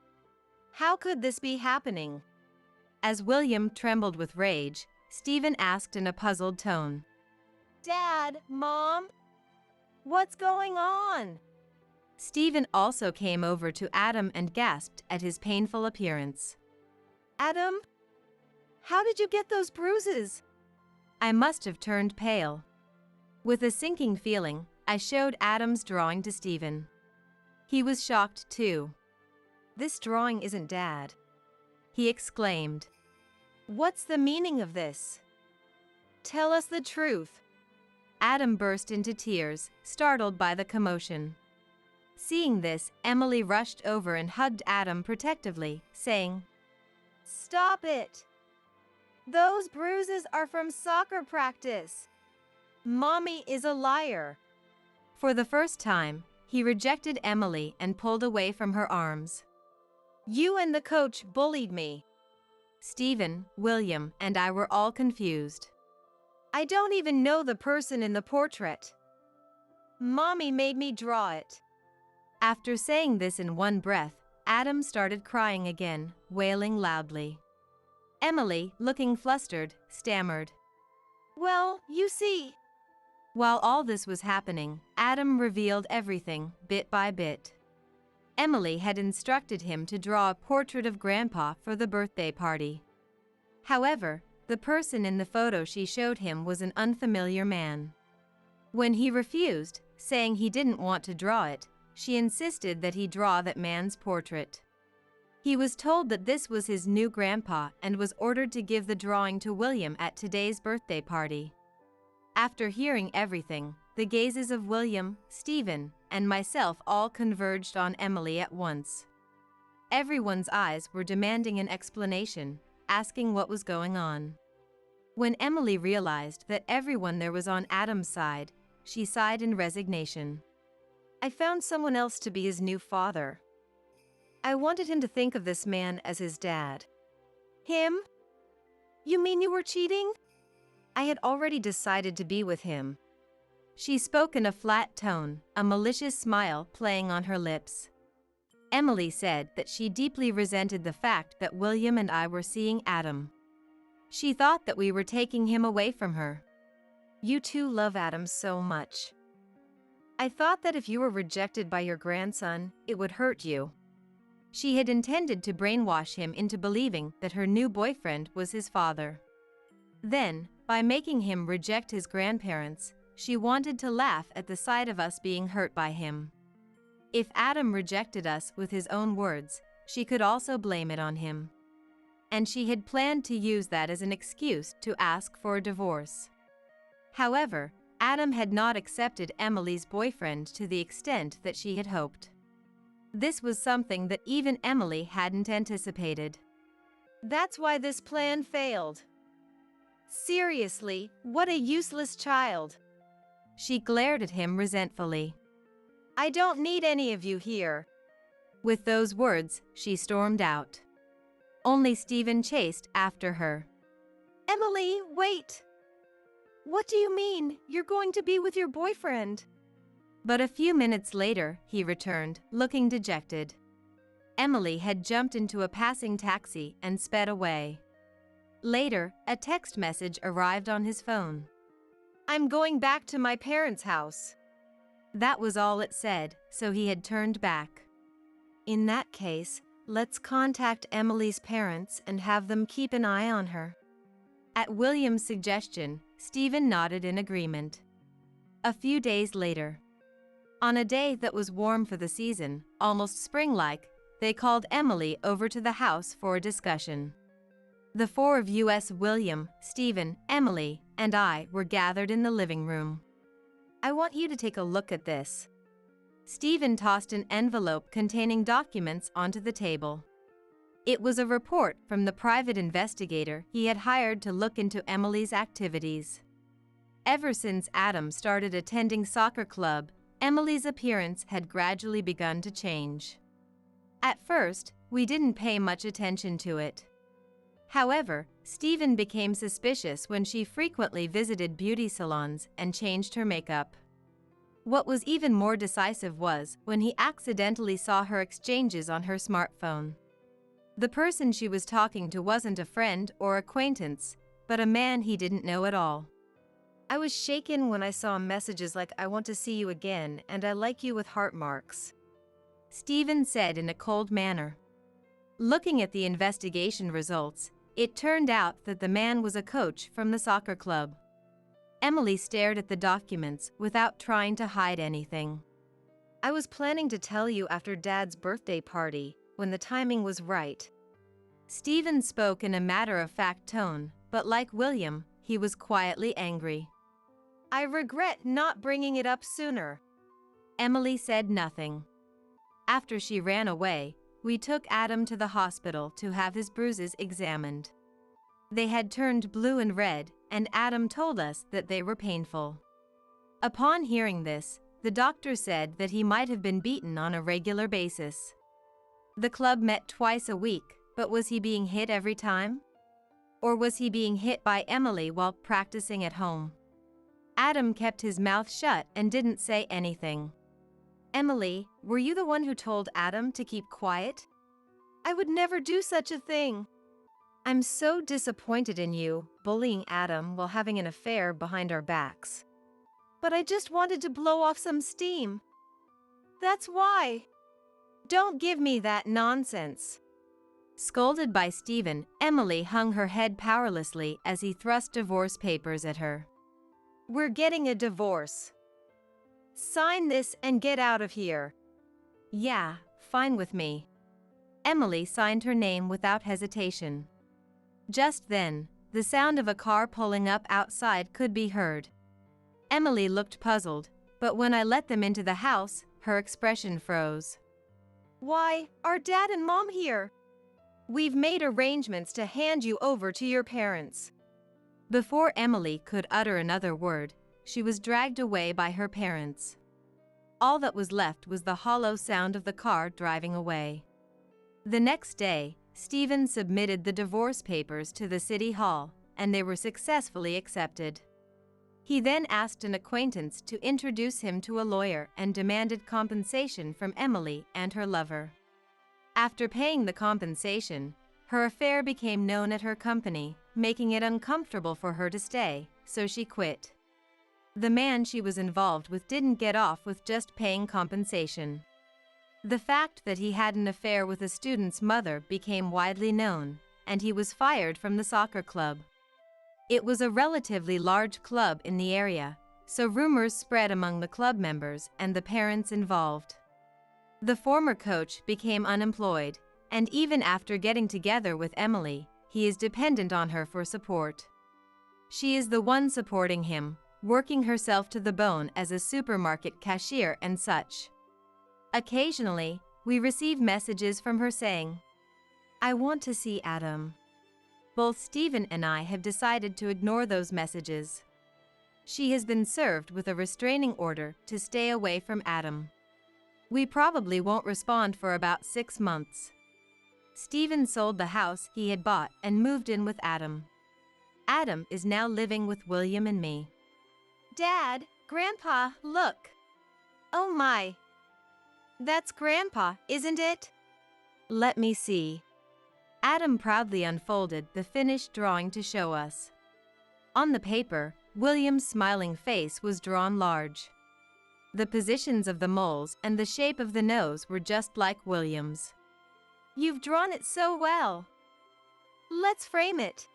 How could this be happening? As William trembled with rage, Stephen asked in a puzzled tone. "Dad, Mom? What's going on?" Stephen also came over to Adam and gasped at his painful appearance. "Adam? How did you get those bruises?" I must have turned pale. With a sinking feeling, I showed Adam's drawing to Stephen. He was shocked too. "This drawing isn't Dad," he exclaimed. "What's the meaning of this? Tell us the truth." Adam burst into tears, startled by the commotion. Seeing this, Emily rushed over and hugged Adam protectively, saying, "Stop it! Those bruises are from soccer practice. Mommy is a liar." For the first time, he rejected Emily and pulled away from her arms. "You and the coach bullied me." Stephen, William, and I were all confused. "I don't even know the person in the portrait. Mommy made me draw it." After saying this in one breath, Adam started crying again, wailing loudly. Emily, looking flustered, stammered, "Well, you see." While all this was happening, Adam revealed everything, bit by bit. Emily had instructed him to draw a portrait of Grandpa for the birthday party. However, the person in the photo she showed him was an unfamiliar man. When he refused, saying he didn't want to draw it, she insisted that he draw that man's portrait. He was told that this was his new grandpa and was ordered to give the drawing to William at today's birthday party. After hearing everything, the gazes of William, Stephen, and myself all converged on Emily at once. Everyone's eyes were demanding an explanation, asking what was going on. When Emily realized that everyone there was on Adam's side, she sighed in resignation. "I found someone else to be his new father. I wanted him to think of this man as his dad." "Him? You mean you were cheating?" "I had already decided to be with him." She spoke in a flat tone, a malicious smile playing on her lips. Emily said that she deeply resented the fact that William and I were seeing Adam. She thought that we were taking him away from her. "You two love Adam so much. I thought that if you were rejected by your grandson, it would hurt you." She had intended to brainwash him into believing that her new boyfriend was his father. Then, by making him reject his grandparents, she wanted to laugh at the sight of us being hurt by him. If Adam rejected us with his own words, she could also blame it on him. And she had planned to use that as an excuse to ask for a divorce. However, Adam had not accepted Emily's boyfriend to the extent that she had hoped. This was something that even Emily hadn't anticipated. That's why this plan failed. Seriously, what a useless child. She glared at him resentfully. I don't need any of you here. With those words, she stormed out. Only Stephen chased after her. Emily, wait! What do you mean, you're going to be with your boyfriend? But a few minutes later, he returned, looking dejected. Emily had jumped into a passing taxi and sped away. Later, a text message arrived on his phone. I'm going back to my parents' house. That was all it said, so he had turned back. In that case, let's contact Emily's parents and have them keep an eye on her. At William's suggestion, Stephen nodded in agreement. A few days later, on a day that was warm for the season, almost spring-like, they called Emily over to the house for a discussion. The four of us, William, Stephen, Emily, and I, were gathered in the living room. I want you to take a look at this. Stephen tossed an envelope containing documents onto the table. It was a report from the private investigator he had hired to look into Emily's activities. Ever since Adam started attending soccer club, Emily's appearance had gradually begun to change. At first, we didn't pay much attention to it. However, Stephen became suspicious when she frequently visited beauty salons and changed her makeup. What was even more decisive was when he accidentally saw her exchanges on her smartphone. The person she was talking to wasn't a friend or acquaintance, but a man he didn't know at all. I was shaken when I saw messages like "I want to see you again" and "I like you" with heart marks. Stephen said in a cold manner. Looking at the investigation results, it turned out that the man was a coach from the soccer club. Emily stared at the documents without trying to hide anything. I was planning to tell you after Dad's birthday party, when the timing was right. Stephen spoke in a matter-of-fact tone, but like William, he was quietly angry. I regret not bringing it up sooner. Emily said nothing. After she ran away, we took Adam to the hospital to have his bruises examined. They had turned blue and red, and Adam told us that they were painful. Upon hearing this, the doctor said that he might have been beaten on a regular basis. The club met twice a week, but was he being hit every time? Or was he being hit by Emily while practicing at home? Adam kept his mouth shut and didn't say anything. Emily, were you the one who told Adam to keep quiet? I would never do such a thing. I'm so disappointed in you, bullying Adam while having an affair behind our backs. But I just wanted to blow off some steam. That's why. Don't give me that nonsense. Scolded by Stephen, Emily hung her head powerlessly as he thrust divorce papers at her. We're getting a divorce. Sign this and get out of here. Yeah, fine with me. Emily signed her name without hesitation. Just then, the sound of a car pulling up outside could be heard. Emily looked puzzled, but when I let them into the house, her expression froze. Why, are Dad and Mom here? We've made arrangements to hand you over to your parents. Before Emily could utter another word, she was dragged away by her parents. All that was left was the hollow sound of the car driving away. The next day, Stephen submitted the divorce papers to the city hall, and they were successfully accepted. He then asked an acquaintance to introduce him to a lawyer and demanded compensation from Emily and her lover. After paying the compensation, her affair became known at her company, making it uncomfortable for her to stay, so she quit. The man she was involved with didn't get off with just paying compensation. The fact that he had an affair with a student's mother became widely known, and he was fired from the soccer club. It was a relatively large club in the area, so rumors spread among the club members and the parents involved. The former coach became unemployed, and even after getting together with Emily, he is dependent on her for support. She is the one supporting him, working herself to the bone as a supermarket cashier and such. Occasionally, we receive messages from her saying, "I want to see Adam." Both Stephen and I have decided to ignore those messages. She has been served with a restraining order to stay away from Adam. We probably won't respond for about 6 months. Stephen sold the house he had bought and moved in with Adam. Adam is now living with William and me. "Dad, Grandpa, look." "Oh my. That's Grandpa, isn't it?" "Let me see." Adam proudly unfolded the finished drawing to show us. On the paper, William's smiling face was drawn large. The positions of the moles and the shape of the nose were just like William's. "You've drawn it so well. Let's frame it."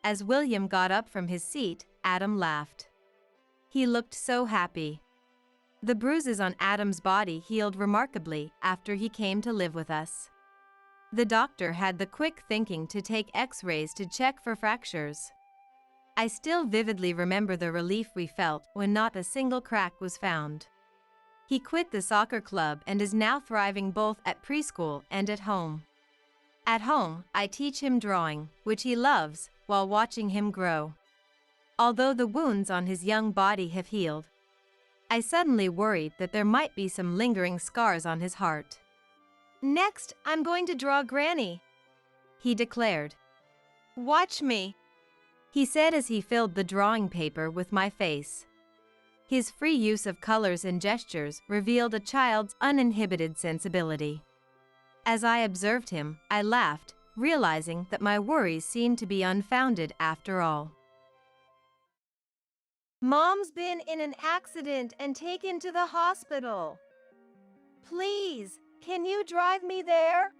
As William got up from his seat, Adam laughed. He looked so happy. The bruises on Adam's body healed remarkably after he came to live with us. The doctor had the quick thinking to take X-rays to check for fractures. I still vividly remember the relief we felt when not a single crack was found. He quit the soccer club and is now thriving both at preschool and at home. At home, I teach him drawing, which he loves, while watching him grow. Although the wounds on his young body have healed, I suddenly worried that there might be some lingering scars on his heart. "Next, I'm going to draw Granny," he declared. "Watch me," he said as he filled the drawing paper with my face. His free use of colors and gestures revealed a child's uninhibited sensibility. As I observed him, I laughed, realizing that my worries seemed to be unfounded after all. "Mom's been in an accident and taken to the hospital. Please, can you drive me there?"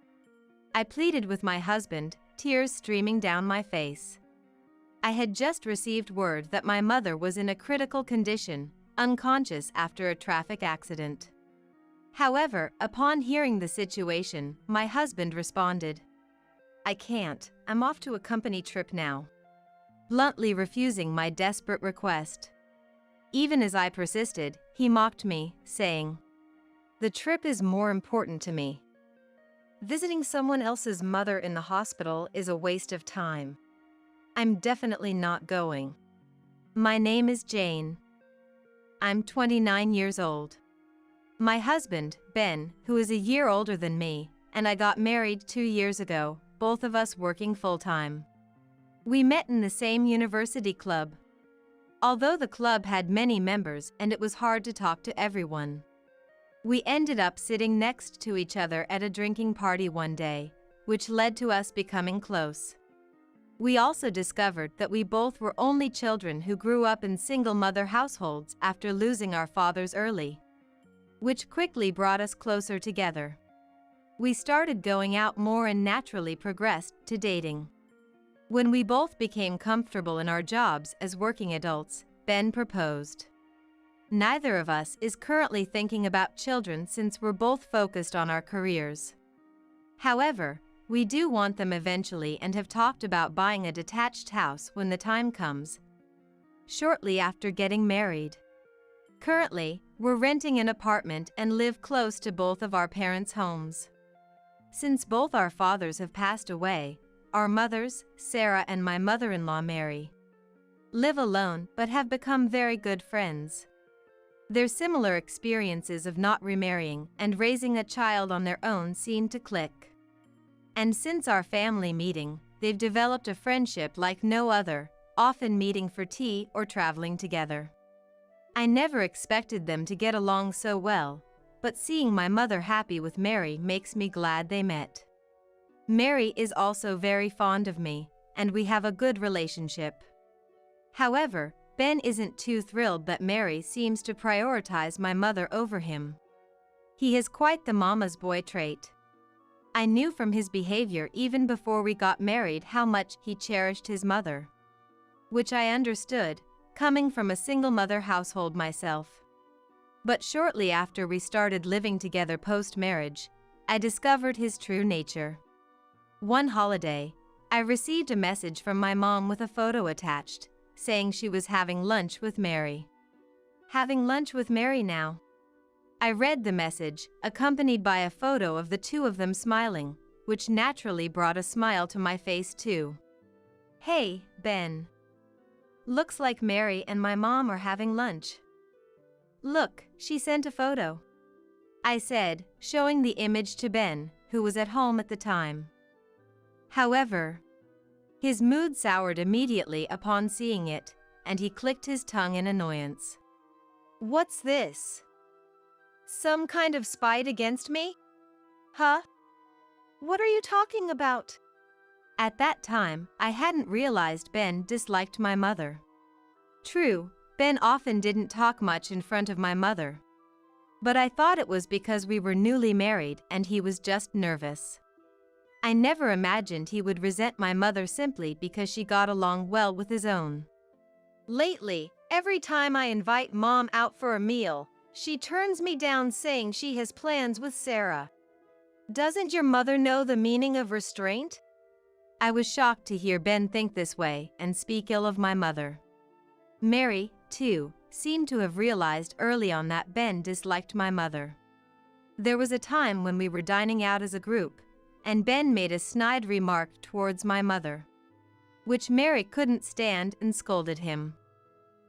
I pleaded with my husband, tears streaming down my face. I had just received word that my mother was in a critical condition, unconscious after a traffic accident. However, upon hearing the situation, my husband responded, "I can't, I'm off to a company trip now," bluntly refusing my desperate request. Even as I persisted, he mocked me, saying, "The trip is more important to me. Visiting someone else's mother in the hospital is a waste of time. I'm definitely not going. My name is Jane. I'm 29 years old. My husband, Ben, who is a year older than me, and I got married 2 years ago, both of us working full-time. We met in the same university club. Although the club had many members and it was hard to talk to everyone, we ended up sitting next to each other at a drinking party one day, which led to us becoming close. We also discovered that we both were only children who grew up in single-mother households after losing our fathers early, which quickly brought us closer together. We started going out more and naturally progressed to dating. When we both became comfortable in our jobs as working adults, Ben proposed. Neither of us is currently thinking about children since we're both focused on our careers. However, we do want them eventually and have talked about buying a detached house when the time comes, shortly after getting married. Currently, we're renting an apartment and live close to both of our parents' homes. Since both our fathers have passed away, our mothers, Sarah and my mother-in-law Mary, live alone but have become very good friends. Their similar experiences of not remarrying and raising a child on their own seem to click. And since our family meeting, they've developed a friendship like no other, often meeting for tea or traveling together. I never expected them to get along so well, but seeing my mother happy with Mary makes me glad they met. Mary is also very fond of me, and we have a good relationship. However, Ben isn't too thrilled that Mary seems to prioritize my mother over him. He has quite the mama's boy trait. I knew from his behavior even before we got married how much he cherished his mother, which I understood, coming from a single-mother household myself. But shortly after we started living together post-marriage, I discovered his true nature. One holiday, I received a message from my mom with a photo attached, saying she was having lunch with Mary. Having lunch with Mary now? I read the message, accompanied by a photo of the two of them smiling, which naturally brought a smile to my face too. Hey, Ben. Looks like Mary and my mom are having lunch. Look, she sent a photo, I said, showing the image to Ben, who was at home at the time. However, his mood soured immediately upon seeing it, and he clicked his tongue in annoyance. What's this? Some kind of spite against me? Huh? What are you talking about? At that time, I hadn't realized Ben disliked my mother. True, Ben often didn't talk much in front of my mother. But I thought it was because we were newly married and he was just nervous. I never imagined he would resent my mother simply because she got along well with his own. Lately, every time I invite Mom out for a meal, she turns me down saying she has plans with Sarah. Doesn't your mother know the meaning of restraint? I was shocked to hear Ben think this way and speak ill of my mother. Mary, too, seemed to have realized early on that Ben disliked my mother. There was a time when we were dining out as a group, and Ben made a snide remark towards my mother, which Mary couldn't stand and scolded him.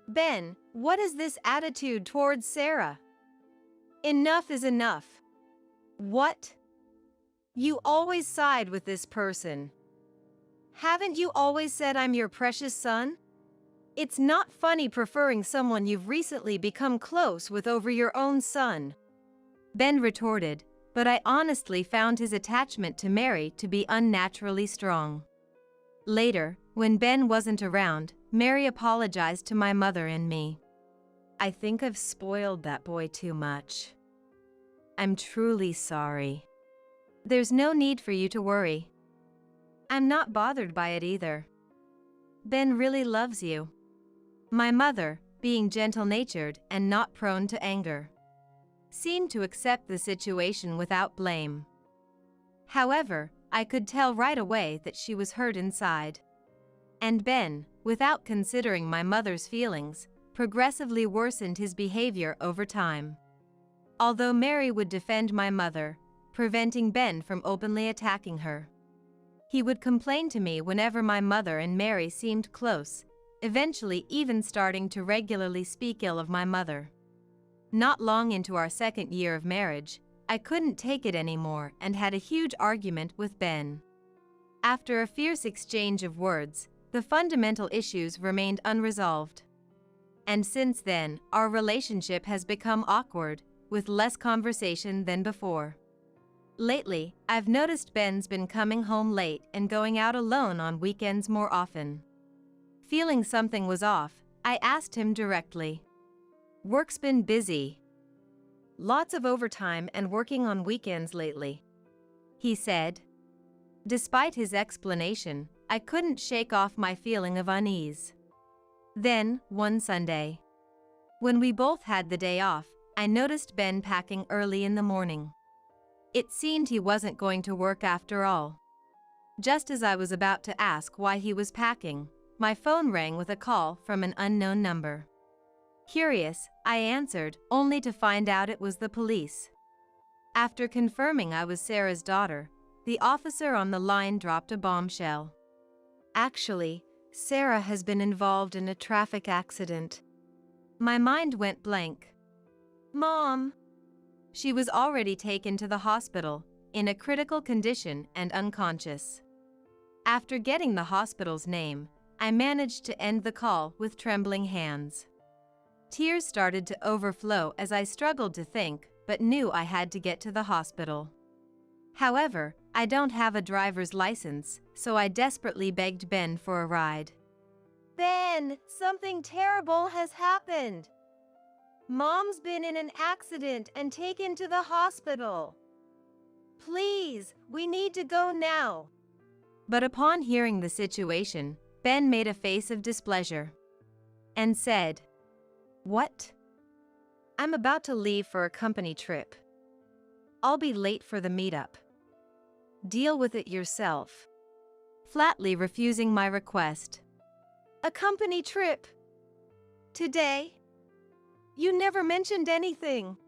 Ben, what is this attitude towards Sarah? Enough is enough. What? You always side with this person. Haven't you always said I'm your precious son? It's not funny preferring someone you've recently become close with over your own son. Ben retorted, but I honestly found his attachment to Mary to be unnaturally strong. Later, when Ben wasn't around, Mary apologized to my mother and me. I think I've spoiled that boy too much. I'm truly sorry. There's no need for you to worry. I'm not bothered by it either. Ben really loves you. My mother, being gentle-natured and not prone to anger, seemed to accept the situation without blame. However, I could tell right away that she was hurt inside. And Ben, without considering my mother's feelings, progressively worsened his behavior over time. Although Mary would defend my mother, preventing Ben from openly attacking her, he would complain to me whenever my mother and Mary seemed close, eventually even starting to regularly speak ill of my mother. Not long into our second year of marriage, I couldn't take it anymore and had a huge argument with Ben. After a fierce exchange of words, the fundamental issues remained unresolved. And since then, our relationship has become awkward, with less conversation than before. Lately, I've noticed Ben's been coming home late and going out alone on weekends more often. Feeling something was off, I asked him directly. Work's been busy. Lots of overtime and working on weekends lately, he said. Despite his explanation, I couldn't shake off my feeling of unease. Then, one Sunday, when we both had the day off, I noticed Ben packing early in the morning. It seemed he wasn't going to work after all. Just as I was about to ask why he was packing, my phone rang with a call from an unknown number. Curious, I answered, only to find out it was the police. After confirming I was Sarah's daughter, the officer on the line dropped a bombshell. Actually, Sarah has been involved in a traffic accident. My mind went blank. Mom! She was already taken to the hospital, in a critical condition and unconscious. After getting the hospital's name, I managed to end the call with trembling hands. Tears started to overflow as I struggled to think, but knew I had to get to the hospital. However, I don't have a driver's license, so I desperately begged Ben for a ride. Ben, something terrible has happened. Mom's been in an accident and taken to the hospital. Please, we need to go now. But upon hearing the situation, Ben made a face of displeasure and said, What? I'm about to leave for a company trip. I'll be late for the meetup. Deal with it yourself. Flatly refusing my request. A company trip. Today? You never mentioned anything.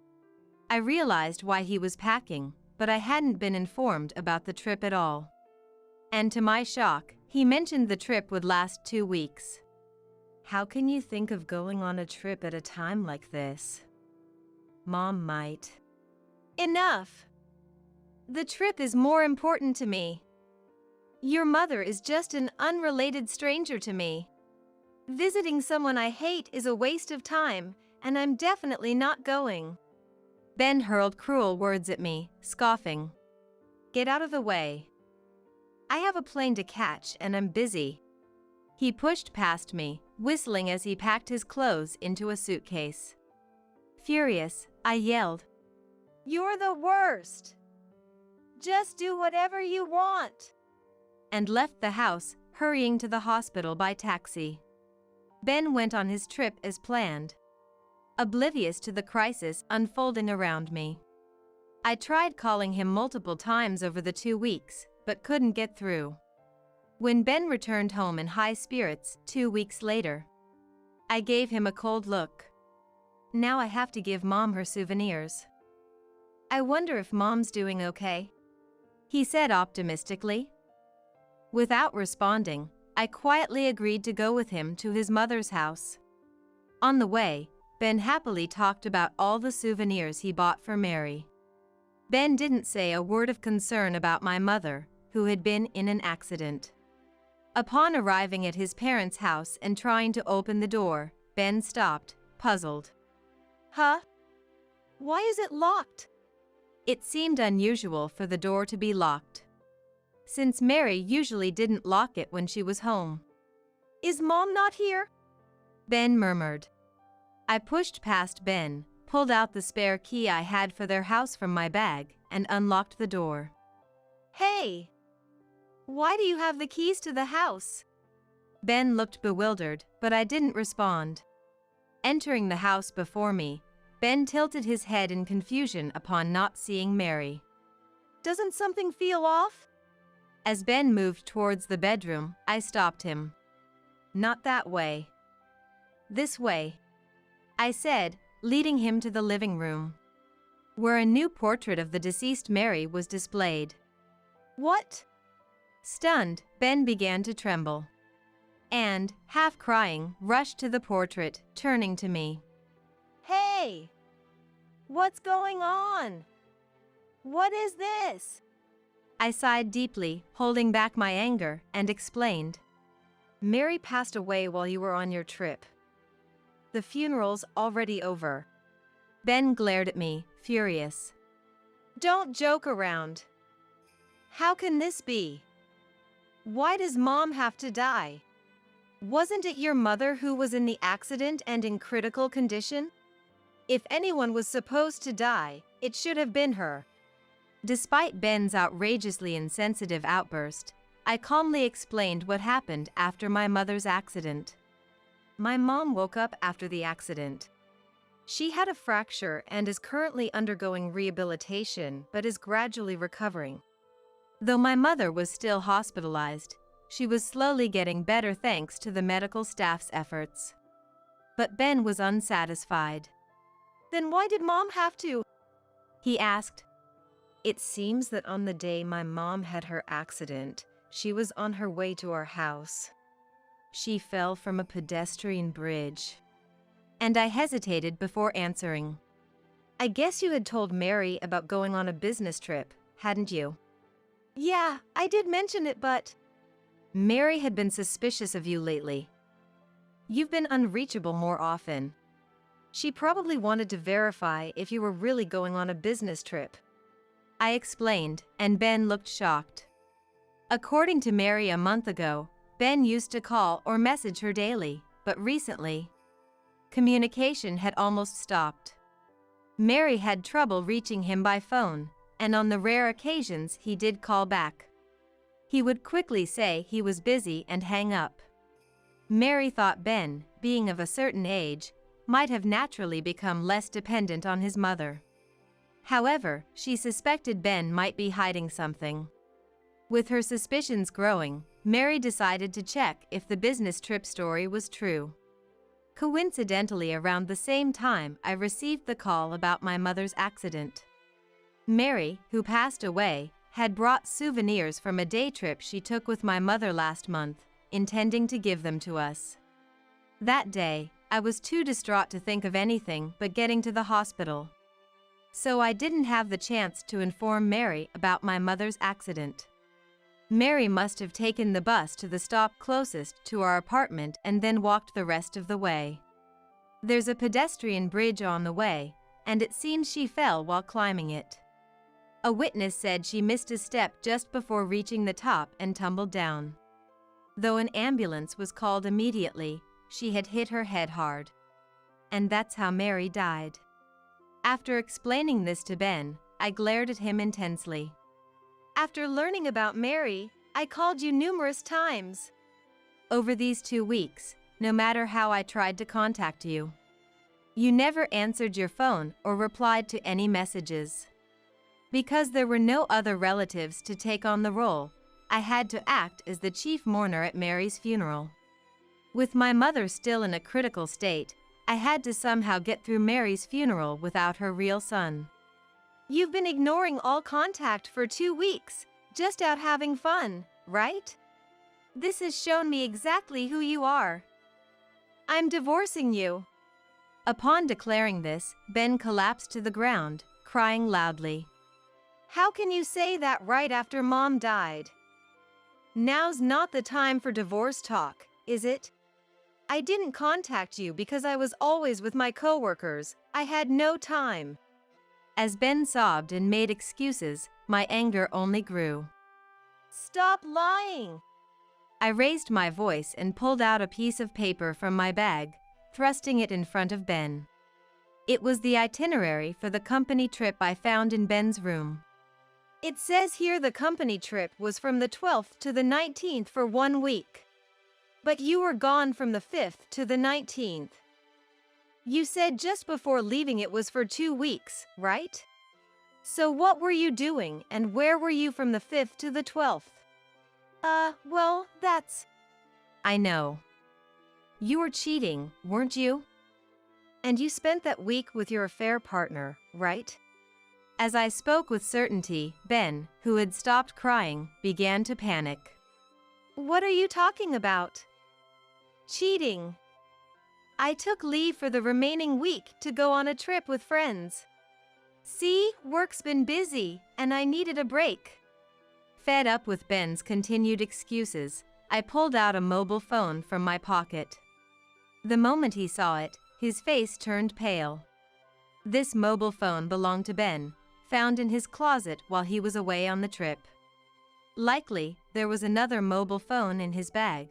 I realized why he was packing, but I hadn't been informed about the trip at all. And to my shock, he mentioned the trip would last 2 weeks. How can you think of going on a trip at a time like this? Mom might. Enough! The trip is more important to me. Your mother is just an unrelated stranger to me. Visiting someone I hate is a waste of time, and I'm definitely not going. Ben hurled cruel words at me, scoffing. Get out of the way. I have a plane to catch and I'm busy. He pushed past me, whistling as he packed his clothes into a suitcase. Furious, I yelled, "You're the worst! Just do whatever you want!" and left the house, hurrying to the hospital by taxi. Ben went on his trip as planned, oblivious to the crisis unfolding around me. I tried calling him multiple times over the 2 weeks, but couldn't get through. When Ben returned home in high spirits 2 weeks later, I gave him a cold look. Now I have to give Mom her souvenirs. I wonder if Mom's doing okay, he said optimistically. Without responding, I quietly agreed to go with him to his mother's house. On the way, Ben happily talked about all the souvenirs he bought for Mary. Ben didn't say a word of concern about my mother, who had been in an accident. Upon arriving at his parents' house and trying to open the door, Ben stopped, puzzled. Huh? Why is it locked? It seemed unusual for the door to be locked, since Mary usually didn't lock it when she was home. Is Mom not here? Ben murmured. I pushed past Ben, pulled out the spare key I had for their house from my bag, and unlocked the door. Hey! Why do you have the keys to the house? Ben looked bewildered, but I didn't respond. Entering the house before me, Ben tilted his head in confusion upon not seeing Mary. Doesn't something feel off? As Ben moved towards the bedroom, I stopped him. Not that way. This way, I said, leading him to the living room, where a new portrait of the deceased Mary was displayed. What? Stunned, Ben began to tremble, and, half crying, rushed to the portrait, turning to me. Hey! What's going on? What is this? I sighed deeply, holding back my anger, and explained. Mary passed away while you were on your trip. The funeral's already over. Ben glared at me, furious. Don't joke around. How can this be? Why does Mom have to die? Wasn't it your mother who was in the accident and in critical condition? If anyone was supposed to die, it should have been her. Despite Ben's outrageously insensitive outburst, I calmly explained what happened after my mother's accident. My mom woke up after the accident. She had a fracture and is currently undergoing rehabilitation but is gradually recovering. Though my mother was still hospitalized, she was slowly getting better thanks to the medical staff's efforts. But Ben was unsatisfied. Then why did Mom have to? He asked. It seems that on the day my mom had her accident, she was on her way to our house. She fell from a pedestrian bridge. And I hesitated before answering. I guess you had told Mary about going on a business trip, hadn't you? Yeah, I did mention it, but... Mary had been suspicious of you lately. You've been unreachable more often. She probably wanted to verify if you were really going on a business trip. I explained, and Ben looked shocked. According to Mary a month ago, Ben used to call or message her daily, but recently, communication had almost stopped. Mary had trouble reaching him by phone, and on the rare occasions he did call back, he would quickly say he was busy and hang up. Mary thought Ben, being of a certain age, might have naturally become less dependent on his mother. However, she suspected Ben might be hiding something. With her suspicions growing, Mary decided to check if the business trip story was true. Coincidentally, around the same time, I received the call about my mother's accident. Mary, who passed away, had brought souvenirs from a day trip she took with my mother last month, intending to give them to us. That day, I was too distraught to think of anything but getting to the hospital. So I didn't have the chance to inform Mary about my mother's accident. Mary must have taken the bus to the stop closest to our apartment and then walked the rest of the way. There's a pedestrian bridge on the way, and it seems she fell while climbing it. A witness said she missed a step just before reaching the top and tumbled down. Though an ambulance was called immediately, she had hit her head hard. And that's how Mary died. After explaining this to Ben, I glared at him intensely. After learning about Mary, I called you numerous times. Over these 2 weeks, no matter how I tried to contact you, you never answered your phone or replied to any messages. Because there were no other relatives to take on the role, I had to act as the chief mourner at Mary's funeral. With my mother still in a critical state, I had to somehow get through Mary's funeral without her real son. You've been ignoring all contact for 2 weeks, just out having fun, right? This has shown me exactly who you are. I'm divorcing you. Upon declaring this, Ben collapsed to the ground, crying loudly. How can you say that right after Mom died? Now's not the time for divorce talk, is it? I didn't contact you because I was always with my coworkers. I had no time. As Ben sobbed and made excuses, my anger only grew. Stop lying! I raised my voice and pulled out a piece of paper from my bag, thrusting it in front of Ben. It was the itinerary for the company trip I found in Ben's room. It says here the company trip was from the 12th to the 19th for 1 week. But you were gone from the 5th to the 19th. You said just before leaving it was for 2 weeks, right? So what were you doing and where were you from the 5th to the 12th? Well, that's... I know. You were cheating, weren't you? And you spent that week with your affair partner, right? As I spoke with certainty, Ben, who had stopped crying, began to panic. What are you talking about? Cheating. I took leave for the remaining week to go on a trip with friends. See, work's been busy, and I needed a break. Fed up with Ben's continued excuses, I pulled out a mobile phone from my pocket. The moment he saw it, his face turned pale. This mobile phone belonged to Ben, found in his closet while he was away on the trip. Likely, there was another mobile phone in his bag,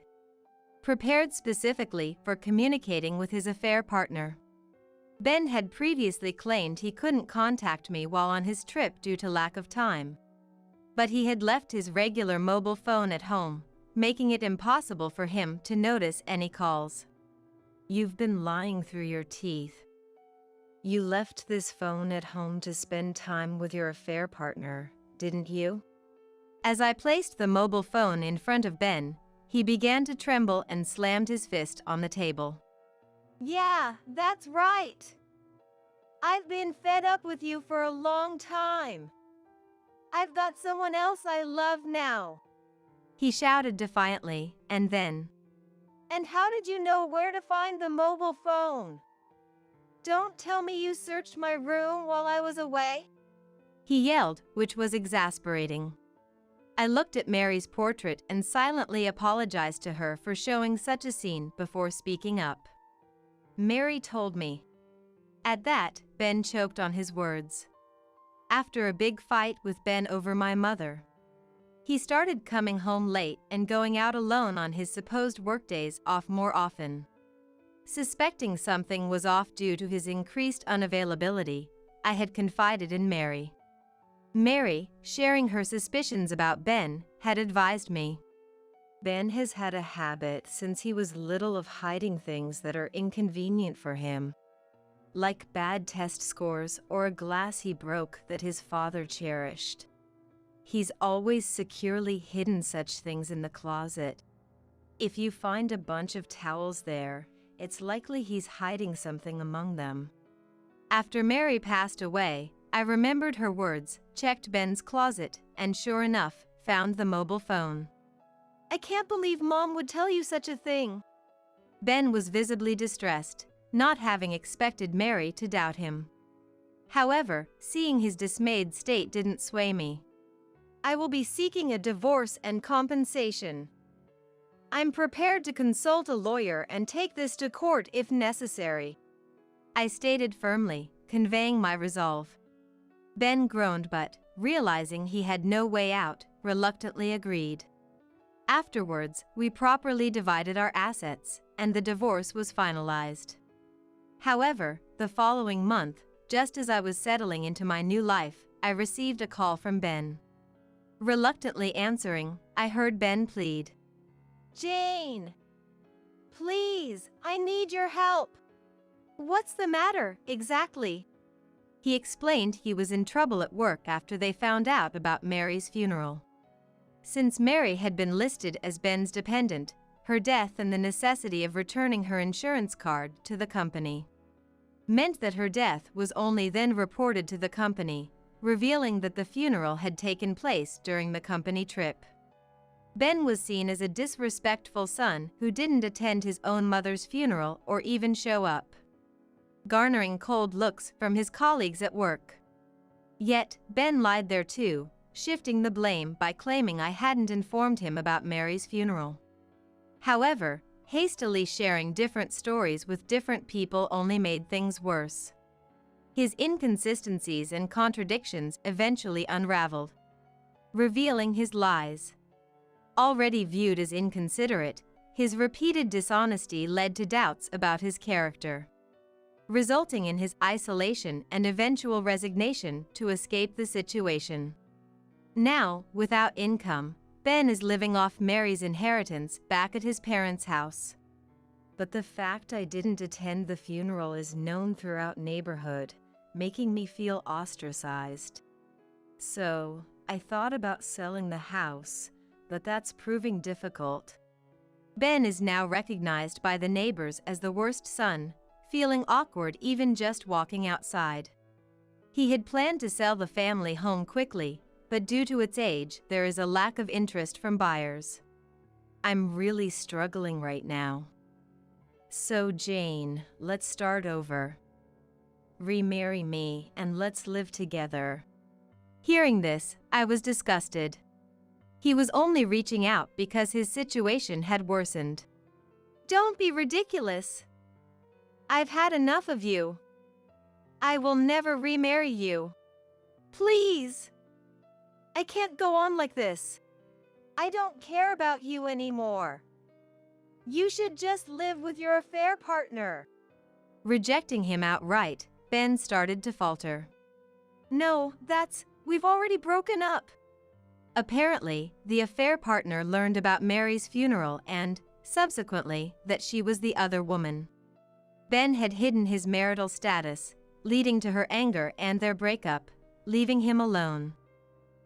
prepared specifically for communicating with his affair partner. Ben had previously claimed he couldn't contact me while on his trip due to lack of time. But he had left his regular mobile phone at home, making it impossible for him to notice any calls. You've been lying through your teeth. You left this phone at home to spend time with your affair partner, didn't you? As I placed the mobile phone in front of Ben, he began to tremble and slammed his fist on the table. Yeah, that's right. I've been fed up with you for a long time. I've got someone else I love now. He shouted defiantly, and then, and how did you know where to find the mobile phone? Don't tell me you searched my room while I was away. He yelled, which was exasperating. I looked at Mary's portrait and silently apologized to her for showing such a scene before speaking up. Mary told me. At that, Ben choked on his words. After a big fight with Ben over my mother, he started coming home late and going out alone on his supposed workdays off more often. Suspecting something was off due to his increased unavailability, I had confided in Mary. Mary, sharing her suspicions about Ben, had advised me. Ben has had a habit since he was little of hiding things that are inconvenient for him, like bad test scores or a glass he broke that his father cherished. He's always securely hidden such things in the closet. If you find a bunch of towels there, it's likely he's hiding something among them. After Mary passed away, I remembered her words, checked Ben's closet, and sure enough, found the mobile phone. I can't believe Mom would tell you such a thing. Ben was visibly distressed, not having expected Mary to doubt him. However, seeing his dismayed state didn't sway me. I will be seeking a divorce and compensation. I'm prepared to consult a lawyer and take this to court if necessary, I stated firmly, conveying my resolve. Ben groaned but, realizing he had no way out, reluctantly agreed. Afterwards, we properly divided our assets, and the divorce was finalized. However, the following month, just as I was settling into my new life, I received a call from Ben. Reluctantly answering, I heard Ben plead. Jane! Please, I need your help! What's the matter, exactly? He explained he was in trouble at work after they found out about Mary's funeral. Since Mary had been listed as Ben's dependent, her death and the necessity of returning her insurance card to the company meant that her death was only then reported to the company, revealing that the funeral had taken place during the company trip. Ben was seen as a disrespectful son who didn't attend his own mother's funeral or even show up, garnering cold looks from his colleagues at work. Yet, Ben lied there too, shifting the blame by claiming I hadn't informed him about Mary's funeral. However, hastily sharing different stories with different people only made things worse. His inconsistencies and contradictions eventually unraveled, revealing his lies. Already viewed as inconsiderate, his repeated dishonesty led to doubts about his character, resulting in his isolation and eventual resignation to escape the situation. Now, without income, Ben is living off Mary's inheritance back at his parents' house. But the fact I didn't attend the funeral is known throughout neighborhood, making me feel ostracized. So, I thought about selling the house, but that's proving difficult. Ben is now recognized by the neighbors as the worst son, feeling awkward even just walking outside. He had planned to sell the family home quickly, but due to its age, there is a lack of interest from buyers. I'm really struggling right now. So Jane, let's start over. Remarry me and let's live together. Hearing this, I was disgusted. He was only reaching out because his situation had worsened. Don't be ridiculous. I've had enough of you. I will never remarry you. Please. I can't go on like this. I don't care about you anymore. You should just live with your affair partner. Rejecting him outright, Ben started to falter. No, we've already broken up. Apparently, the affair partner learned about Mary's funeral and, subsequently, that she was the other woman. Ben had hidden his marital status, leading to her anger and their breakup, leaving him alone.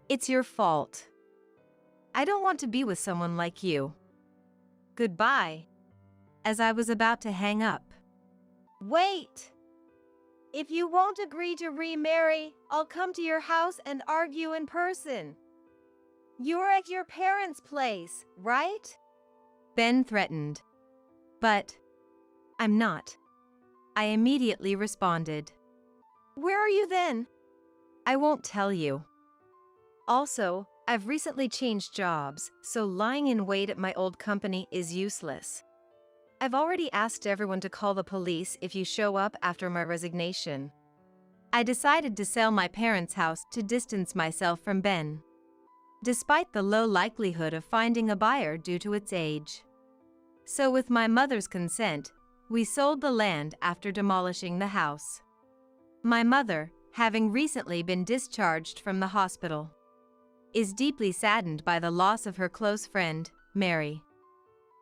It's your fault. I don't want to be with someone like you. Goodbye. As I was about to hang up. Wait! If you won't agree to remarry, I'll come to your house and argue in person. You're at your parents' place, right? Ben threatened. But I'm not. I immediately responded. Where are you then? I won't tell you. Also, I've recently changed jobs, so lying in wait at my old company is useless. I've already asked everyone to call the police if you show up after my resignation. I decided to sell my parents' house to distance myself from Ben, despite the low likelihood of finding a buyer due to its age. So with my mother's consent, we sold the land after demolishing the house. My mother, having recently been discharged from the hospital, is deeply saddened by the loss of her close friend, Mary.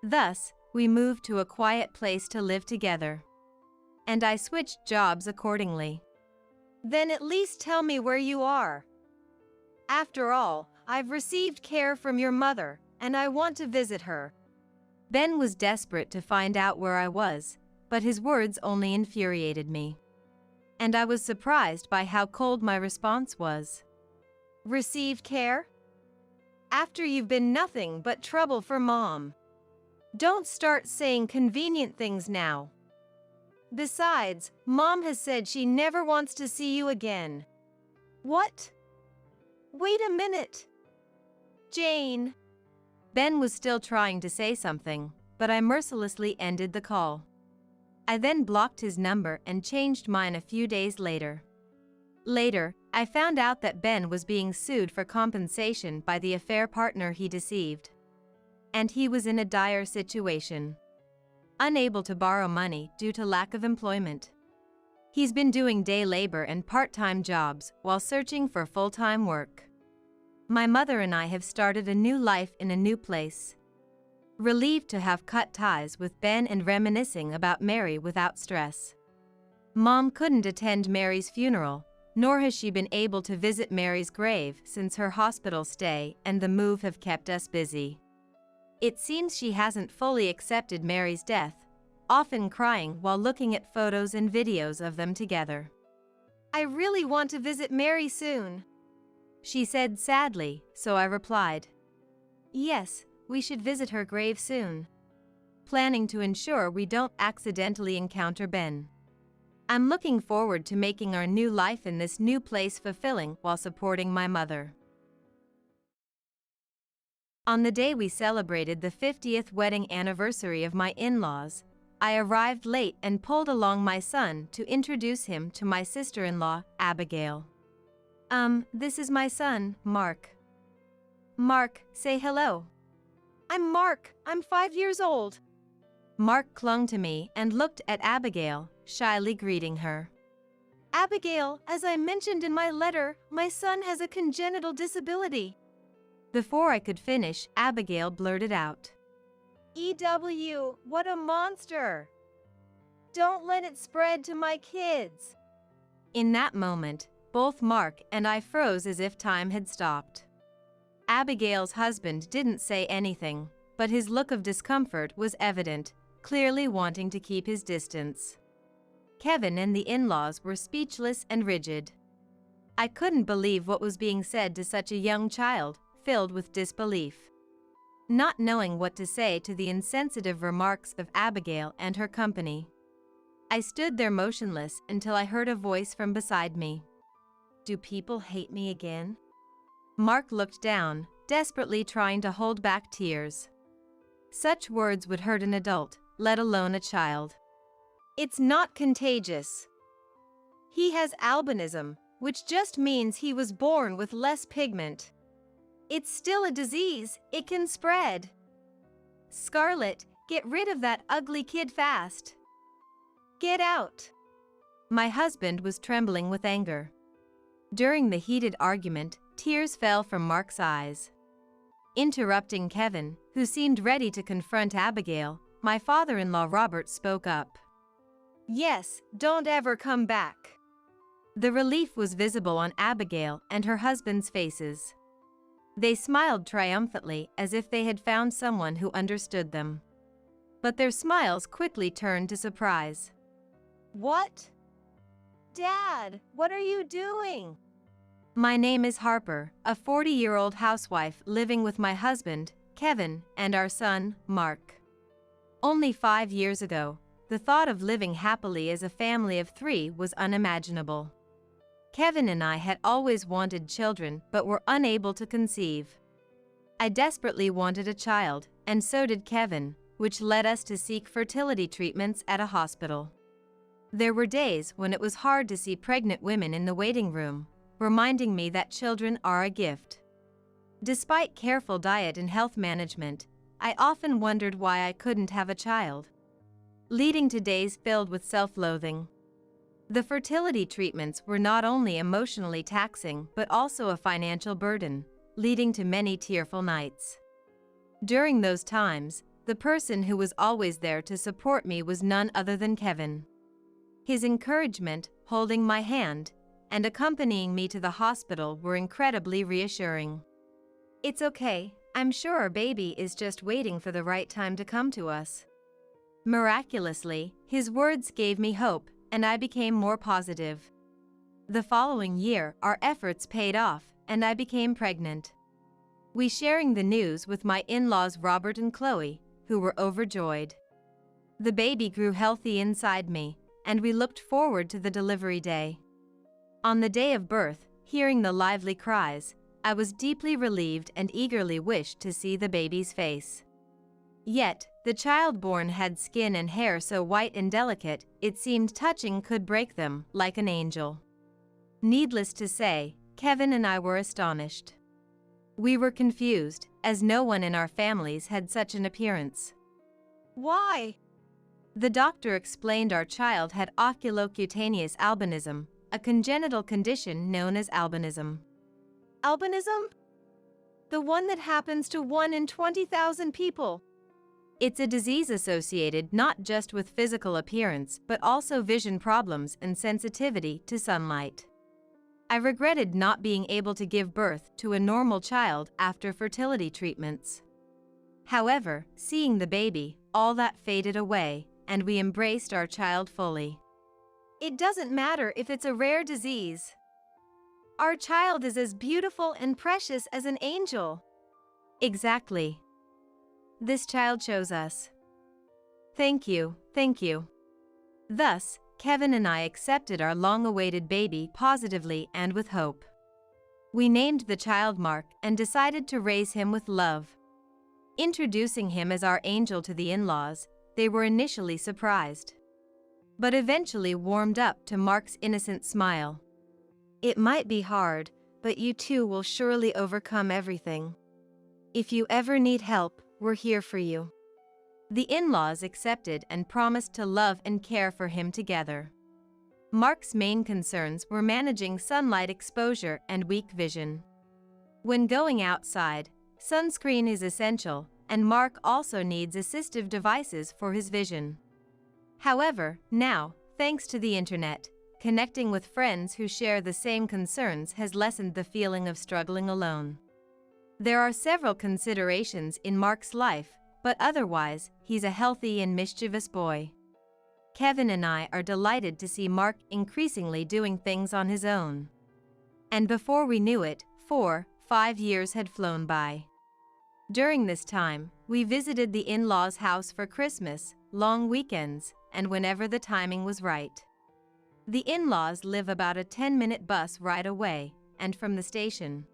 Thus, we moved to a quiet place to live together, and I switched jobs accordingly. Then at least tell me where you are. After all, I've received care from your mother, and I want to visit her. Ben was desperate to find out where I was, but his words only infuriated me. And I was surprised by how cold my response was. Received care? After you've been nothing but trouble for Mom. Don't start saying convenient things now. Besides, Mom has said she never wants to see you again. What? Wait a minute. Jane. Ben was still trying to say something, but I mercilessly ended the call. I then blocked his number and changed mine a few days later. Later, I found out that Ben was being sued for compensation by the affair partner he deceived. And he was in a dire situation. Unable to borrow money due to lack of employment. He's been doing day labor and part-time jobs while searching for full-time work. My mother and I have started a new life in a new place. Relieved to have cut ties with Ben and reminiscing about Mary without stress. Mom couldn't attend Mary's funeral, nor has she been able to visit Mary's grave since her hospital stay and the move have kept us busy. It seems she hasn't fully accepted Mary's death, often crying while looking at photos and videos of them together. I really want to visit Mary soon, she said sadly, so I replied. Yes, we should visit her grave soon. Planning to ensure we don't accidentally encounter Ben. I'm looking forward to making our new life in this new place fulfilling while supporting my mother. On the day we celebrated the 50th wedding anniversary of my in-laws, I arrived late and pulled along my son to introduce him to my sister-in-law, Abigail. This is my son, Mark. Mark, say hello. I'm Mark, I'm 5 years old. Mark clung to me and looked at Abigail, shyly greeting her. Abigail, as I mentioned in my letter, my son has a congenital disability. Before I could finish, Abigail blurted out. EW, what a monster! Don't let it spread to my kids. In that moment, both Mark and I froze as if time had stopped. Abigail's husband didn't say anything, but his look of discomfort was evident, clearly wanting to keep his distance. Kevin and the in-laws were speechless and rigid. I couldn't believe what was being said to such a young child, filled with disbelief. Not knowing what to say to the insensitive remarks of Abigail and her company. I stood there motionless until I heard a voice from beside me. Do people hate me again? Mark looked down, desperately trying to hold back tears. Such words would hurt an adult, let alone a child. It's not contagious. He has albinism, which just means he was born with less pigment. It's still a disease, it can spread. Scarlett, get rid of that ugly kid fast. Get out. My husband was trembling with anger. During the heated argument, tears fell from Mark's eyes. Interrupting Kevin, who seemed ready to confront Abigail, my father-in-law Robert spoke up. Yes, don't ever come back. The relief was visible on Abigail and her husband's faces. They smiled triumphantly as if they had found someone who understood them. But their smiles quickly turned to surprise. What? Dad, what are you doing? My name is Harper, a 40-year-old housewife living with my husband, Kevin, and our son, Mark. Only 5 years ago, the thought of living happily as a family of 3 was unimaginable. Kevin and I had always wanted children but were unable to conceive. I desperately wanted a child, and so did Kevin, which led us to seek fertility treatments at a hospital. There were days when it was hard to see pregnant women in the waiting room, reminding me that children are a gift. Despite careful diet and health management, I often wondered why I couldn't have a child, leading to days filled with self-loathing. The fertility treatments were not only emotionally taxing but also a financial burden, leading to many tearful nights. During those times, the person who was always there to support me was none other than Kevin. His encouragement, holding my hand, and accompanying me to the hospital were incredibly reassuring. It's okay, I'm sure our baby is just waiting for the right time to come to us. Miraculously, his words gave me hope, and I became more positive. The following year, our efforts paid off, and I became pregnant. We sharing the news with my in-laws Robert and Chloe, who were overjoyed. The baby grew healthy inside me, and we looked forward to the delivery day. On the day of birth, hearing the lively cries, I was deeply relieved and eagerly wished to see the baby's face. Yet, the child born had skin and hair so white and delicate, it seemed touching could break them, like an angel. Needless to say, Kevin and I were astonished. We were confused, as no one in our families had such an appearance. Why? The doctor explained our child had oculocutaneous albinism, a congenital condition known as albinism. Albinism? The one that happens to 1 in 20,000 people. It's a disease associated not just with physical appearance but also vision problems and sensitivity to sunlight. I regretted not being able to give birth to a normal child after fertility treatments. However, seeing the baby, all that faded away, and we embraced our child fully. It doesn't matter if it's a rare disease. Our child is as beautiful and precious as an angel. Exactly. This child chose us. Thank you, thank you. Thus, Kevin and I accepted our long-awaited baby positively and with hope. We named the child Mark and decided to raise him with love. Introducing him as our angel to the in-laws, they were initially surprised, but eventually warmed up to Mark's innocent smile. It might be hard, but you two will surely overcome everything. If you ever need help, we're here for you. The in-laws accepted and promised to love and care for him together. Mark's main concerns were managing sunlight exposure and weak vision. When going outside, sunscreen is essential, and Mark also needs assistive devices for his vision. However, now, thanks to the internet, connecting with friends who share the same concerns has lessened the feeling of struggling alone. There are several considerations in Mark's life, but otherwise, he's a healthy and mischievous boy. Kevin and I are delighted to see Mark increasingly doing things on his own. And before we knew it, 4-5 years had flown by. During this time, we visited the in-laws' house for Christmas, long weekends, and whenever the timing was right. The in-laws live about a 10-minute bus ride away, and from the station.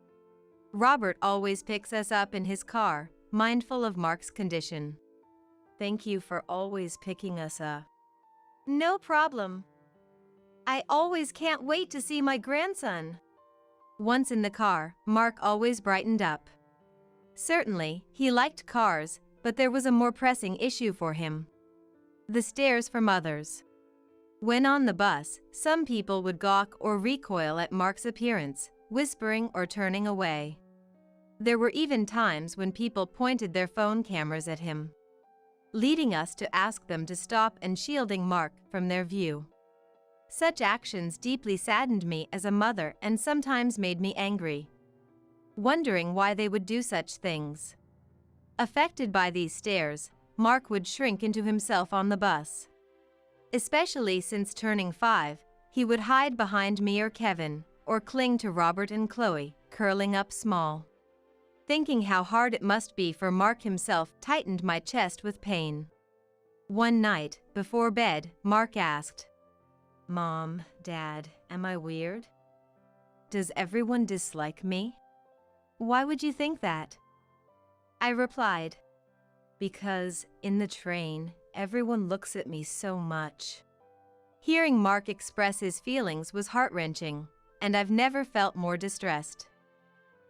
Robert always picks us up in his car, mindful of Mark's condition. Thank you for always picking us up. No problem. I always can't wait to see my grandson. Once in the car, Mark always brightened up. Certainly, he liked cars, but there was a more pressing issue for him. The stares from others. When on the bus, some people would gawk or recoil at Mark's appearance, whispering or turning away. There were even times when people pointed their phone cameras at him, leading us to ask them to stop and shielding Mark from their view. Such actions deeply saddened me as a mother and sometimes made me angry, wondering why they would do such things. Affected by these stares, Mark would shrink into himself on the bus. Especially since turning 5, he would hide behind me or Kevin, or cling to Robert and Chloe, curling up small. Thinking how hard it must be for Mark himself tightened my chest with pain. One night, before bed, Mark asked, "Mom, Dad, am I weird? Does everyone dislike me? Why would you think that?" I replied, "Because, in the train, everyone looks at me so much." Hearing Mark express his feelings was heart-wrenching, and I've never felt more distressed.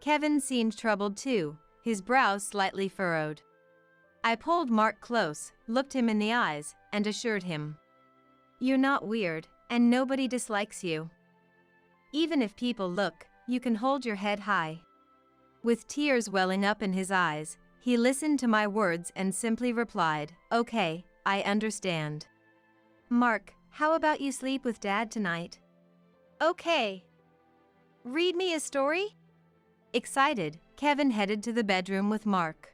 Kevin seemed troubled too, his brows slightly furrowed. I pulled Mark close, looked him in the eyes, and assured him, "You're not weird, and nobody dislikes you. Even if people look, you can hold your head high." With tears welling up in his eyes, he listened to my words and simply replied, "Okay, I understand. Mark, how about you sleep with Dad tonight?" Okay. Read me a story? Excited, Kevin headed to the bedroom with Mark.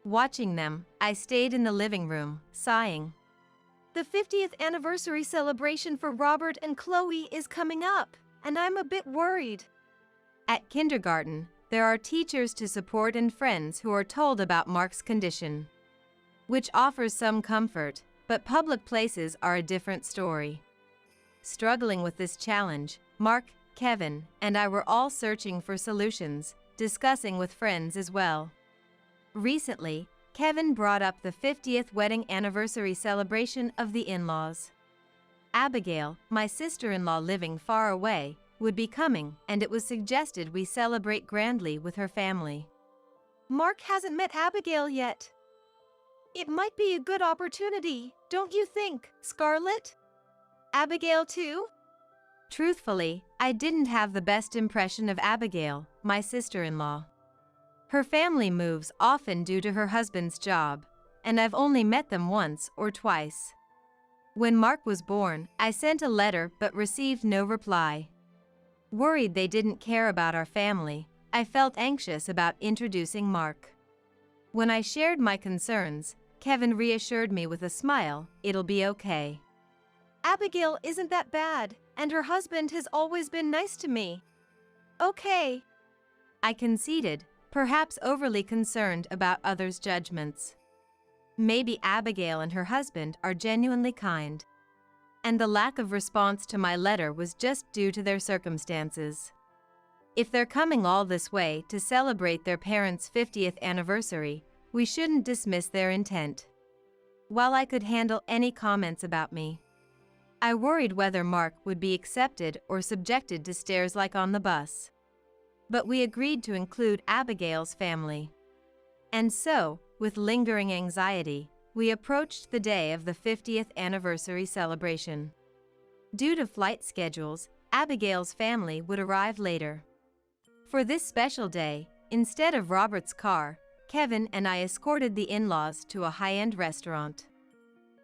Watching them, I stayed in the living room, sighing. The 50th anniversary celebration for Robert and Chloe is coming up, and I'm a bit worried. At kindergarten, there are teachers to support and friends who are told about Mark's condition, which offers some comfort, but public places are a different story. Struggling with this challenge, Mark, Kevin, and I were all searching for solutions, discussing with friends as well. Recently, Kevin brought up the 50th wedding anniversary celebration of the in-laws. Abigail, my sister-in-law living far away, would be coming, and it was suggested we celebrate grandly with her family. Mark hasn't met Abigail yet. It might be a good opportunity, don't you think, Scarlett? Abigail too? Truthfully, I didn't have the best impression of Abigail, my sister-in-law. Her family moves often due to her husband's job, and I've only met them once or twice. When Mark was born, I sent a letter but received no reply. Worried they didn't care about our family, I felt anxious about introducing Mark. When I shared my concerns, Kevin reassured me with a smile, "It'll be okay. Abigail isn't that bad, and her husband has always been nice to me." "Okay," I conceded, perhaps overly concerned about others' judgments. Maybe Abigail and her husband are genuinely kind, and the lack of response to my letter was just due to their circumstances. If they're coming all this way to celebrate their parents' 50th anniversary, we shouldn't dismiss their intent. While I could handle any comments about me, I worried whether Mark would be accepted or subjected to stares like on the bus. But we agreed to include Abigail's family. And so, with lingering anxiety, we approached the day of the 50th anniversary celebration. Due to flight schedules, Abigail's family would arrive later. For this special day, instead of Robert's car, Kevin and I escorted the in-laws to a high-end restaurant.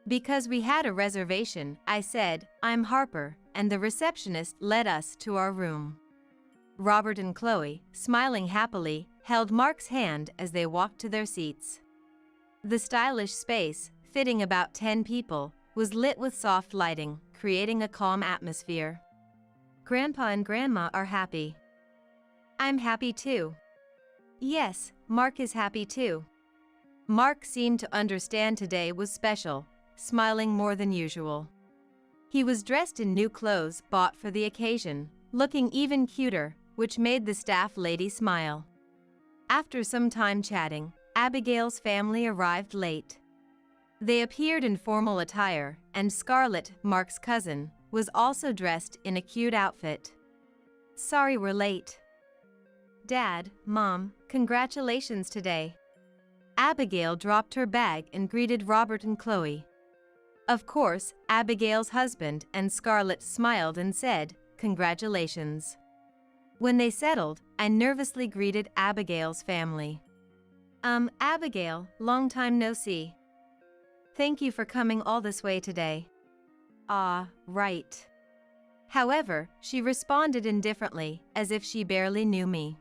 Because we had a reservation, I said, "I'm Harper," and the receptionist led us to our room. Robert and Chloe, smiling happily, held Mark's hand as they walked to their seats. The stylish space, fitting about 10 people, was lit with soft lighting, creating a calm atmosphere. "Grandpa and Grandma are happy." "I'm happy too." "Yes, Mark is happy too." Mark seemed to understand today was special, smiling more than usual. He was dressed in new clothes bought for the occasion, looking even cuter, which made the staff lady smile. After some time chatting, Abigail's family arrived late. They appeared in formal attire, and Scarlett, Mark's cousin, was also dressed in a cute outfit. "Sorry we're late." "Dad, Mom, congratulations today." Abigail dropped her bag and greeted Robert and Chloe. Of course, Abigail's husband and Scarlett smiled and said, "Congratulations." When they settled, I nervously greeted Abigail's family. Abigail, long time no see. Thank you for coming all this way today." "Ah, right." However, she responded indifferently, as if she barely knew me.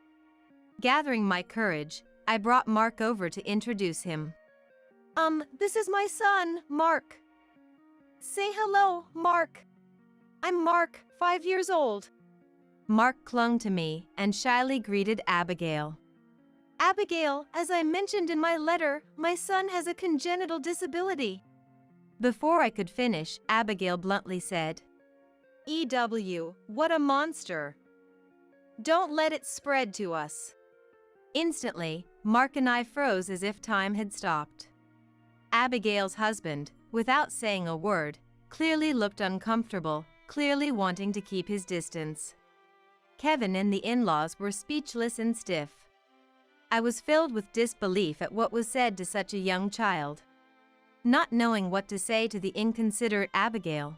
Gathering my courage, I brought Mark over to introduce him. This is my son, Mark." "Say hello, Mark." "I'm Mark, 5 years old." Mark clung to me and shyly greeted Abigail. "Abigail, as I mentioned in my letter, my son has a congenital disability." Before I could finish, Abigail bluntly said, "EW, what a monster. Don't let it spread to us." Instantly, Mark and I froze as if time had stopped. Abigail's husband, without saying a word, clearly looked uncomfortable, clearly wanting to keep his distance. Kevin and the in-laws were speechless and stiff. I was filled with disbelief at what was said to such a young child. Not knowing what to say to the inconsiderate Abigail,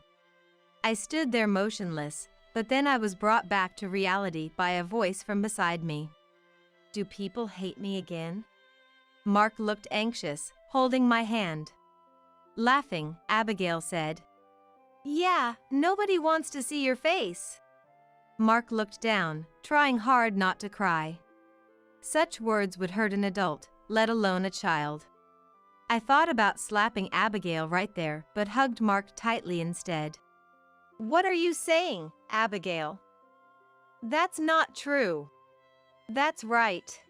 I stood there motionless, but then I was brought back to reality by a voice from beside me. "Do people hate me again?" Mark looked anxious, holding my hand. Laughing, Abigail said, "Yeah, nobody wants to see your face." Mark looked down, trying hard not to cry. Such words would hurt an adult, let alone a child. I thought about slapping Abigail right there, but hugged Mark tightly instead. What are you saying, Abigail? That's not true. That's right.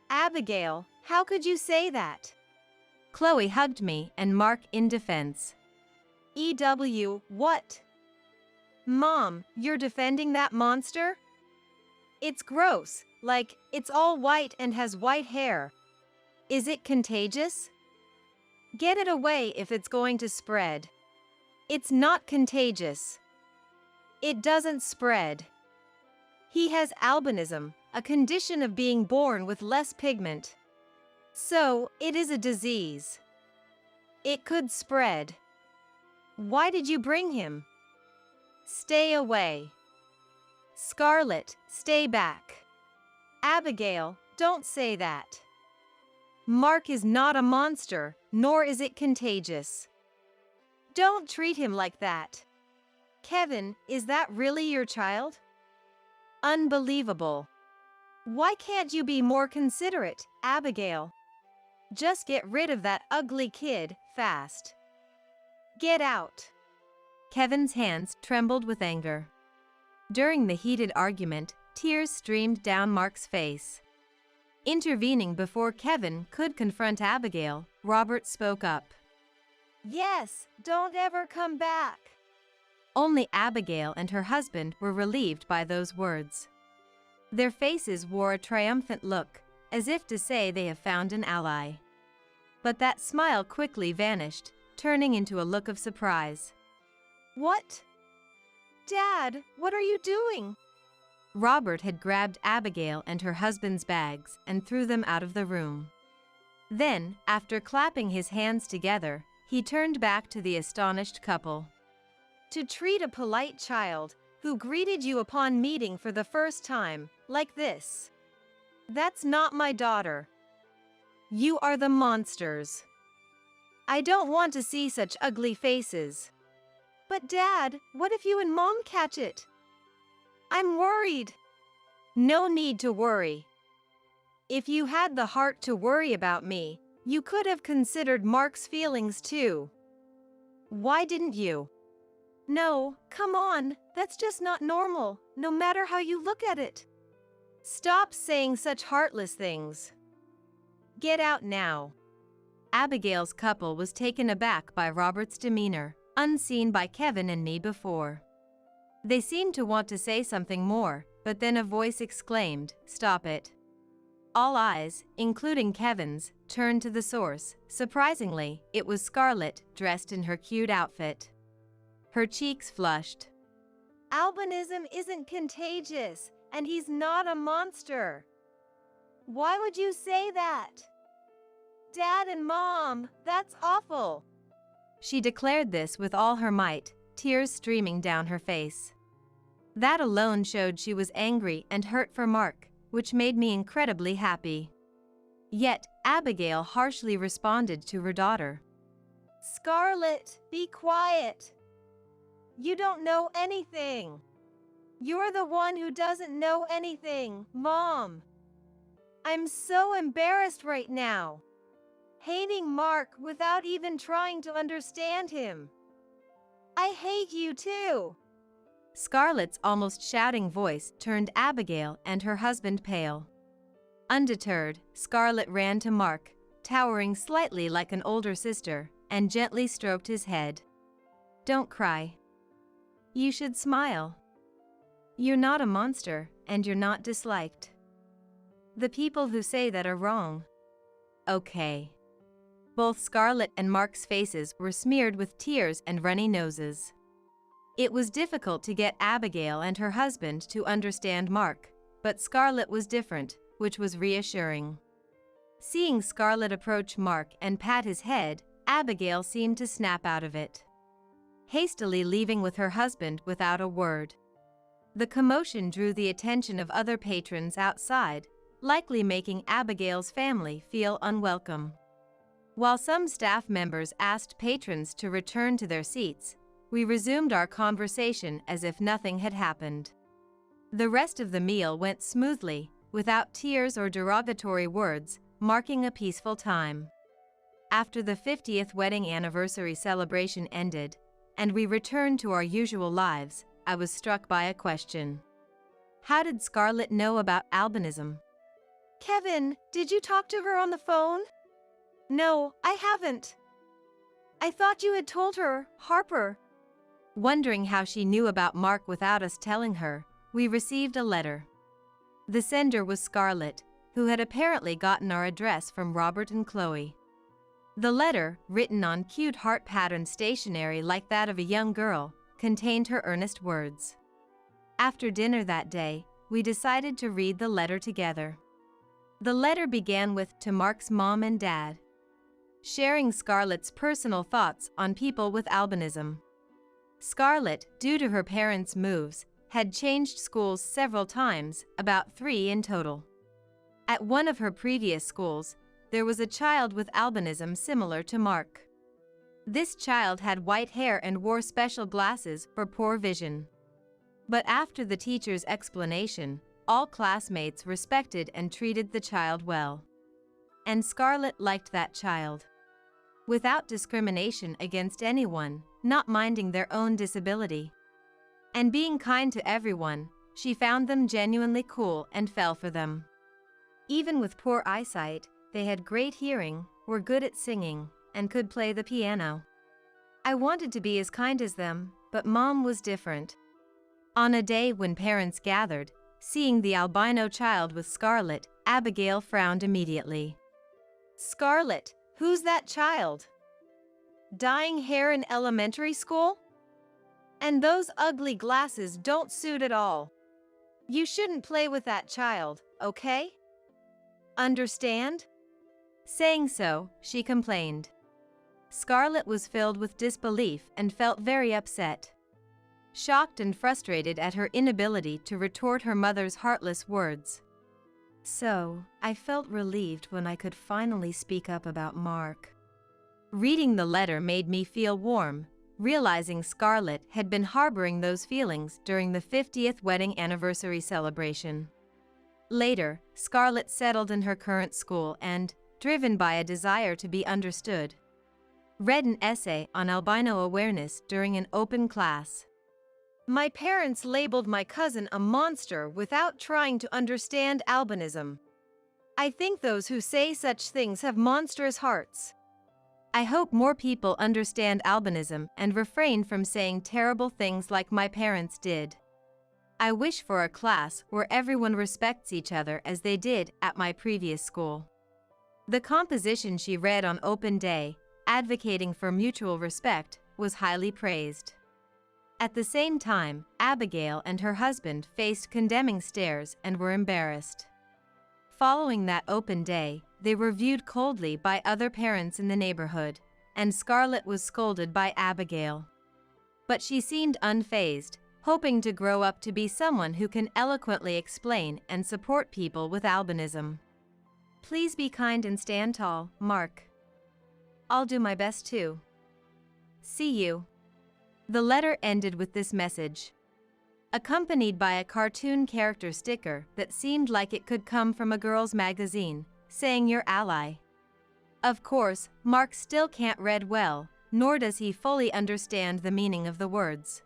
Abigail, how could you say that? Chloe hugged me and Mark in defense. What? Mom, you're defending that monster? It's gross, like, it's all white and has white hair. Is it contagious? Get it away if it's going to spread. It's not contagious. It doesn't spread. He has albinism, a condition of being born with less pigment. So, it is a disease. It could spread. Why did you bring him? Stay away. Scarlet, stay back. Abigail, don't say that. Mark is not a monster, nor is it contagious. Don't treat him like that. Kevin, is that really your child? Unbelievable. Why can't you be more considerate, Abigail? Just get rid of that ugly kid, fast. Get out. Kevin's hands trembled with anger. During the heated argument, tears streamed down Mark's face. Intervening before Kevin could confront Abigail, Robert spoke up. Yes, don't ever come back. Only Abigail and her husband were relieved by those words. Their faces wore a triumphant look, as if to say they have found an ally. But that smile quickly vanished, turning into a look of surprise. What? Dad, what are you doing? Robert had grabbed Abigail and her husband's bags and threw them out of the room. Then, after clapping his hands together, he turned back to the astonished couple. To treat a polite child who greeted you upon meeting for the first time, like this. That's not my daughter. You are the monsters. I don't want to see such ugly faces. But Dad, what if you and Mom catch it? I'm worried. No need to worry. If you had the heart to worry about me, you could have considered Mark's feelings too. Why didn't you? No, come on, that's just not normal, no matter how you look at it. Stop saying such heartless things. Get out now. Abigail's couple was taken aback by Robert's demeanor, unseen by Kevin and me before. They seemed to want to say something more, but then a voice exclaimed, "Stop it." All eyes, including Kevin's, turned to the source. Surprisingly, it was Scarlett, dressed in her cute outfit. Her cheeks flushed. Albinism isn't contagious, and he's not a monster. Why would you say that? Dad and Mom, that's awful. She declared this with all her might, tears streaming down her face. That alone showed she was angry and hurt for Mark, which made me incredibly happy. Yet, Abigail harshly responded to her daughter. Scarlett, be quiet. You don't know anything. You're the one who doesn't know anything, Mom. I'm so embarrassed right now. Hating Mark without even trying to understand him. I hate you too. Scarlett's almost shouting voice turned Abigail and her husband pale. Undeterred, Scarlett ran to Mark, towering slightly like an older sister, and gently stroked his head. Don't cry. You should smile. You're not a monster, and you're not disliked. The people who say that are wrong. Okay. Both Scarlett and Mark's faces were smeared with tears and runny noses. It was difficult to get Abigail and her husband to understand Mark, but Scarlett was different, which was reassuring. Seeing Scarlett approach Mark and pat his head, Abigail seemed to snap out of it, hastily leaving with her husband without a word. The commotion drew the attention of other patrons outside, likely making Abigail's family feel unwelcome. While some staff members asked patrons to return to their seats, we resumed our conversation as if nothing had happened. The rest of the meal went smoothly, without tears or derogatory words, marking a peaceful time. After the 50th wedding anniversary celebration ended, and we returned to our usual lives, I was struck by a question. How did Scarlett know about albinism? Kevin, did you talk to her on the phone? No, I haven't. I thought you had told her, Harper. Wondering how she knew about Mark without us telling her, we received a letter. The sender was Scarlett, who had apparently gotten our address from Robert and Chloe. The letter, written on cute heart pattern stationery like that of a young girl, contained her earnest words. After dinner that day, we decided to read the letter together. The letter began with "To Mark's mom and dad," sharing Scarlett's personal thoughts on people with albinism. Scarlett, due to her parents' moves, had changed schools several times, about 3 in total. At one of her previous schools, there was a child with albinism similar to Mark. This child had white hair and wore special glasses for poor vision. But after the teacher's explanation, all classmates respected and treated the child well. And Scarlett liked that child. Without discrimination against anyone, not minding their own disability. And being kind to everyone, she found them genuinely cool and fell for them. Even with poor eyesight, they had great hearing, were good at singing, and could play the piano. I wanted to be as kind as them, but Mom was different. On a day when parents gathered, seeing the albino child with Scarlett, Abigail frowned immediately. Scarlett, who's that child? Dyeing hair in elementary school? And those ugly glasses don't suit at all. You shouldn't play with that child, okay? Understand? Saying so, she complained. Scarlett was filled with disbelief and felt very upset. Shocked and frustrated at her inability to retort her mother's heartless words. So, I felt relieved when I could finally speak up about Mark. Reading the letter made me feel warm, realizing Scarlett had been harboring those feelings during the 50th wedding anniversary celebration. Later, Scarlett settled in her current school and, driven by a desire to be understood, read an essay on albino awareness during an open class. My parents labeled my cousin a monster without trying to understand albinism. I think those who say such things have monstrous hearts. I hope more people understand albinism and refrain from saying terrible things like my parents did. I wish for a class where everyone respects each other as they did at my previous school. The composition she read on open day, advocating for mutual respect, was highly praised. At the same time, Abigail and her husband faced condemning stares and were embarrassed. Following that open day, they were viewed coldly by other parents in the neighborhood, and Scarlett was scolded by Abigail. But she seemed unfazed, hoping to grow up to be someone who can eloquently explain and support people with albinism. Please be kind and stand tall, Mark. I'll do my best too. See you. The letter ended with this message, accompanied by a cartoon character sticker that seemed like it could come from a girl's magazine, saying "Your ally." Of course, Mark still can't read well, nor does he fully understand the meaning of the words.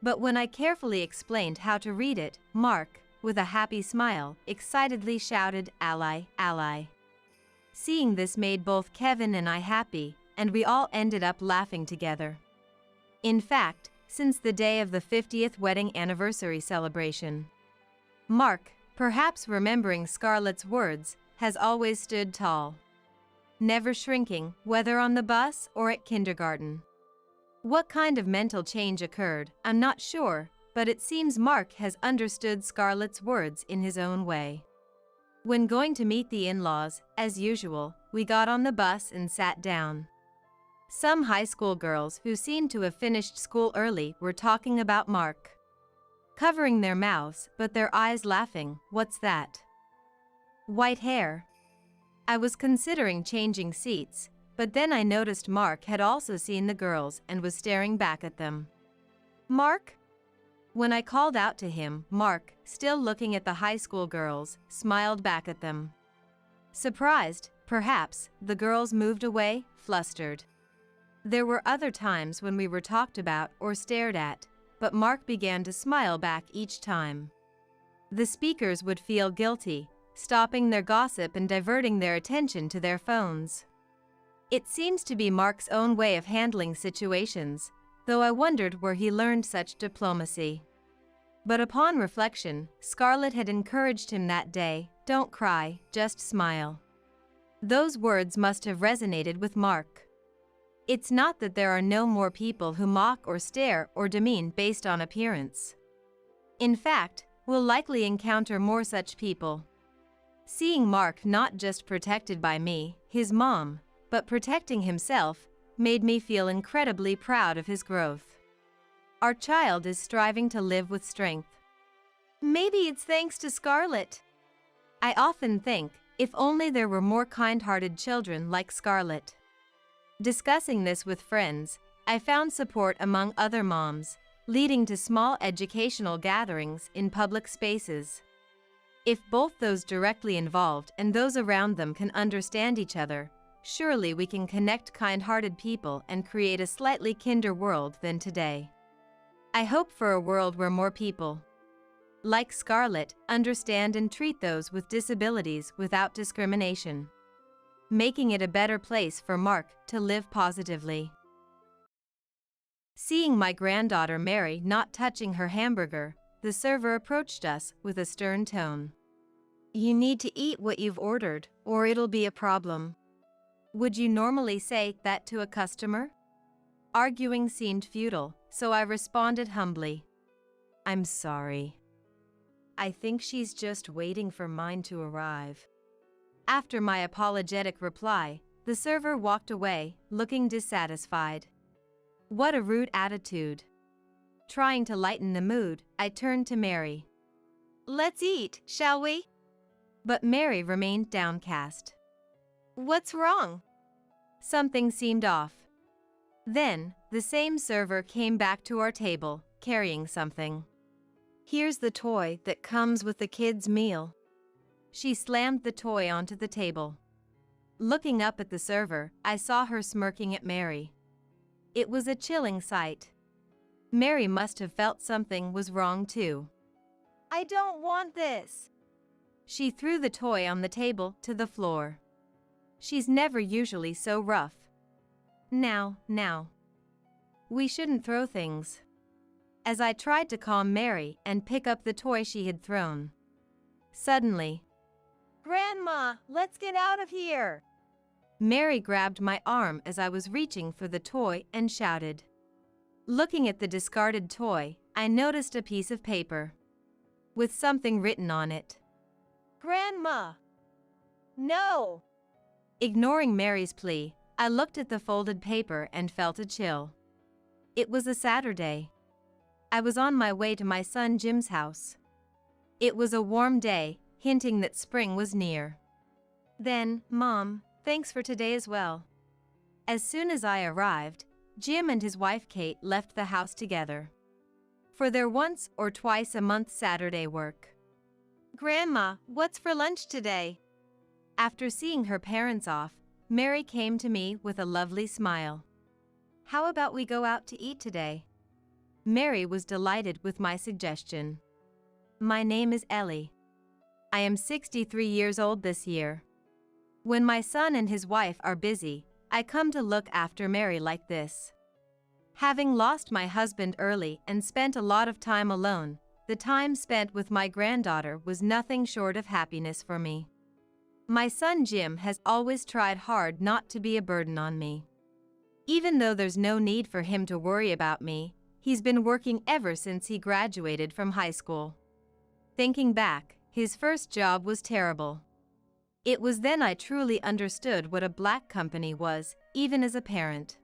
But when I carefully explained how to read it, Mark, with a happy smile, excitedly shouted, "Ally, ally." Seeing this made both Kevin and I happy, and we all ended up laughing together. In fact, since the day of the 50th wedding anniversary celebration, Mark, perhaps remembering Scarlett's words, has always stood tall, never shrinking, whether on the bus or at kindergarten. What kind of mental change occurred, I'm not sure, but it seems Mark has understood Scarlett's words in his own way. When going to meet the in-laws, as usual, we got on the bus and sat down. Some high school girls who seemed to have finished school early were talking about Mark, covering their mouths but their eyes laughing. What's that? White hair. I was considering changing seats, but then I noticed Mark had also seen the girls and was staring back at them. Mark? When I called out to him, Mark, still looking at the high school girls, smiled back at them. Surprised, perhaps, the girls moved away, flustered. There were other times when we were talked about or stared at, but Mark began to smile back each time. The speakers would feel guilty, stopping their gossip and diverting their attention to their phones. It seems to be Mark's own way of handling situations, though I wondered where he learned such diplomacy. But upon reflection, Scarlett had encouraged him that day, "Don't cry, just smile." Those words must have resonated with Mark. It's not that there are no more people who mock or stare or demean based on appearance. In fact, we'll likely encounter more such people. Seeing Mark not just protected by me, his mom, but protecting himself, made me feel incredibly proud of his growth. Our child is striving to live with strength. Maybe it's thanks to Scarlett. I often think, if only there were more kind-hearted children like Scarlett. Discussing this with friends, I found support among other moms, leading to small educational gatherings in public spaces. If both those directly involved and those around them can understand each other, surely we can connect kind-hearted people and create a slightly kinder world than today. I hope for a world where more people, like Scarlett, understand and treat those with disabilities without discrimination, making it a better place for Mark to live positively. Seeing my granddaughter Mary not touching her hamburger, the server approached us with a stern tone. "You need to eat what you've ordered, or it'll be a problem." Would you normally say that to a customer? Arguing seemed futile, so I responded humbly. "I'm sorry. I think she's just waiting for mine to arrive." After my apologetic reply, the server walked away, looking dissatisfied. What a rude attitude. Trying to lighten the mood, I turned to Mary. "Let's eat, shall we?" But Mary remained downcast. "What's wrong?" Something seemed off. Then, the same server came back to our table, carrying something. "Here's the toy that comes with the kids' meal." She slammed the toy onto the table. Looking up at the server, I saw her smirking at Mary. It was a chilling sight. Mary must have felt something was wrong too. "I don't want this." She threw the toy on the table to the floor. She's never usually so rough. Now. We shouldn't throw things. As I tried to calm Mary and pick up the toy she had thrown. Suddenly, "Grandma, let's get out of here." Mary grabbed my arm as I was reaching for the toy and shouted. Looking at the discarded toy, I noticed a piece of paper with something written on it. "Grandma, no." Ignoring Mary's plea, I looked at the folded paper and felt a chill. It was a Saturday. I was on my way to my son Jim's house. It was a warm day, hinting that spring was near. Then, "Mom, thanks for today as well." As soon as I arrived, Jim and his wife Kate left the house together for their once or twice a month Saturday work. "Grandma, what's for lunch today?" After seeing her parents off, Mary came to me with a lovely smile. "How about we go out to eat today?" Mary was delighted with my suggestion. "My name is Ellie. I am 63 years old this year. When my son and his wife are busy, I come to look after Mary like this. Having lost my husband early and spent a lot of time alone, the time spent with my granddaughter was nothing short of happiness for me. My son Jim has always tried hard not to be a burden on me. Even though there's no need for him to worry about me, he's been working ever since he graduated from high school. Thinking back, his first job was terrible. It was then I truly understood what a black company was, even as a parent.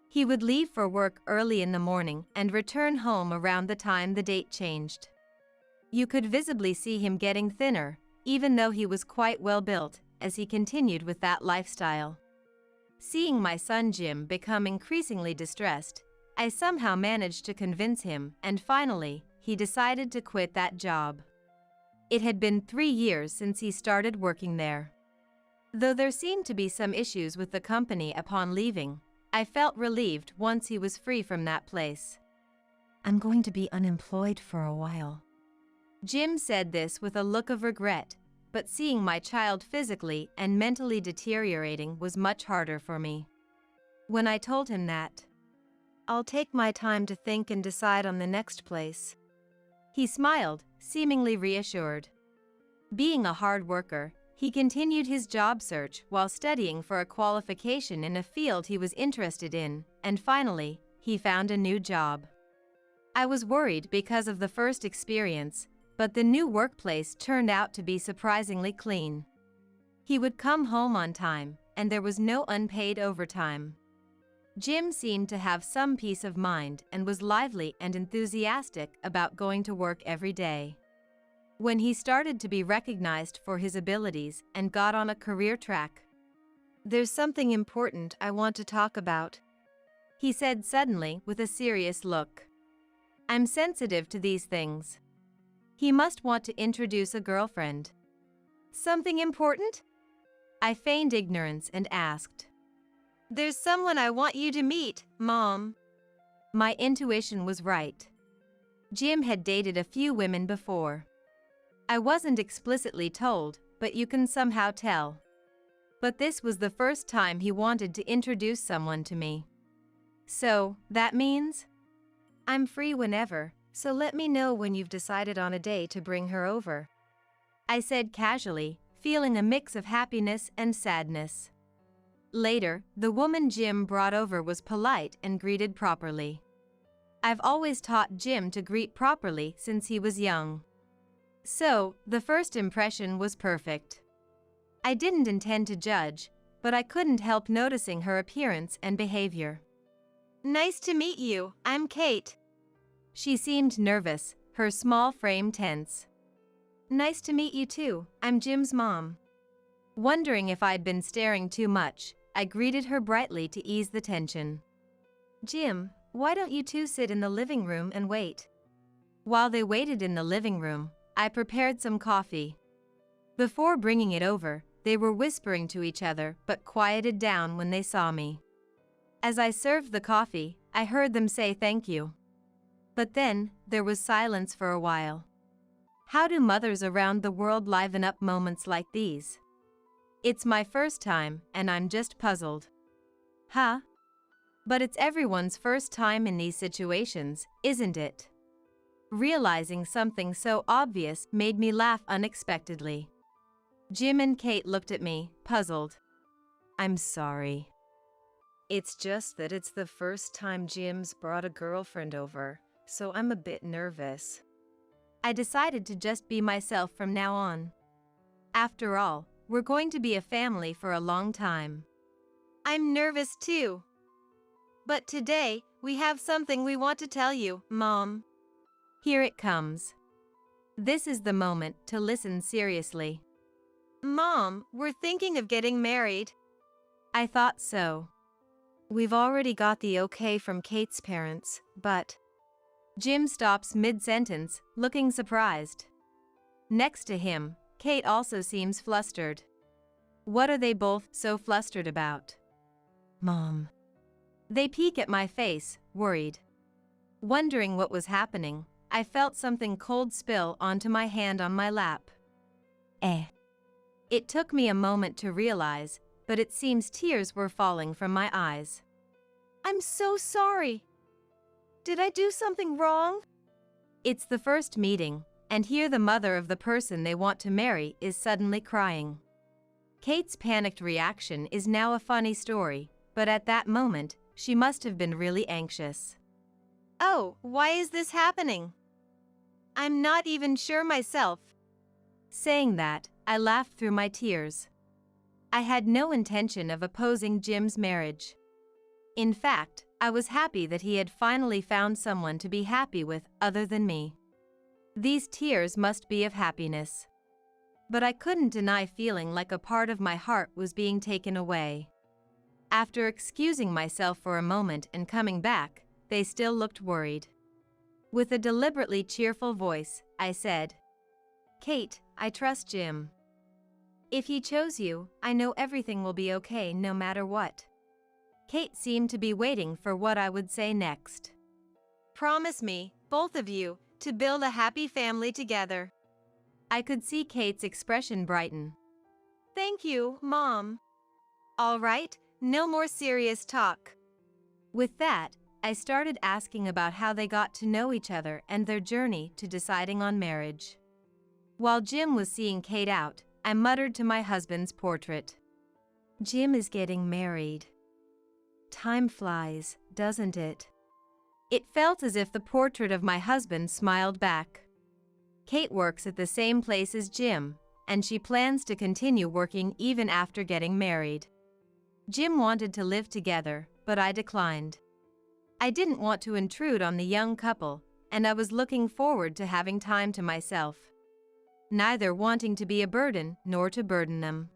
He would leave for work early in the morning and return home around the time the date changed. You could visibly see him getting thinner, even though he was quite well built, as he continued with that lifestyle. Seeing my son Jim become increasingly distressed, I somehow managed to convince him, and finally, he decided to quit that job. It had been 3 years since he started working there. Though there seemed to be some issues with the company upon leaving, I felt relieved once he was free from that place. "I'm going to be unemployed for a while." Jim said this with a look of regret, but seeing my child physically and mentally deteriorating was much harder for me. When I told him that, "I'll take my time to think and decide on the next place," he smiled, seemingly reassured. Being a hard worker, he continued his job search while studying for a qualification in a field he was interested in, and finally, he found a new job. I was worried because of the first experience, but the new workplace turned out to be surprisingly clean. He would come home on time, and there was no unpaid overtime. Jim seemed to have some peace of mind and was lively and enthusiastic about going to work every day. When he started to be recognized for his abilities and got on a career track, "There's something important I want to talk about," he said suddenly with a serious look. I'm sensitive to these things. He must want to introduce a girlfriend. "Something important?" I feigned ignorance and asked. "There's someone I want you to meet, Mom." My intuition was right. Jim had dated a few women before. I wasn't explicitly told, but you can somehow tell. But this was the first time he wanted to introduce someone to me. So, that means? "I'm free whenever, so let me know when you've decided on a day to bring her over," I said casually, feeling a mix of happiness and sadness. Later, the woman Jim brought over was polite and greeted properly. I've always taught Jim to greet properly since he was young. So, the first impression was perfect. I didn't intend to judge, but I couldn't help noticing her appearance and behavior. "Nice to meet you, I'm Kate." She seemed nervous, her small frame tense. "Nice to meet you too, I'm Jim's mom." Wondering if I'd been staring too much, I greeted her brightly to ease the tension. "Jim, why don't you two sit in the living room and wait?" While they waited in the living room, I prepared some coffee. Before bringing it over, they were whispering to each other but quieted down when they saw me. As I served the coffee, I heard them say thank you. But then, there was silence for a while. How do mothers around the world liven up moments like these? It's my first time, and I'm just puzzled. Huh? But it's everyone's first time in these situations, isn't it? Realizing something so obvious made me laugh unexpectedly. Jim and Kate looked at me, puzzled. I'm sorry. "It's just that it's the first time Jim's brought a girlfriend over, so I'm a bit nervous." I decided to just be myself from now on. After all, we're going to be a family for a long time. "I'm nervous too. But today, we have something we want to tell you, Mom." Here it comes. This is the moment to listen seriously. "Mom, we're thinking of getting married." I thought so. "We've already got the okay from Kate's parents, but..." Jim stops mid-sentence, looking surprised. Next to him, Kate also seems flustered. What are they both so flustered about? "Mom." They peek at my face, worried. Wondering what was happening, I felt something cold spill onto my hand on my lap. It took me a moment to realize, but it seems tears were falling from my eyes. "I'm so sorry. Did I do something wrong?" It's the first meeting, and here the mother of the person they want to marry is suddenly crying. Kate's panicked reaction is now a funny story, but at that moment, she must have been really anxious. "Oh, why is this happening? I'm not even sure myself." Saying that, I laughed through my tears. I had no intention of opposing Jim's marriage. In fact, I was happy that he had finally found someone to be happy with other than me. These tears must be of happiness. But I couldn't deny feeling like a part of my heart was being taken away. After excusing myself for a moment and coming back, they still looked worried. With a deliberately cheerful voice, I said, "Kate, I trust Jim. If he chose you, I know everything will be okay no matter what." Kate seemed to be waiting for what I would say next. Promise me, both of you, to build a happy family together. I could see Kate's expression brighten. Thank you, Mom. All right, no more serious talk. With that, I started asking about how they got to know each other and their journey to deciding on marriage. While Jim was seeing Kate out, I muttered to my husband's portrait, "Jim is getting married. Time flies, doesn't it?" It felt as if the portrait of my husband smiled back. Kate works at the same place as Jim, and she plans to continue working even after getting married. Jim wanted to live together, but I declined. I didn't want to intrude on the young couple, and I was looking forward to having time to myself, neither wanting to be a burden nor to burden them.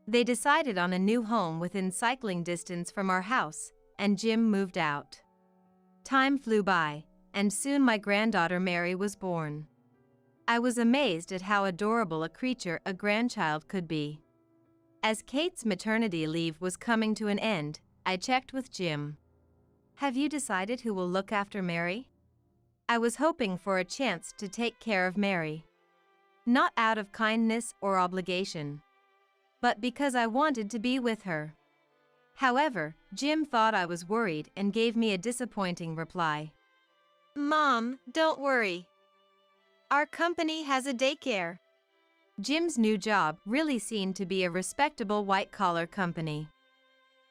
They decided on a new home within cycling distance from our house, and Jim moved out. Time flew by, and soon my granddaughter Mary was born. I was amazed at how adorable a creature a grandchild could be. As Kate's maternity leave was coming to an end, I checked with Jim. "Have you decided who will look after Mary?" I was hoping for a chance to take care of Mary. Not out of kindness or obligation, but because I wanted to be with her. However, Jim thought I was worried and gave me a disappointing reply. Mom, don't worry. Our company has a daycare. Jim's new job really seemed to be a respectable white-collar company.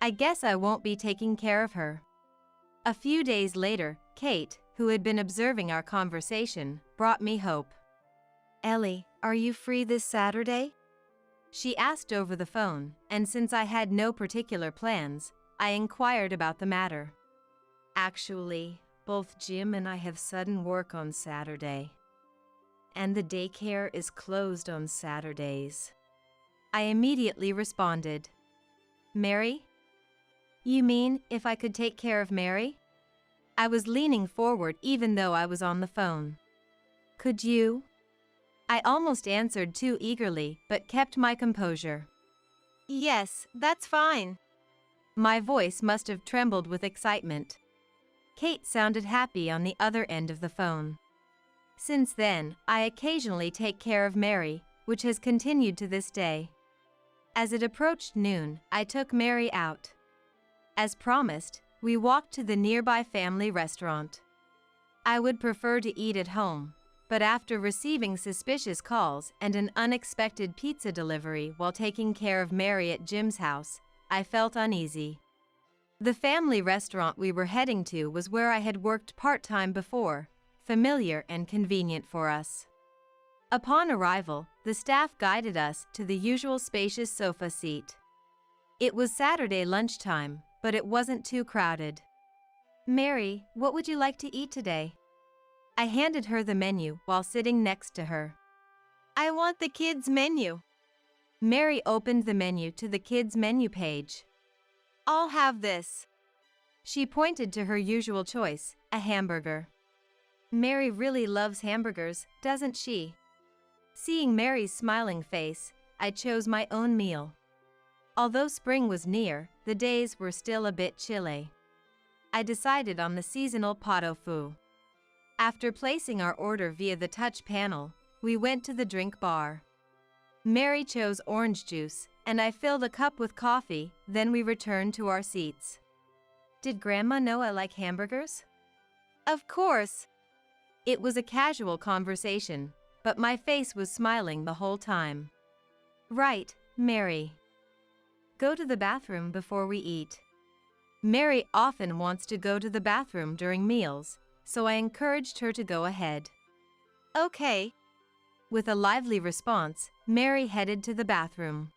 I guess I won't be taking care of her. A few days later, Kate, who had been observing our conversation, brought me hope. "Ellie, are you free this Saturday?" She asked over the phone, and since I had no particular plans, I inquired about the matter. "Actually, both Jim and I have sudden work on Saturday, and the daycare is closed on Saturdays." I immediately responded. "Mary? You mean if I could take care of Mary?" I was leaning forward even though I was on the phone. "Could you?" I almost answered too eagerly, but kept my composure. "Yes, that's fine." My voice must have trembled with excitement. Kate sounded happy on the other end of the phone. Since then, I occasionally take care of Mary, which has continued to this day. As it approached noon, I took Mary out. As promised, we walked to the nearby family restaurant. I would prefer to eat at home, but after receiving suspicious calls and an unexpected pizza delivery while taking care of Mary at Jim's house, I felt uneasy. The family restaurant we were heading to was where I had worked part-time before, familiar and convenient for us. Upon arrival, the staff guided us to the usual spacious sofa seat. It was Saturday lunchtime, but it wasn't too crowded. "Mary, what would you like to eat today?" I handed her the menu while sitting next to her. "I want the kids' menu." Mary opened the menu to the kids' menu page. "I'll have this." She pointed to her usual choice, a hamburger. Mary really loves hamburgers, doesn't she? Seeing Mary's smiling face, I chose my own meal. Although spring was near, the days were still a bit chilly. I decided on the seasonal pot au feu. After placing our order via the touch panel, we went to the drink bar. Mary chose orange juice, and I filled a cup with coffee, then we returned to our seats. "Did Grandma know I like hamburgers?" "Of course." It was a casual conversation, but my face was smiling the whole time. "Right, Mary. Go to the bathroom before we eat." Mary often wants to go to the bathroom during meals, so I encouraged her to go ahead. "Okay." With a lively response, Mary headed to the bathroom.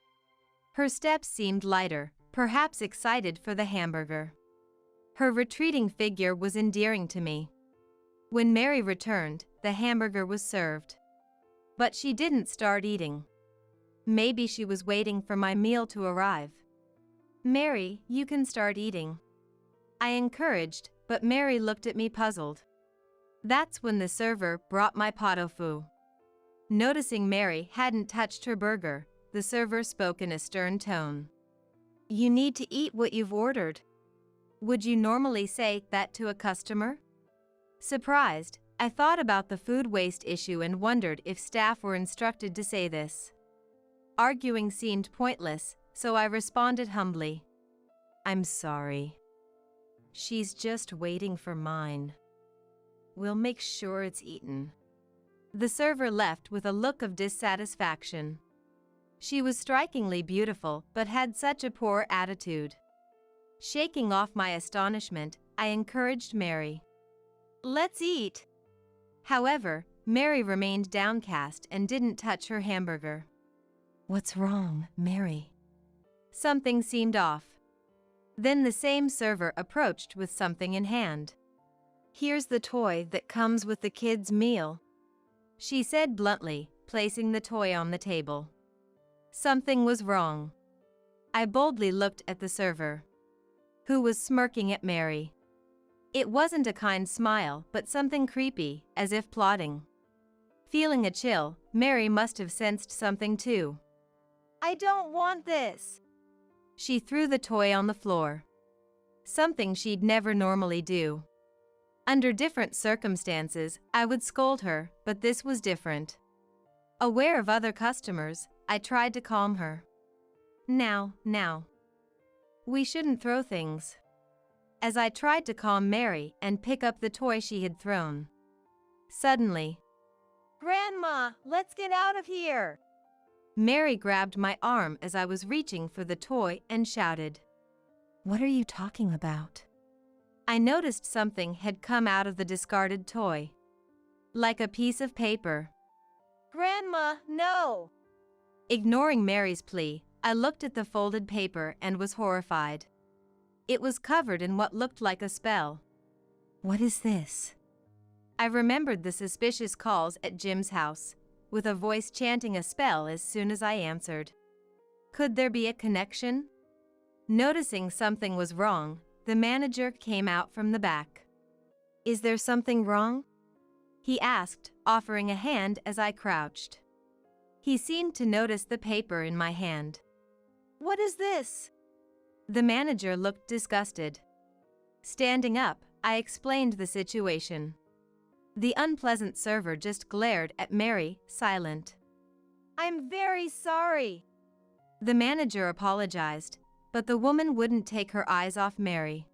Her steps seemed lighter, perhaps excited for the hamburger. Her retreating figure was endearing to me. When Mary returned, the hamburger was served. But she didn't start eating. Maybe she was waiting for my meal to arrive. "Mary, you can start eating." I encouraged, but Mary looked at me puzzled. That's when the server brought my pot au feu. Noticing Mary hadn't touched her burger, the server spoke in a stern tone. You need to eat what you've ordered. Would you normally say that to a customer? Surprised, I thought about the food waste issue and wondered if staff were instructed to say this. Arguing seemed pointless, so I responded humbly. I'm sorry. She's just waiting for mine. We'll make sure it's eaten. The server left with a look of dissatisfaction. She was strikingly beautiful but had such a poor attitude. Shaking off my astonishment, I encouraged Mary. Let's eat. However, Mary remained downcast and didn't touch her hamburger. What's wrong, Mary? Something seemed off. Then the same server approached with something in hand. Here's the toy that comes with the kids' meal, she said bluntly, placing the toy on the table. Something was wrong. I boldly looked at the server, who was smirking at Mary. It wasn't a kind smile, but something creepy, as if plotting. Feeling a chill, Mary must have sensed something too. I don't want this. She threw the toy on the floor. Something she'd never normally do. Under different circumstances, I would scold her, but this was different. Aware of other customers, I tried to calm her. Now. We shouldn't throw things. As I tried to calm Mary and pick up the toy she had thrown. Suddenly, Grandma, let's get out of here. Mary grabbed my arm as I was reaching for the toy and shouted. What are you talking about? I noticed something had come out of the discarded toy. Like a piece of paper. Grandma, no! Ignoring Mary's plea, I looked at the folded paper and was horrified. It was covered in what looked like a spell. What is this? I remembered the suspicious calls at Jim's house, with a voice chanting a spell as soon as I answered. Could there be a connection? Noticing something was wrong, the manager came out from the back. Is there something wrong? He asked, offering a hand as I crouched. He seemed to notice the paper in my hand. What is this? The manager looked disgusted. Standing up, I explained the situation. The unpleasant server just glared at Mary, silent. I'm very sorry. The manager apologized, but the woman wouldn't take her eyes off Mary.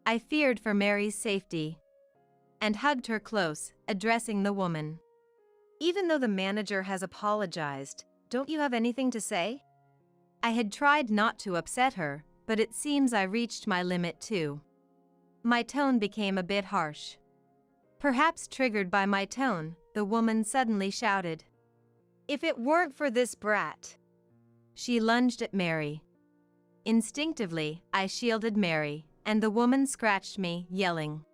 I feared for Mary's safety and hugged her close, addressing the woman. Even though the manager has apologized, don't you have anything to say? I had tried not to upset her, but it seems I reached my limit too. My tone became a bit harsh. Perhaps triggered by my tone, the woman suddenly shouted. If it weren't for this brat. She lunged at Mary. Instinctively, I shielded Mary, and the woman scratched me, yelling.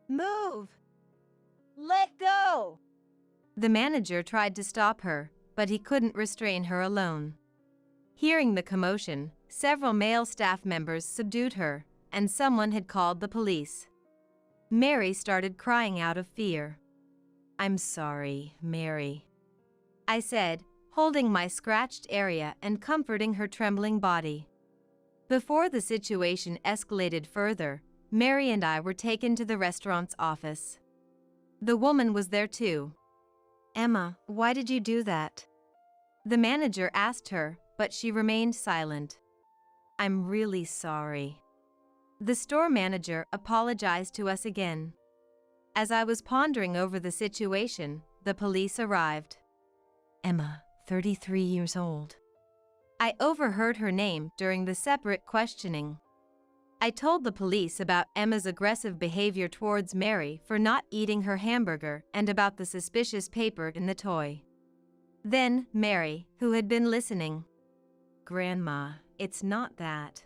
Move! Let go! The manager tried to stop her, but he couldn't restrain her alone. Hearing the commotion, several male staff members subdued her, and someone had called the police. Mary started crying out of fear. I'm sorry, Mary, I said, holding my scratched area and comforting her trembling body. Before the situation escalated further, Mary and I were taken to the restaurant's office. The woman was there too. Emma, why did you do that? The manager asked her, but she remained silent. I'm really sorry. The store manager apologized to us again. As I was pondering over the situation, the police arrived. Emma, 33 years old. I overheard her name during the separate questioning. I told the police about Emma's aggressive behavior towards Mary for not eating her hamburger and about the suspicious paper in the toy. Then, Mary, who had been listening. Grandma, it's not that.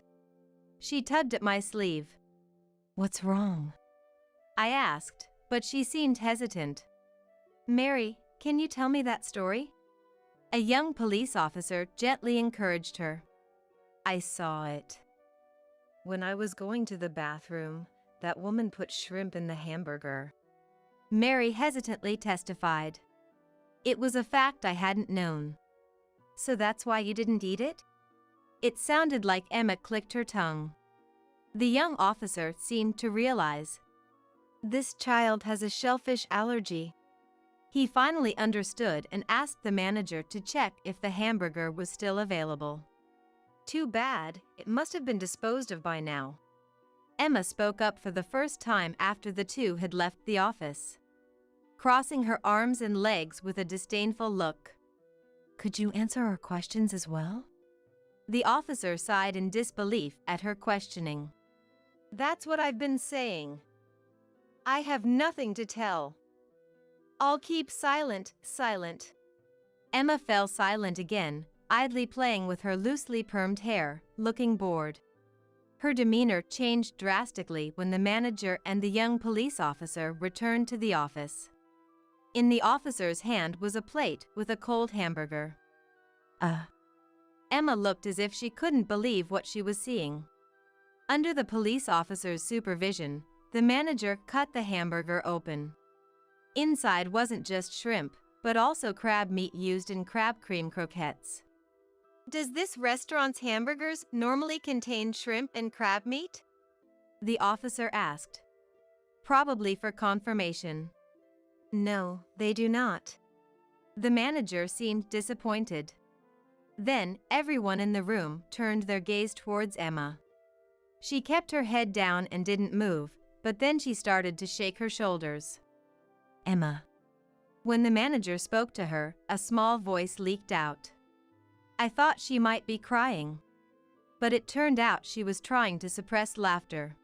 She tugged at my sleeve. What's wrong? I asked, but she seemed hesitant. Mary, can you tell me that story? A young police officer gently encouraged her. I saw it. When I was going to the bathroom, that woman put shrimp in the hamburger. Mary hesitantly testified. It was a fact I hadn't known. So that's why you didn't eat it? It sounded like Emma clicked her tongue. The young officer seemed to realize. This child has a shellfish allergy. He finally understood and asked the manager to check if the hamburger was still available. Too bad, it must have been disposed of by now. Emma spoke up for the first time after the two had left the office, crossing her arms and legs with a disdainful look. Could you answer our questions as well? The officer sighed in disbelief at her questioning. That's what I've been saying. I have nothing to tell. I'll keep silent. Emma fell silent again, idly playing with her loosely permed hair, looking bored. Her demeanor changed drastically when the manager and the young police officer returned to the office. In the officer's hand was a plate with a cold hamburger. Emma looked as if she couldn't believe what she was seeing. Under the police officer's supervision, the manager cut the hamburger open. Inside wasn't just shrimp, but also crab meat used in crab cream croquettes. Does this restaurant's hamburgers normally contain shrimp and crab meat? The officer asked. Probably for confirmation. No, they do not. The manager seemed disappointed. Then, everyone in the room turned their gaze towards Emma. She kept her head down and didn't move, but then she started to shake her shoulders. Emma. When the manager spoke to her, a small voice leaked out. I thought she might be crying. But it turned out she was trying to suppress laughter.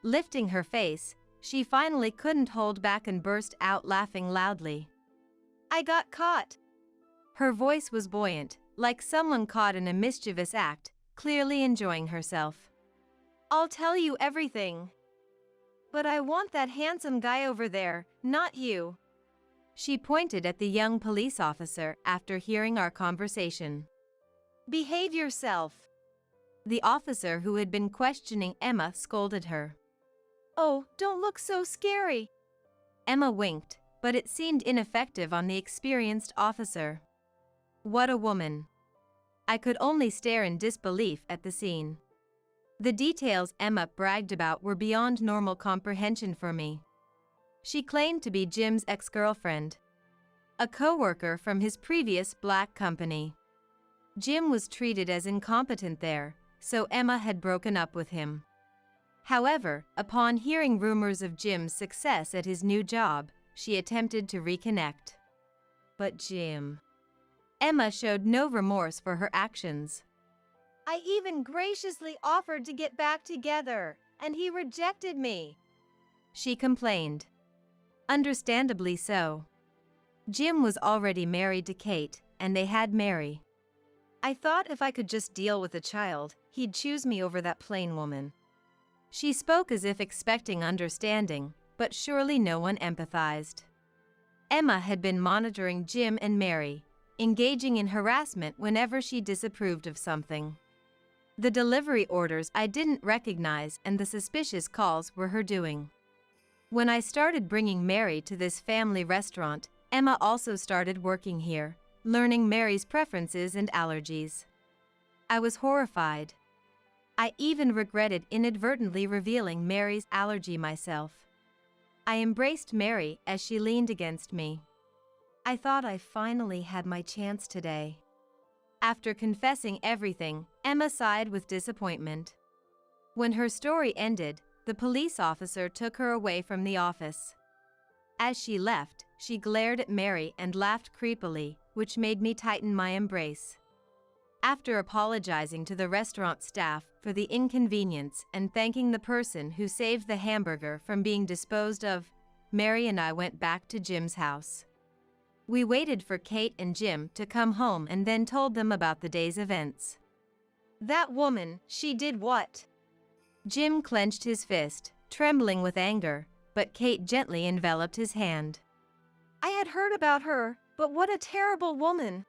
Lifting her face, she finally couldn't hold back and burst out laughing loudly. I got caught. Her voice was buoyant, like someone caught in a mischievous act, clearly enjoying herself. I'll tell you everything. But I want that handsome guy over there, not you. She pointed at the young police officer after hearing our conversation. Behave yourself. The officer who had been questioning Emma scolded her. Oh, don't look so scary. Emma winked, but it seemed ineffective on the experienced officer. What a woman. I could only stare in disbelief at the scene. The details Emma bragged about were beyond normal comprehension for me. She claimed to be Jim's ex-girlfriend, a co-worker from his previous black company. Jim was treated as incompetent there, so Emma had broken up with him. However, upon hearing rumors of Jim's success at his new job, she attempted to reconnect. But Jim. Emma showed no remorse for her actions. I even graciously offered to get back together, and he rejected me. She complained. Understandably so. Jim was already married to Kate, and they had Mary. I thought if I could just deal with a child, he'd choose me over that plain woman. She spoke as if expecting understanding, but surely no one empathized. Emma had been monitoring Jim and Mary, engaging in harassment whenever she disapproved of something. The delivery orders I didn't recognize and the suspicious calls were her doing. When I started bringing Mary to this family restaurant, Emma also started working here, learning Mary's preferences and allergies. I was horrified. I even regretted inadvertently revealing Mary's allergy myself. I embraced Mary as she leaned against me. I thought I finally had my chance today. After confessing everything, Emma sighed with disappointment. When her story ended, the police officer took her away from the office. As she left, she glared at Mary and laughed creepily, which made me tighten my embrace. After apologizing to the restaurant staff for the inconvenience and thanking the person who saved the hamburger from being disposed of, Mary and I went back to Jim's house. We waited for Kate and Jim to come home and then told them about the day's events. That woman, she did what? Jim clenched his fist, trembling with anger, but Kate gently enveloped his hand. I had heard about her, but what a terrible woman.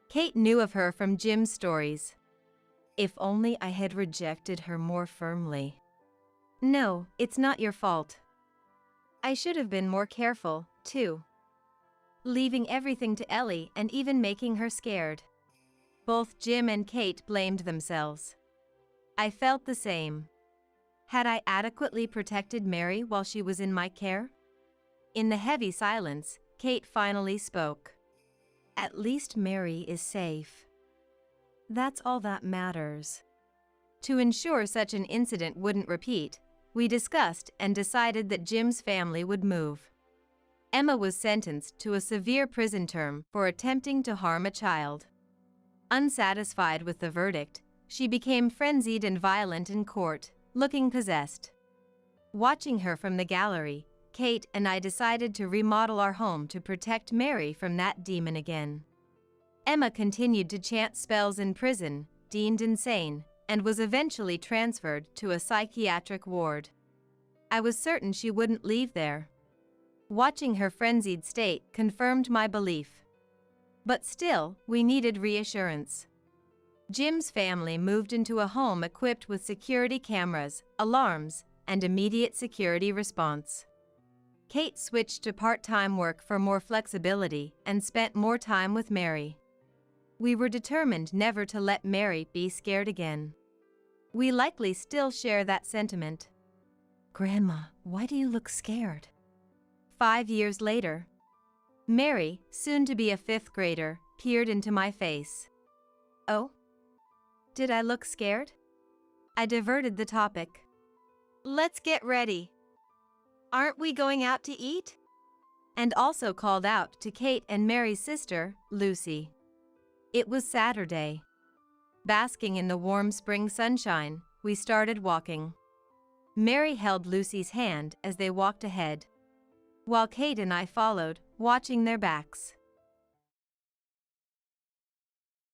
Kate knew of her from Jim's stories. If only I had rejected her more firmly. No, it's not your fault. I should have been more careful, too. Leaving everything to Ellie and even making her scared. Both Jim and Kate blamed themselves. I felt the same. Had I adequately protected Mary while she was in my care? In the heavy silence, Kate finally spoke. At least Mary is safe. That's all that matters. To ensure such an incident wouldn't repeat, we discussed and decided that Jim's family would move. Emma was sentenced to a severe prison term for attempting to harm a child. Unsatisfied with the verdict, she became frenzied and violent in court, looking possessed. Watching her from the gallery, Kate and I decided to remodel our home to protect Mary from that demon again. Emma continued to chant spells in prison, deemed insane, and was eventually transferred to a psychiatric ward. I was certain she wouldn't leave there. Watching her frenzied state confirmed my belief. But still, we needed reassurance. Jim's family moved into a home equipped with security cameras, alarms, and immediate security response. Kate switched to part-time work for more flexibility and spent more time with Mary. We were determined never to let Mary be scared again. We likely still share that sentiment. Grandma, why do you look scared? 5 years later, Mary, soon to be a 5th grader, peered into my face. Oh? Did I look scared? I diverted the topic. Let's get ready. Aren't we going out to eat? And also called out to Kate and Mary's sister, Lucy. It was Saturday. Basking in the warm spring sunshine, we started walking. Mary held Lucy's hand as they walked ahead, while Kate and I followed, watching their backs.